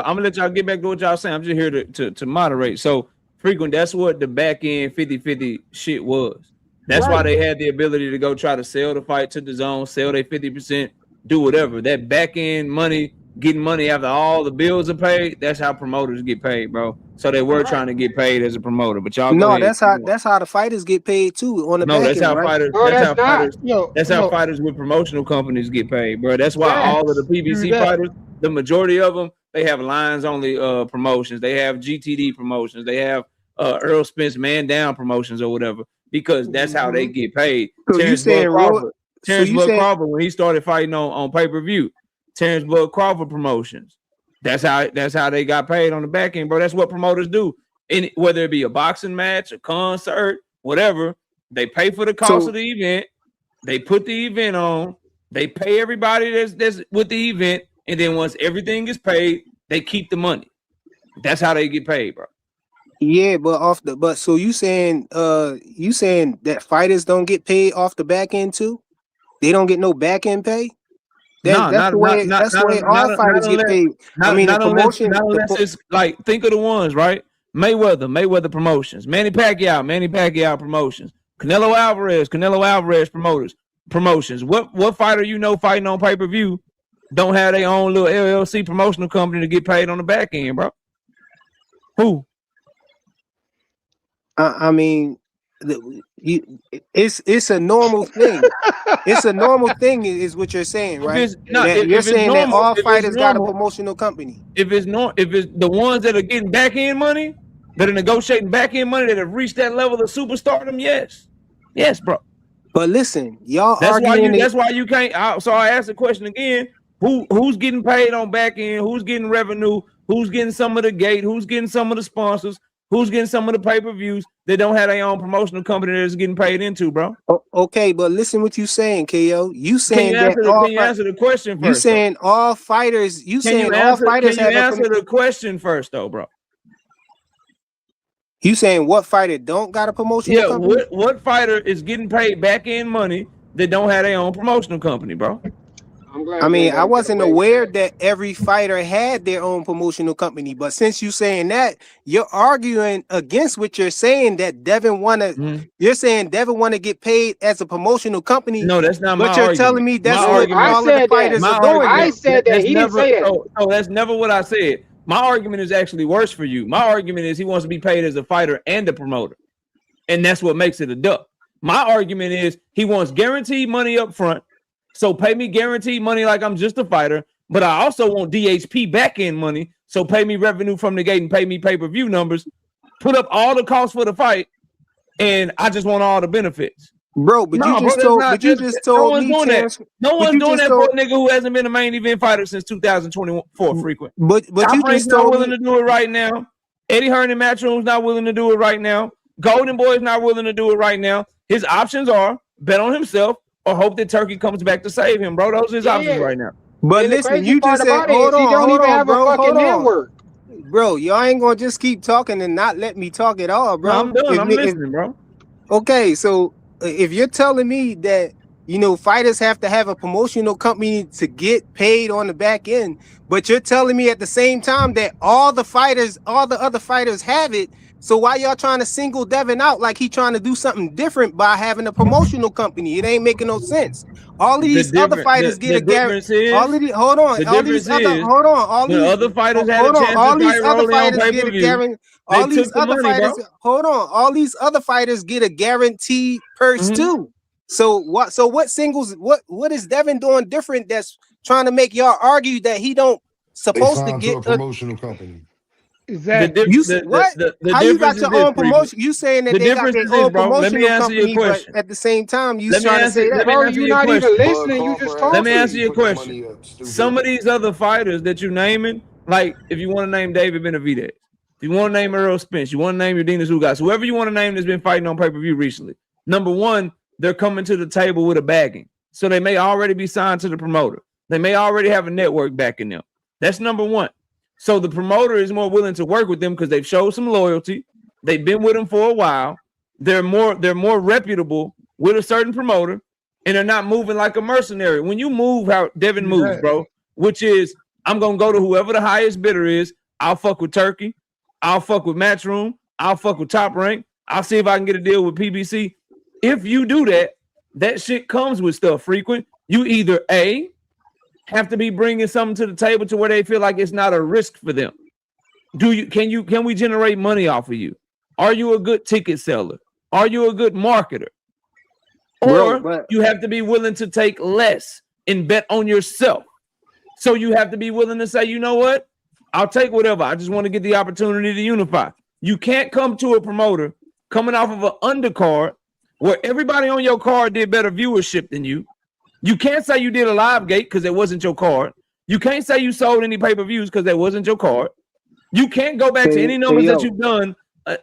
[SPEAKER 2] I'm gonna let y'all get back to what y'all saying. I'm just here to moderate. So frequent, that's what the back end 50-50 shit was. That's why they had the ability to go try to sell the fight to the zone, sell their 50%, do whatever. That back end money, getting money after all the bills are paid, that's how promoters get paid, bro. So they were trying to get paid as a promoter, but y'all go ahead.
[SPEAKER 8] That's how the fighters get paid too on the back
[SPEAKER 2] that's
[SPEAKER 8] end,
[SPEAKER 2] how
[SPEAKER 8] right?
[SPEAKER 2] That's how fighters with promotional companies get paid, bro. That's why all of the PBC fighters, the majority of them, they have lines only promotions. They have GTD promotions. They have Earl Spence man down promotions or whatever, because that's how they get paid.
[SPEAKER 8] So
[SPEAKER 2] Terrence Bud Crawford, when he started fighting on pay-per-view, Terrence Bud Crawford promotions. That's how they got paid on the back end, bro. That's what promoters do. Whether it be a boxing match, a concert, whatever, they pay for the cost of the event. They put the event on. They pay everybody that's with the event, and then once everything is paid, they keep the money. That's how they get paid, bro.
[SPEAKER 8] Yeah, but so you saying that fighters don't get paid off the back end too? They don't get no back end pay? That's the way all fighters get paid. I mean, the promotion.
[SPEAKER 2] It's like, think of the ones, right? Mayweather Promotions, Manny Pacquiao Promotions, Canelo Alvarez promotions. What fighter you know fighting on pay-per-view don't have their own little LLC promotional company to get paid on the back end, bro? Who?
[SPEAKER 8] I mean, it's a normal thing. It's a normal thing, is what you're saying, right? You're saying that all fighters got a promotional company.
[SPEAKER 2] If it's the ones that are getting back end money, that are negotiating back end money, that have reached that level of superstardom, yes, bro.
[SPEAKER 8] But listen, y'all.
[SPEAKER 2] That's why you can't. So I asked the question again: who's getting paid on back end? Who's getting revenue who's getting some of the gate, who's getting some of the sponsors, who's getting some of the pay-per-views. They don't have their own promotional company that's getting paid into, bro.
[SPEAKER 8] Okay, but listen what you saying, KO. You saying
[SPEAKER 2] can you answer the question first?
[SPEAKER 8] You saying all fighters? You saying
[SPEAKER 2] all
[SPEAKER 8] fighters have
[SPEAKER 2] answer the question first, though, bro?
[SPEAKER 8] You saying what fighter don't got a promotional company?
[SPEAKER 2] What fighter is getting paid back end money that don't have their own promotional company, bro?
[SPEAKER 8] I mean, I wasn't aware that every fighter had their own promotional company, but since you saying that, you're arguing against what you're saying that Devin you're saying Devin want to get paid as a promotional company.
[SPEAKER 2] No, that's not my argument.
[SPEAKER 8] But you're telling me that's
[SPEAKER 2] what
[SPEAKER 8] all of the fighters are doing.
[SPEAKER 10] I said that. He didn't say that.
[SPEAKER 2] No, that's never what I said. My argument is actually worse for you. My argument is he wants to be paid as a fighter and a promoter. And that's what makes it a duck. My argument is he wants guaranteed money up front. So pay me guaranteed money like I'm just a fighter. But I also want DHP back end money. So pay me revenue from the gate and pay me pay-per-view numbers. Put up all the costs for the fight. And I just want all the benefits.
[SPEAKER 8] Bro, but you just told me
[SPEAKER 2] no one's doing that for a nigga who hasn't been a main event fighter since 2024 frequent.
[SPEAKER 8] But you just
[SPEAKER 2] not willing to do it right now. Eddie Hearn and Matchroom's not willing to do it right now. Golden Boy's not willing to do it right now. His options are bet on himself or hope that Turkey comes back to save him, bro. Those are his options right now.
[SPEAKER 8] But listen, you just said, hold on, bro. Bro, y'all ain't gonna just keep talking and not let me talk at all, bro.
[SPEAKER 2] No, I'm done. I'm listening, bro.
[SPEAKER 8] Okay, so if you're telling me that, you know, fighters have to have a promotional company to get paid on the back end, but you're telling me at the same time that all the other fighters have it, so why y'all trying to single Devin out like he trying to do something different by having a promotional company? It ain't making no sense. All of these other fighters get a guarantee. All of these, hold on. All these
[SPEAKER 2] other fighters had a chance
[SPEAKER 8] all
[SPEAKER 2] to
[SPEAKER 8] these other fighters
[SPEAKER 2] get a guarantee.
[SPEAKER 8] All these other fighters, hold on. All these other fighters get a guaranteed purse too. So what singles? What is Devin doing different that's trying to make y'all argue that he don't supposed to get
[SPEAKER 12] a promotional company?
[SPEAKER 5] Is that
[SPEAKER 8] how you got your own promotion? You saying that they got their own promotional company, but at the same time you trying to say that,
[SPEAKER 10] bro, you're not even listening. You just talking.
[SPEAKER 2] Let me answer your question. Some of these other fighters that you naming, like if you want to name David Benavidez, if you want to name Earl Spence, you want to name Urdinas Ugas, whoever you want to name that's been fighting on pay-per-view recently. Number one, they're coming to the table with a bagging, so they may already be signed to the promoter. They may already have a network backing them. That's number one. So the promoter is more willing to work with them because they've showed some loyalty. They've been with them for a while. They're more reputable with a certain promoter, and they're not moving like a mercenary. When you move how Devin moves, bro, which is I'm gonna go to whoever the highest bidder is. I'll fuck with Turkey. I'll fuck with Matchroom. I'll fuck with Top Rank. I'll see if I can get a deal with PBC. If you do that, that shit comes with stuff frequent. You either A, have to be bringing something to the table to where they feel like it's not a risk for them. Can we generate money off of you? Are you a good ticket seller? Are you a good marketer? Or you have to be willing to take less and bet on yourself. So you have to be willing to say, you know what? I'll take whatever. I just want to get the opportunity to unify. You can't come to a promoter coming off of an undercard where everybody on your card did better viewership than you. You can't say you did a live gate because it wasn't your card. You can't say you sold any pay-per-views because that wasn't your card. You can't go back to any numbers that you've done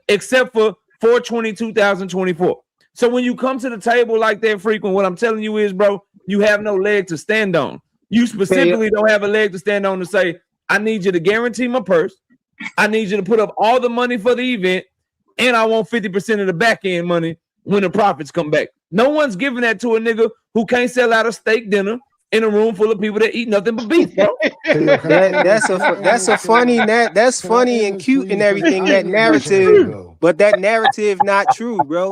[SPEAKER 2] except for 4/20/2024. So when you come to the table like that frequent, what I'm telling you is, bro, you have no leg to stand on. You specifically don't have a leg to stand on to say, I need you to guarantee my purse. I need you to put up all the money for the event, and I want 50% of the back end money when the profits come back. No one's giving that to a nigga who can't sell out a steak dinner in a room full of people that eat nothing but beef, bro.
[SPEAKER 8] That's funny and cute and everything, that narrative, but that narrative not true, bro.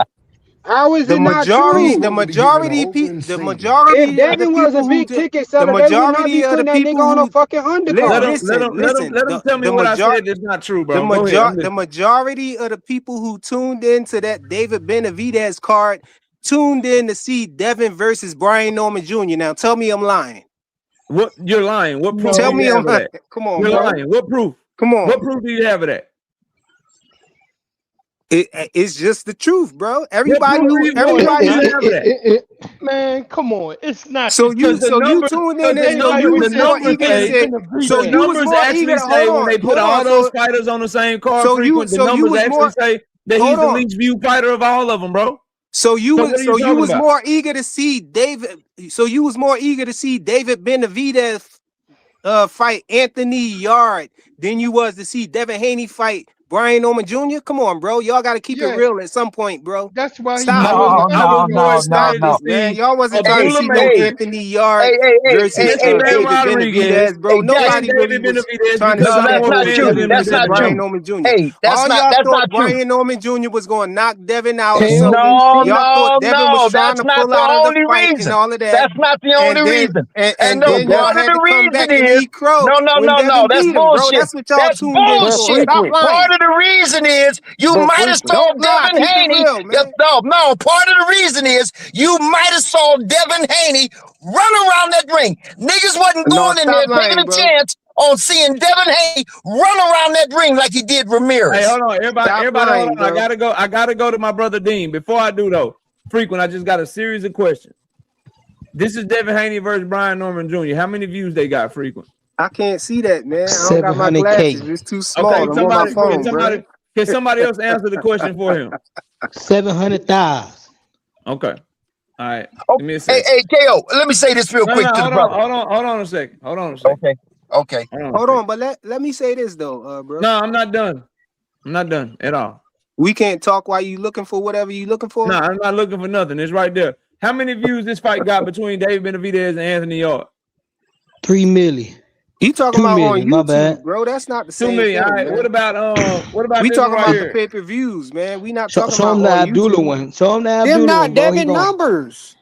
[SPEAKER 10] How is it not true?
[SPEAKER 8] The majority of the
[SPEAKER 10] Devin was a big ticket seller, the majority of the people on a fucking undercard.
[SPEAKER 2] Let them tell me what I said is not true, bro.
[SPEAKER 8] The majority of the people who tuned into that David Benavidez card tuned in to see Devin versus Brian Norman Jr. Now tell me I'm lying.
[SPEAKER 2] What you're lying? What proof?
[SPEAKER 8] Tell me I'm lying. Come on,
[SPEAKER 2] you're lying. What proof?
[SPEAKER 8] Come on.
[SPEAKER 2] What proof do you have of that?
[SPEAKER 8] It's just the truth, bro.
[SPEAKER 5] Man, come on. It's not.
[SPEAKER 8] So you tuned in and so you was more eager to say. So you was more eager to hold on.
[SPEAKER 2] When they put all those fighters on the same card frequent, the numbers actually say that he's the least viewed fighter of all of them, bro.
[SPEAKER 8] So you was more eager to see David. So you was more eager to see David Benavidez fight Anthony Yard than you was to see Devin Haney fight Brian Norman Jr. Come on, bro. Y'all got to keep it real at some point, bro.
[SPEAKER 5] That's why.
[SPEAKER 8] Stop. Man, y'all wasn't trying to see no Anthony Yard versus David Benavidez, bro. Nobody really was trying to see
[SPEAKER 4] that's not
[SPEAKER 8] Brian
[SPEAKER 4] true.
[SPEAKER 8] Norman Jr.
[SPEAKER 4] Hey,
[SPEAKER 8] All y'all thought Brian Norman Jr. was going to knock Devin out. Y'all thought Devin was trying to pull out of the fight and all of that.
[SPEAKER 4] That's not the only reason.
[SPEAKER 8] And then y'all had to come back and eat crow.
[SPEAKER 4] No, that's bullshit.
[SPEAKER 8] That's what y'all tuned in for. Stop lying.
[SPEAKER 4] Part of the reason is you might have saw Devin Haney. No, part of the reason is you might have saw Devin Haney run around that ring. Niggas wasn't going in there taking a chance on seeing Devin Haney run around that ring like he did Ramirez.
[SPEAKER 2] Hey, hold on, everybody, hold on. I gotta go to my brother Dean. Before I do though, frequent, I just got a series of questions. This is Devin Haney versus Brian Norman Jr. How many views they got, frequent?
[SPEAKER 8] I can't see that, man. I don't got my glasses. It's too small. I'm on my phone, bro.
[SPEAKER 2] Can somebody else answer the question for him?
[SPEAKER 11] 700,000.
[SPEAKER 2] Okay. All right.
[SPEAKER 4] Hey, KO, let me say this real quick to the brother.
[SPEAKER 2] Hold on a second.
[SPEAKER 4] Okay.
[SPEAKER 8] Hold on, but let me say this though, bro.
[SPEAKER 2] No, I'm not done. I'm not done at all.
[SPEAKER 8] We can't talk while you looking for whatever you looking for?
[SPEAKER 2] No, I'm not looking for nothing. It's right there. How many views this fight got between David Benavidez and Anthony Yard?
[SPEAKER 11] 3 million.
[SPEAKER 8] You talking about on
[SPEAKER 11] my
[SPEAKER 8] YouTube,
[SPEAKER 11] bad.
[SPEAKER 8] bro? That's not the same
[SPEAKER 2] 2 million.
[SPEAKER 8] thing,
[SPEAKER 2] All right.
[SPEAKER 8] man.
[SPEAKER 2] What about
[SPEAKER 8] we
[SPEAKER 2] this
[SPEAKER 8] talking
[SPEAKER 2] right
[SPEAKER 8] about
[SPEAKER 2] here?
[SPEAKER 8] the pay-per-views, man. We not
[SPEAKER 11] Show
[SPEAKER 8] talking
[SPEAKER 11] him
[SPEAKER 8] about
[SPEAKER 11] the Abdullah
[SPEAKER 8] YouTube.
[SPEAKER 11] one. Show him the Abdullah
[SPEAKER 10] Them not
[SPEAKER 11] one, bro.
[SPEAKER 10] Devin numbers.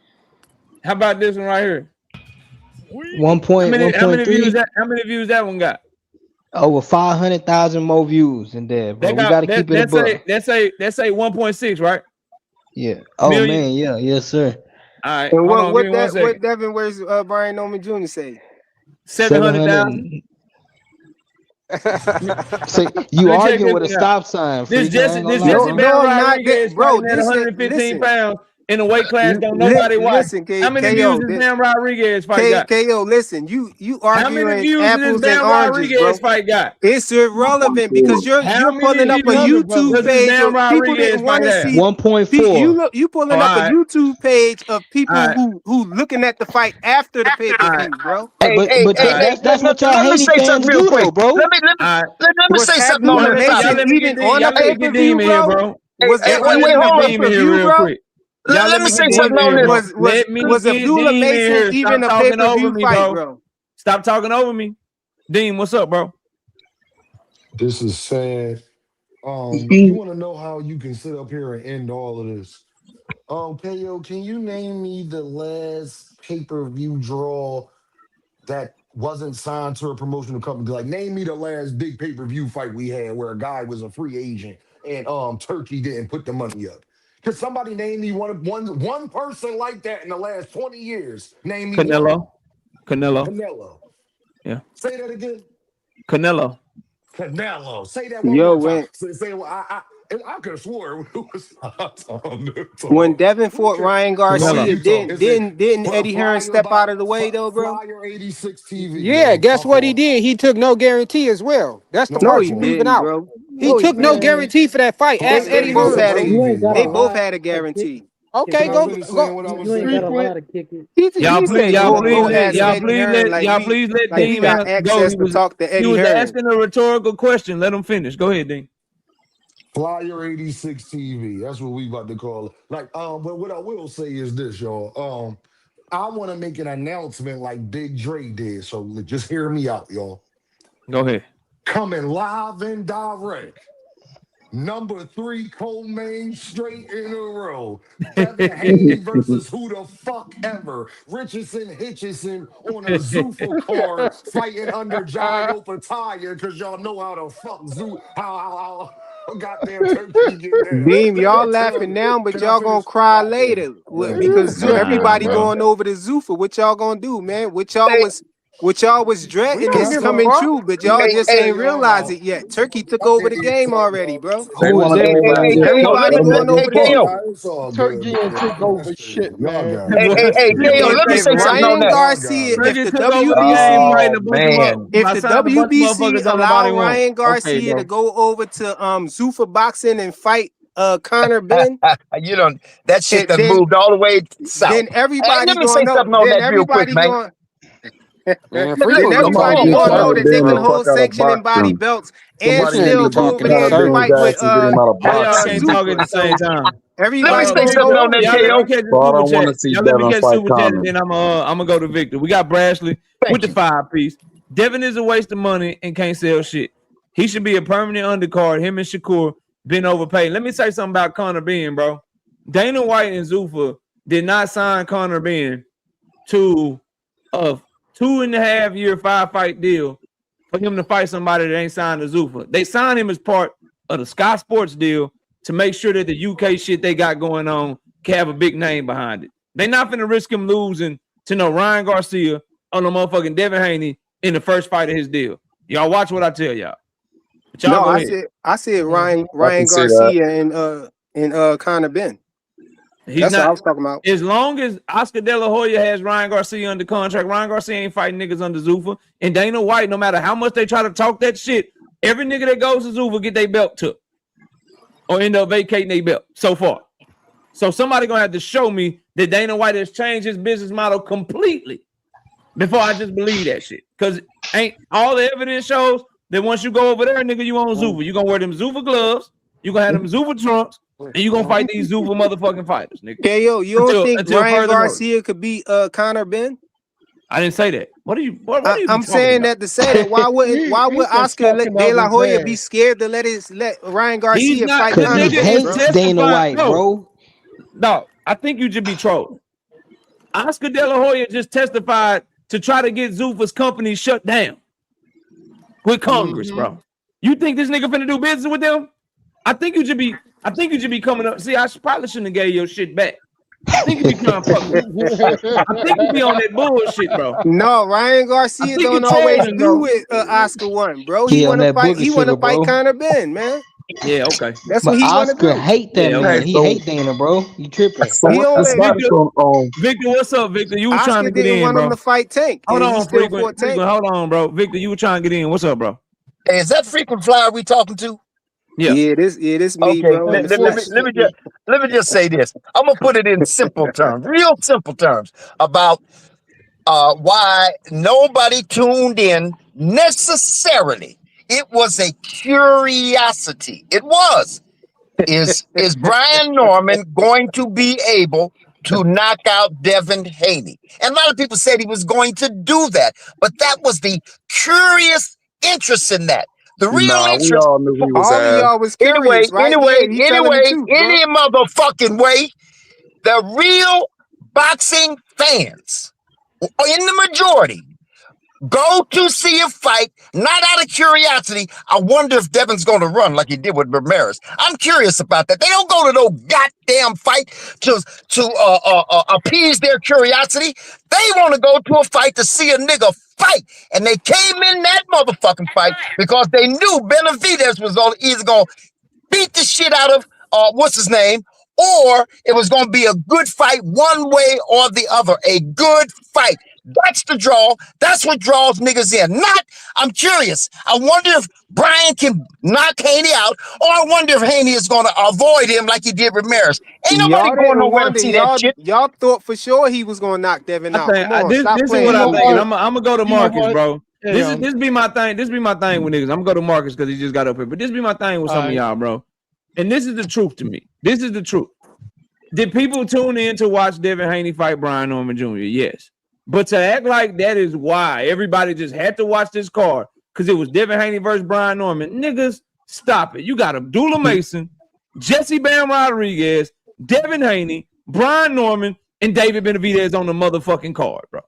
[SPEAKER 2] How about this one right here?
[SPEAKER 11] 1 point.
[SPEAKER 2] How many views that one got?
[SPEAKER 11] Over 500,000 more views in there, bro. We gotta keep it above.
[SPEAKER 2] Let's say 1.6, right?
[SPEAKER 11] Yeah. Oh
[SPEAKER 2] million?
[SPEAKER 11] man, yeah, yes, sir.
[SPEAKER 2] All right.
[SPEAKER 8] And
[SPEAKER 2] Hold on, give me 1 second.
[SPEAKER 8] what Devin versus Brian Norman Jr. say?
[SPEAKER 2] 700,000.
[SPEAKER 11] So you arguing with a stop sign?
[SPEAKER 2] This Jesse
[SPEAKER 8] bro.
[SPEAKER 2] 115 pounds in a weight class don't nobody watch. How many views this damn Rodriguez fight got?
[SPEAKER 8] KO, listen, you arguing
[SPEAKER 2] How many views
[SPEAKER 8] apples
[SPEAKER 2] this
[SPEAKER 8] and
[SPEAKER 2] damn
[SPEAKER 8] oranges,
[SPEAKER 2] Rodriguez
[SPEAKER 8] bro.
[SPEAKER 2] fight got?
[SPEAKER 8] It's irrelevant because you're pulling up a YouTube page of people didn't want to see.
[SPEAKER 11] 1.4.
[SPEAKER 8] You pulling up a YouTube page of people who looking at the fight after the pay-per-view, bro.
[SPEAKER 11] But that's what y'all Haney fans do, though, bro.
[SPEAKER 4] Let me say something on this topic.
[SPEAKER 8] Even on the pay-per-view, bro.
[SPEAKER 4] Let me say something on this.
[SPEAKER 8] Was Abdullah Mason even a pay-per-view fight, bro?
[SPEAKER 2] Stop talking over me. Dean, what's up, bro?
[SPEAKER 12] This is sad. You want to know how you can sit up here and end all of this? KO, can you name me the last pay-per-view draw that wasn't signed to a promotional company? Like, name me the last big pay-per-view fight we had where a guy was a free agent and Turkey didn't put the money up. Can somebody name me one person like that in the last 20 years? Name me
[SPEAKER 2] Canelo. Yeah.
[SPEAKER 12] Say that again.
[SPEAKER 2] Canelo.
[SPEAKER 12] Say that one more time. Say I could have swore it was
[SPEAKER 8] when Devin fought Ryan Garcia, didn't Eddie Hearn step out of the way though, bro?
[SPEAKER 12] Flyer 86 TV.
[SPEAKER 10] Yeah, guess what he did? He took no guarantee as well. That's the part you leaving out.
[SPEAKER 8] Bro.
[SPEAKER 10] He took no guarantee for that fight. Ask Eddie Hearn.
[SPEAKER 8] They both had a guarantee.
[SPEAKER 10] Okay, go.
[SPEAKER 11] You ain't got a lot of kickers.
[SPEAKER 2] Y'all please let Dean go. He was asking a rhetorical question. Let him finish. Go ahead, Dean.
[SPEAKER 12] Flyer 86 TV. That's what we about to call it. Like, but what I will say is this, y'all. I want to make an announcement like Big Dre did. So just hear me out, y'all.
[SPEAKER 2] Go ahead.
[SPEAKER 12] Coming live and direct. Number 3 co-main straight in a row. Devin Haney versus who the fuck ever. Richardson Hitchens on a Zuffa card fighting under Jairo Pataya because y'all know how the fuck how goddamn Turkey get there.
[SPEAKER 8] Beam, y'all laughing now, but y'all gonna cry later because everybody going over to Zuffa. What y'all gonna do, man? What y'all was what y'all was
[SPEAKER 3] We
[SPEAKER 8] dreading
[SPEAKER 3] don't
[SPEAKER 8] is
[SPEAKER 3] give a
[SPEAKER 8] coming
[SPEAKER 3] fuck.
[SPEAKER 8] true, but y'all
[SPEAKER 4] Hey,
[SPEAKER 8] just
[SPEAKER 4] hey,
[SPEAKER 8] ain't realize it yet. Turkey took over the game already, bro.
[SPEAKER 9] They
[SPEAKER 2] Who is
[SPEAKER 9] want to go over
[SPEAKER 2] everybody?
[SPEAKER 9] and get
[SPEAKER 4] KO,
[SPEAKER 8] Everybody
[SPEAKER 9] fucked.
[SPEAKER 8] going over the game.
[SPEAKER 4] KO.
[SPEAKER 12] Nah, it's all good,
[SPEAKER 5] Turkey ain't
[SPEAKER 12] man.
[SPEAKER 5] take over
[SPEAKER 12] That's
[SPEAKER 5] shit,
[SPEAKER 12] crazy. Y'all
[SPEAKER 5] man.
[SPEAKER 12] got it.
[SPEAKER 4] Hey,
[SPEAKER 2] This
[SPEAKER 4] KO,
[SPEAKER 2] boy
[SPEAKER 4] let me
[SPEAKER 2] say
[SPEAKER 8] If
[SPEAKER 4] say something on
[SPEAKER 8] Ryan
[SPEAKER 4] that.
[SPEAKER 12] Y'all got
[SPEAKER 8] Garcia,
[SPEAKER 12] it.
[SPEAKER 8] if
[SPEAKER 2] Turkey
[SPEAKER 8] the
[SPEAKER 2] took over the game,
[SPEAKER 8] WBC,
[SPEAKER 2] right?
[SPEAKER 4] Oh,
[SPEAKER 2] To boot him up.
[SPEAKER 4] man.
[SPEAKER 8] if
[SPEAKER 2] I
[SPEAKER 8] the
[SPEAKER 2] signed a bunch of
[SPEAKER 8] WBC
[SPEAKER 2] motherfuckers don't
[SPEAKER 8] allow
[SPEAKER 2] nobody want.
[SPEAKER 8] Ryan
[SPEAKER 2] Okay,
[SPEAKER 8] Garcia to
[SPEAKER 2] bro.
[SPEAKER 8] go over to Zuffa Boxing and fight Conor Ben,
[SPEAKER 4] You know, that shit done
[SPEAKER 8] then
[SPEAKER 4] moved all the way south. Hey, let
[SPEAKER 8] everybody
[SPEAKER 4] me say
[SPEAKER 8] gonna know.
[SPEAKER 4] something on that real quick, man.
[SPEAKER 10] Man,
[SPEAKER 8] Then
[SPEAKER 10] Freako, you
[SPEAKER 4] Hold
[SPEAKER 8] everybody
[SPEAKER 10] talking
[SPEAKER 4] on,
[SPEAKER 10] in
[SPEAKER 4] hold
[SPEAKER 8] gonna know
[SPEAKER 4] on.
[SPEAKER 8] that
[SPEAKER 10] circles,
[SPEAKER 8] they
[SPEAKER 9] Been
[SPEAKER 8] can
[SPEAKER 9] the
[SPEAKER 10] bro.
[SPEAKER 9] fuck
[SPEAKER 8] hold
[SPEAKER 9] out of
[SPEAKER 8] sanctioning body
[SPEAKER 9] boxing.
[SPEAKER 8] belts and
[SPEAKER 10] This
[SPEAKER 9] Somebody
[SPEAKER 8] still
[SPEAKER 9] need
[SPEAKER 10] nigga
[SPEAKER 9] to
[SPEAKER 8] go
[SPEAKER 9] get
[SPEAKER 8] over
[SPEAKER 10] talking in
[SPEAKER 8] there
[SPEAKER 9] Conor
[SPEAKER 8] and
[SPEAKER 9] Ben's
[SPEAKER 8] fight
[SPEAKER 10] circles.
[SPEAKER 8] with
[SPEAKER 9] ass and get him out of
[SPEAKER 2] Why y'all
[SPEAKER 8] with
[SPEAKER 2] can't
[SPEAKER 9] boxing.
[SPEAKER 2] talk at
[SPEAKER 8] Zuffa.
[SPEAKER 2] the same
[SPEAKER 8] So
[SPEAKER 2] time?
[SPEAKER 4] Let me
[SPEAKER 2] Hold
[SPEAKER 8] everybody
[SPEAKER 2] on,
[SPEAKER 4] say
[SPEAKER 8] gonna
[SPEAKER 2] Victor.
[SPEAKER 4] something
[SPEAKER 8] go
[SPEAKER 4] on
[SPEAKER 8] over
[SPEAKER 4] that,
[SPEAKER 2] Y'all let
[SPEAKER 8] there.
[SPEAKER 2] me
[SPEAKER 4] KO.
[SPEAKER 2] catch the
[SPEAKER 9] But I
[SPEAKER 2] super
[SPEAKER 9] don't want
[SPEAKER 2] chat.
[SPEAKER 9] to see
[SPEAKER 2] Y'all let me
[SPEAKER 9] Devin
[SPEAKER 2] catch
[SPEAKER 9] fight
[SPEAKER 2] super chat, and
[SPEAKER 9] Conor.
[SPEAKER 2] then I'm gonna go to Victor. We got Brashley with
[SPEAKER 4] Thank
[SPEAKER 2] the
[SPEAKER 4] you.
[SPEAKER 2] 5-piece. Devin is a waste of money and can't sell shit. He should be a permanent undercard. Him and Shakur been overpaid. Let me say something about Conor Ben, bro. Dana White and Zuffa did not sign Conor Ben to a 2.5-year 5-fight deal for him to fight somebody that ain't signed to Zuffa. They signed him as part of the Sky Sports deal to make sure that the UK shit they got going on can have a big name behind it. They not finna risk him losing to no Ryan Garcia or no motherfucking Devin Haney in the first fight of his deal. Y'all watch what I tell y'all. But y'all
[SPEAKER 8] No,
[SPEAKER 2] go ahead.
[SPEAKER 8] I said Ryan
[SPEAKER 9] I can see that.
[SPEAKER 8] Garcia and Conor Ben.
[SPEAKER 2] He's
[SPEAKER 8] That's what I
[SPEAKER 2] not.
[SPEAKER 8] was talking about.
[SPEAKER 2] As long as Oscar De La Hoya has Ryan Garcia under contract, Ryan Garcia ain't fighting niggas under Zuffa. And Dana White, no matter how much they try to talk that shit, every nigga that goes to Zuffa get their belt took or end up vacating their belt so far. So somebody gonna have to show me that Dana White has changed his business model completely before I just believe that shit. Because ain't all the evidence shows that once you go over there, nigga, you on Zuffa. You gonna wear them Zuffa gloves, you gonna have them Zuffa trunks, and you gonna fight these Zuffa motherfucking fighters, nigga.
[SPEAKER 8] KO, you don't think
[SPEAKER 2] Until
[SPEAKER 8] Ryan
[SPEAKER 2] further notice.
[SPEAKER 8] Garcia could beat Conor Ben?
[SPEAKER 2] I didn't say that. What are you be
[SPEAKER 8] I'm
[SPEAKER 2] talking
[SPEAKER 8] saying
[SPEAKER 2] about?
[SPEAKER 8] that to say that why would
[SPEAKER 5] He's just
[SPEAKER 8] Oscar
[SPEAKER 5] talking
[SPEAKER 8] De
[SPEAKER 5] out
[SPEAKER 8] La
[SPEAKER 5] his
[SPEAKER 8] Hoya be
[SPEAKER 5] ass.
[SPEAKER 8] scared to let Ryan
[SPEAKER 2] He's
[SPEAKER 8] Garcia
[SPEAKER 2] not.
[SPEAKER 8] fight
[SPEAKER 2] The
[SPEAKER 11] Cause
[SPEAKER 8] Conor
[SPEAKER 11] he
[SPEAKER 2] nigga
[SPEAKER 8] Ben,
[SPEAKER 2] is
[SPEAKER 8] bro?
[SPEAKER 11] hates Dana
[SPEAKER 2] testifying.
[SPEAKER 11] White, bro.
[SPEAKER 2] No. I think you should be trolling. Oscar De La Hoya just testified to try to get Zuffa's company shut down with Congress,
[SPEAKER 5] Mm-hmm.
[SPEAKER 2] bro. You think this nigga finna do business with them? I think you should be coming up. See, probably shouldn't have gave your shit back. I think you be trying to fuck with me. I think you be on that bullshit, bro.
[SPEAKER 8] No, Ryan
[SPEAKER 2] I
[SPEAKER 8] Garcia
[SPEAKER 2] think you
[SPEAKER 8] don't always
[SPEAKER 2] trolling,
[SPEAKER 8] do
[SPEAKER 2] bro.
[SPEAKER 8] what Oscar won, bro.
[SPEAKER 11] He on that booger
[SPEAKER 8] He wanna
[SPEAKER 11] sugar,
[SPEAKER 8] fight
[SPEAKER 11] bro.
[SPEAKER 8] Conor Ben, man.
[SPEAKER 2] Yeah, okay.
[SPEAKER 8] That's what
[SPEAKER 11] But
[SPEAKER 8] he wanna
[SPEAKER 11] Oscar
[SPEAKER 8] do.
[SPEAKER 11] hate that
[SPEAKER 2] Yeah,
[SPEAKER 9] Hey,
[SPEAKER 11] man.
[SPEAKER 2] okay.
[SPEAKER 11] He
[SPEAKER 9] so
[SPEAKER 11] hate Dana, bro. You tripping?
[SPEAKER 9] so
[SPEAKER 8] He
[SPEAKER 9] what
[SPEAKER 8] only
[SPEAKER 9] this fight
[SPEAKER 2] Victor,
[SPEAKER 9] is on?
[SPEAKER 2] Victor, what's up, Victor? You was trying
[SPEAKER 8] Oscar
[SPEAKER 2] to get
[SPEAKER 8] didn't
[SPEAKER 2] in,
[SPEAKER 8] want him
[SPEAKER 2] bro.
[SPEAKER 8] to fight Tank,
[SPEAKER 2] Hold
[SPEAKER 8] and he
[SPEAKER 2] on,
[SPEAKER 8] still
[SPEAKER 2] frequent.
[SPEAKER 8] fought Tank.
[SPEAKER 2] Hold on, bro. Victor, you were trying to get in. What's up, bro?
[SPEAKER 4] Hey, is that frequent flyer we talking to?
[SPEAKER 2] Yeah.
[SPEAKER 8] Yeah, this me,
[SPEAKER 4] Okay,
[SPEAKER 8] bro, in the
[SPEAKER 4] let me
[SPEAKER 8] flesh.
[SPEAKER 4] let me just say this. I'm gonna put it in simple terms, real simple terms, about why nobody tuned in necessarily. It was a curiosity. It was. Is Brian Norman going to be able to knock out Devin Haney? And a lot of people said he was going to do that, but that was the curious interest in that. The real
[SPEAKER 9] Nah, we
[SPEAKER 4] interest.
[SPEAKER 9] all knew he was
[SPEAKER 8] All of
[SPEAKER 9] ass.
[SPEAKER 8] y'all was curious, right? Yeah, he telling the truth, bro.
[SPEAKER 4] Any motherfucking way, the real boxing fans, in the majority, go to see a fight, not out of curiosity. I wonder if Devin's going to run like he did with Ramirez. I'm curious about that. They don't go to no goddamn fight to appease their curiosity. They want to go to a fight to see a nigga fight. And they came in that motherfucking fight because they knew Benavidez was either going to beat the shit out of what's his name, or it was going to be a good fight one way or the other. A good fight. That's the draw. That's what draws niggas in. Not, I'm curious. I wonder if Brian can knock Haney out, or I wonder if Haney is going to avoid him like he did Ramirez. Ain't nobody
[SPEAKER 8] Y'all
[SPEAKER 4] going
[SPEAKER 8] didn't
[SPEAKER 4] nowhere to
[SPEAKER 8] wonder.
[SPEAKER 4] see that shit.
[SPEAKER 8] Y'all thought for sure he was gonna knock Devin
[SPEAKER 2] I
[SPEAKER 8] out.
[SPEAKER 2] think
[SPEAKER 8] Come on,
[SPEAKER 2] this
[SPEAKER 8] stop
[SPEAKER 2] is
[SPEAKER 8] playing
[SPEAKER 2] what
[SPEAKER 5] You
[SPEAKER 2] I
[SPEAKER 5] know
[SPEAKER 8] with me,
[SPEAKER 2] think, and
[SPEAKER 5] what?
[SPEAKER 8] bro.
[SPEAKER 2] I'm gonna go to
[SPEAKER 5] You know
[SPEAKER 2] Marcus,
[SPEAKER 5] what?
[SPEAKER 2] bro. This
[SPEAKER 5] Damn.
[SPEAKER 2] be my thing. This be my thing with niggas. I'm gonna go to Marcus because he just got up here. But this be my thing with
[SPEAKER 5] All
[SPEAKER 2] some of
[SPEAKER 5] right.
[SPEAKER 2] y'all, bro. And this is the truth to me. This is the truth. Did people tune in to watch Devin Haney fight Brian Norman Jr.? Yes. But to act like that is why everybody just had to watch this card because it was Devin Haney versus Brian Norman. Niggas, stop it. You got Abdullah Mason, Jesse Bam Rodriguez, Devin Haney, Brian Norman, and David Benavidez on the motherfucking card, bro.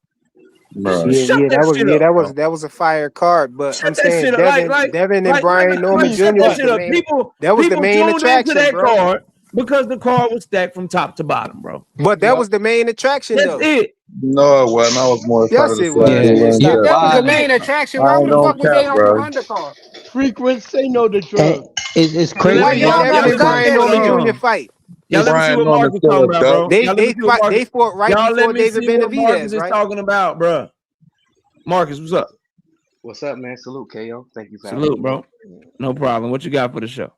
[SPEAKER 9] Right.
[SPEAKER 2] Shut that shit up, bro.
[SPEAKER 8] that was a fire card. But I'm
[SPEAKER 2] Shut that
[SPEAKER 8] saying
[SPEAKER 2] shut up.
[SPEAKER 8] Devin and Brian Norman
[SPEAKER 2] Shut
[SPEAKER 8] Jr.
[SPEAKER 2] that
[SPEAKER 8] was
[SPEAKER 2] shit
[SPEAKER 8] the
[SPEAKER 2] up.
[SPEAKER 8] main.
[SPEAKER 2] People
[SPEAKER 8] That was the main
[SPEAKER 2] tuned into
[SPEAKER 8] attraction,
[SPEAKER 2] that
[SPEAKER 8] bro.
[SPEAKER 2] card because the card was stacked from top to bottom, bro.
[SPEAKER 8] But that
[SPEAKER 5] Yep.
[SPEAKER 8] was the main attraction,
[SPEAKER 2] That's
[SPEAKER 8] though.
[SPEAKER 2] it.
[SPEAKER 9] No, it wasn't. I was more excited
[SPEAKER 6] Yes,
[SPEAKER 9] to
[SPEAKER 6] it
[SPEAKER 9] see
[SPEAKER 6] was.
[SPEAKER 11] Yeah,
[SPEAKER 6] Man,
[SPEAKER 9] Abdullah and
[SPEAKER 11] you
[SPEAKER 10] Yeah,
[SPEAKER 6] stop.
[SPEAKER 9] Jeff.
[SPEAKER 10] that was the
[SPEAKER 11] body.
[SPEAKER 10] main attraction.
[SPEAKER 9] I
[SPEAKER 10] Why
[SPEAKER 9] ain't
[SPEAKER 10] the
[SPEAKER 9] gonna
[SPEAKER 10] fuck was
[SPEAKER 9] cap,
[SPEAKER 10] they on the
[SPEAKER 9] bro.
[SPEAKER 10] undercard?
[SPEAKER 5] Frequent, say no to
[SPEAKER 11] And
[SPEAKER 5] drugs.
[SPEAKER 11] it's
[SPEAKER 2] Hey,
[SPEAKER 11] crazy.
[SPEAKER 6] Why
[SPEAKER 2] listen,
[SPEAKER 6] y'all
[SPEAKER 2] y'all,
[SPEAKER 6] got
[SPEAKER 2] y'all
[SPEAKER 6] the
[SPEAKER 2] listen to
[SPEAKER 6] Brian
[SPEAKER 2] what
[SPEAKER 6] Norman Jr. fight?
[SPEAKER 2] y'all let me see
[SPEAKER 9] Brian
[SPEAKER 2] what
[SPEAKER 9] Norman's
[SPEAKER 2] Marcus
[SPEAKER 9] still
[SPEAKER 2] talking
[SPEAKER 9] a
[SPEAKER 2] about,
[SPEAKER 9] duck.
[SPEAKER 2] bro. Y'all let me see what Marcus.
[SPEAKER 6] They fought right
[SPEAKER 2] Y'all let
[SPEAKER 6] before
[SPEAKER 2] me
[SPEAKER 6] David
[SPEAKER 2] see what Marcus
[SPEAKER 6] Benavidez,
[SPEAKER 2] is
[SPEAKER 6] right?
[SPEAKER 2] talking about, bro. Marcus, what's up?
[SPEAKER 13] What's up, man? Salute, KO. Thank you for having me,
[SPEAKER 2] Salute,
[SPEAKER 13] man.
[SPEAKER 2] bro. No problem. What you got for the show?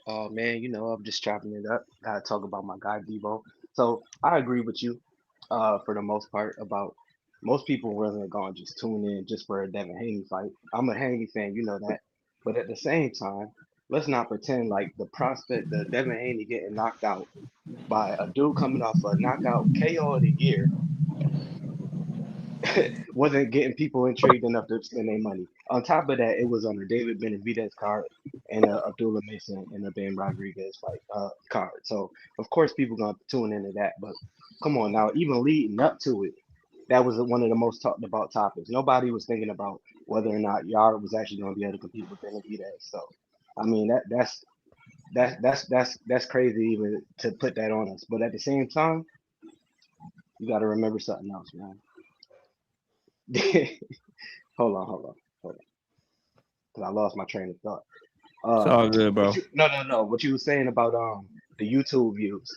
[SPEAKER 13] Oh, man, I'm just chopping it up. Gotta talk about my guy, Debo. So I agree with you, for the most part, about most people wasn't gonna just tune in just for a Devin Haney fight. I'm a Haney fan, you know that. But at the same time, let's not pretend like the prospect of Devin Haney getting knocked out by a dude coming off a knockout KO of the year wasn't getting people intrigued enough to spend their money. On top of that, it was on a David Benavidez card and a Abdullah Mason and a Ben Rodriguez fight card. So of course people gonna tune into that. But come on now, even leading up to it, that was one of the most talked about topics. Nobody was thinking about whether or not Yard was actually gonna be able to compete with Benavidez. So I mean that's crazy even to put that on us. But at the same time, you got to remember something else, man. Hold on, because I lost my train of thought.
[SPEAKER 2] It's all good, bro.
[SPEAKER 13] No. What you were saying about the YouTube views,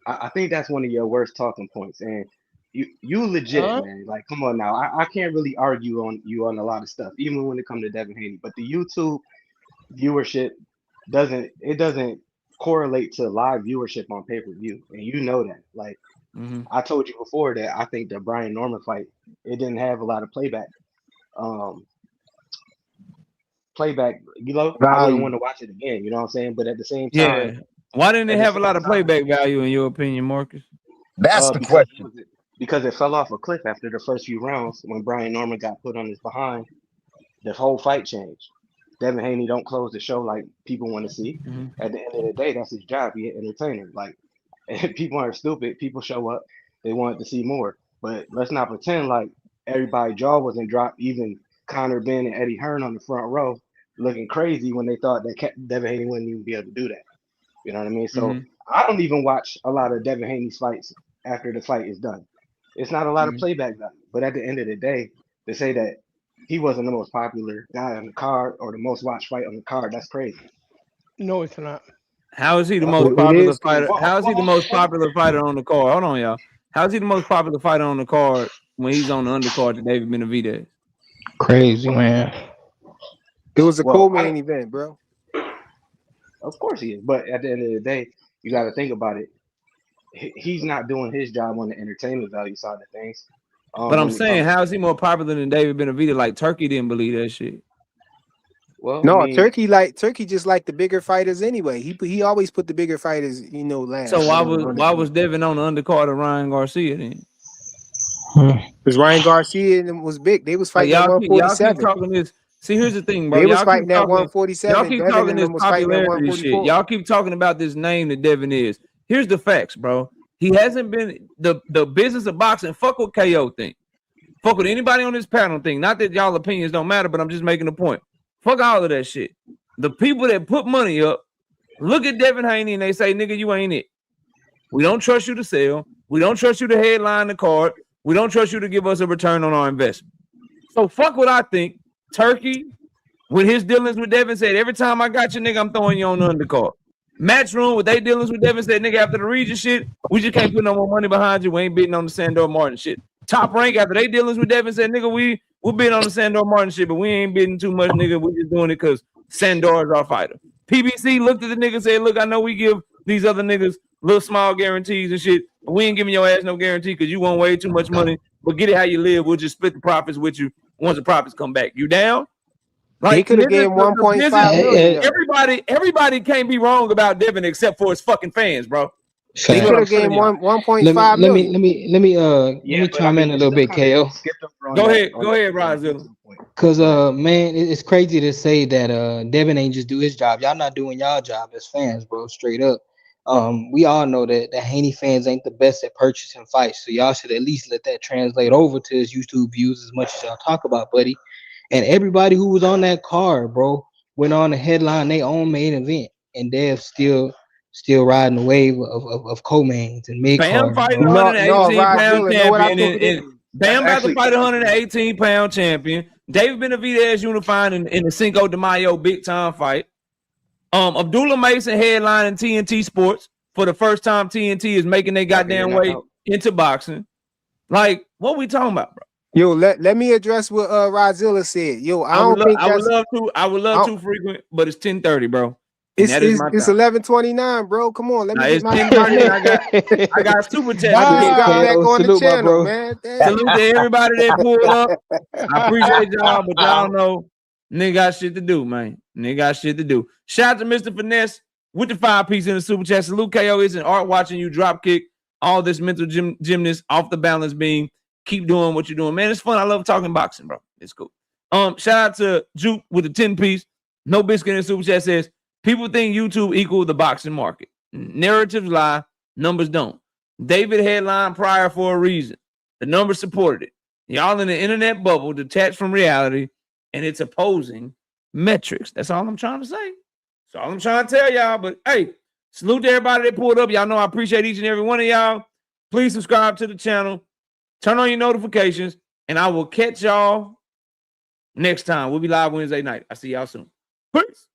[SPEAKER 13] I think that's one of your worst talking points, and you legit, man. Like, come on now, I can't really argue on you on a lot of stuff, even when it comes to Devin Haney. But the YouTube viewership doesn't correlate to live viewership on pay-per-view, and you know that. Like, I told you before that I think the Brian Norman fight, it didn't have a lot of playback. I wouldn't want to watch it again, you know what I'm saying? But at the same time,
[SPEAKER 2] Yeah. Why didn't it have a lot of playback value in your opinion, Marcus?
[SPEAKER 4] That's the question.
[SPEAKER 13] Because it fell off a cliff after the first few rounds when Brian Norman got put on his behind. The whole fight changed. Devin Haney don't close the show like people want to see. At the end of the day, that's his job. He's an entertainer. Like, people aren't stupid. People show up. They wanted to see more. But let's not pretend like everybody's jaw wasn't dropped. Even Conor Ben and Eddie Hearn on the front row looking crazy when they thought that Devin Haney wouldn't even be able to do that. You know what I mean? So I don't even watch a lot of Devin Haney's fights after the fight is done. It's not a lot of playback value. But at the end of the day, to say that he wasn't the most popular guy on the card or the most watched fight on the card, that's crazy.
[SPEAKER 5] No, it's not.
[SPEAKER 2] How is he the most popular fighter? How is he the most popular fighter on the card? Hold on, y'all. How is he the most popular fighter on the card when he's on the undercard to David Benavidez?
[SPEAKER 11] Crazy, man.
[SPEAKER 8] It was a co-main event, bro.
[SPEAKER 13] Of course he is. But at the end of the day, you got to think about it. He's not doing his job on the entertainment value side of things.
[SPEAKER 2] But I'm saying, how is he more popular than David Benavidez? Like, Turkey didn't believe that shit.
[SPEAKER 13] Well,
[SPEAKER 8] no, I mean, Turkey just like the bigger fighters anyway. He always put the bigger fighters, last.
[SPEAKER 2] So why was Devin on the undercard of Ryan Garcia then?
[SPEAKER 8] Because Ryan Garcia was big. They was fighting at 147.
[SPEAKER 2] Y'all keep talking this. See, here's the thing, bro.
[SPEAKER 8] They was fighting at 147.
[SPEAKER 2] Y'all keep talking this popularity shit. Y'all keep talking about this name that Devin is. Here's the facts, bro. He hasn't been the business of boxing. Fuck what KO think. Fuck what anybody on this panel think. Not that y'all opinions don't matter, but I'm just making a point. Fuck all of that shit. The people that put money up look at Devin Haney and they say, nigga, you ain't it. We don't trust you to sell. We don't trust you to headline the card. We don't trust you to give us a return on our investment. So fuck what I think. Turkey, with his dealings with Devin, said, every time I got you, nigga, I'm throwing you on the undercard. Matchroom, with they dealings with Devin, said, nigga, after the Regis shit, we just can't put no more money behind you. We ain't bidding on the Sandor Martin shit. Top Rank, after they dealings with Devin, said, nigga, we're bidding on the Sandor Martin shit, but we ain't bidding too much, nigga. We just doing it because Sandor is our fighter. PBC looked at the nigga and said, look, I know we give these other niggas little small guarantees and shit, but we ain't giving your ass no guarantee because you want way too much money, but get it how you live. We'll just split the profits with you once the profits come back. You down? Like,
[SPEAKER 8] they could have gave 1.5 million.
[SPEAKER 2] Everybody can't be wrong about Devin except for his fucking fans, bro.
[SPEAKER 8] They could have gave 1.5 million.
[SPEAKER 11] Let me chime in a little bit, KO.
[SPEAKER 2] Go ahead, Rozilla.
[SPEAKER 11] Cause man, it's crazy to say that Devin ain't just do his job. Y'all not doing y'all job as fans, bro. Straight up. We all know that the Haney fans ain't the best at purchasing fights, so y'all should at least let that translate over to his YouTube views as much as y'all talk about, buddy. And everybody who was on that card, bro, went on to headline their own main event, and Dev still still riding the wave of co-mains and mid
[SPEAKER 2] Bam
[SPEAKER 11] cards.
[SPEAKER 2] fighting
[SPEAKER 8] No,
[SPEAKER 2] 118 pound
[SPEAKER 8] Rodzilla, know what I
[SPEAKER 2] champion,
[SPEAKER 8] think it is?
[SPEAKER 2] and
[SPEAKER 13] That's
[SPEAKER 2] Bam about to
[SPEAKER 13] actually
[SPEAKER 2] fight 118 pound champion. David Benavidez unifying in the Cinco de Mayo big time fight. Abdullah Mason headlining TNT Sports for the first time. TNT is making their goddamn way into boxing. Like, what we talking about, bro?
[SPEAKER 8] Yo, let me address what Rodzilla said. Yo, I would
[SPEAKER 2] love to frequent, but it's 10:30, bro.
[SPEAKER 8] It's 11:29, bro. Come on, let me get my
[SPEAKER 2] 10:30. I got super chat.
[SPEAKER 8] I just got back on the channel,
[SPEAKER 11] bro.
[SPEAKER 8] man.
[SPEAKER 2] Salute to everybody that pulled up. I appreciate y'all, but y'all know nigga got shit to do, man. Nigga got shit to do. Shout out to Mr. Finesse with the 5-piece in the super chat. Salute KO. It's an art watching you drop kick all this mental gymnast off the balance beam. Keep doing what you're doing, man. It's fun. I love talking boxing, bro. It's cool. Shout out to Juke with the 10-piece. No biscuit in the super chat says people think YouTube equal the boxing market. Narratives lie, numbers don't. David headline prior for a reason. The numbers supported it. Y'all in the internet bubble detached from reality, and it's opposing metrics. That's all I'm trying to say. That's all I'm trying to tell y'all. But hey, salute to everybody that pulled up. Y'all know I appreciate each and every one of y'all. Please subscribe to the channel. Turn on your notifications, and I will catch y'all next time. We'll be live Wednesday night. I'll see y'all soon. Peace.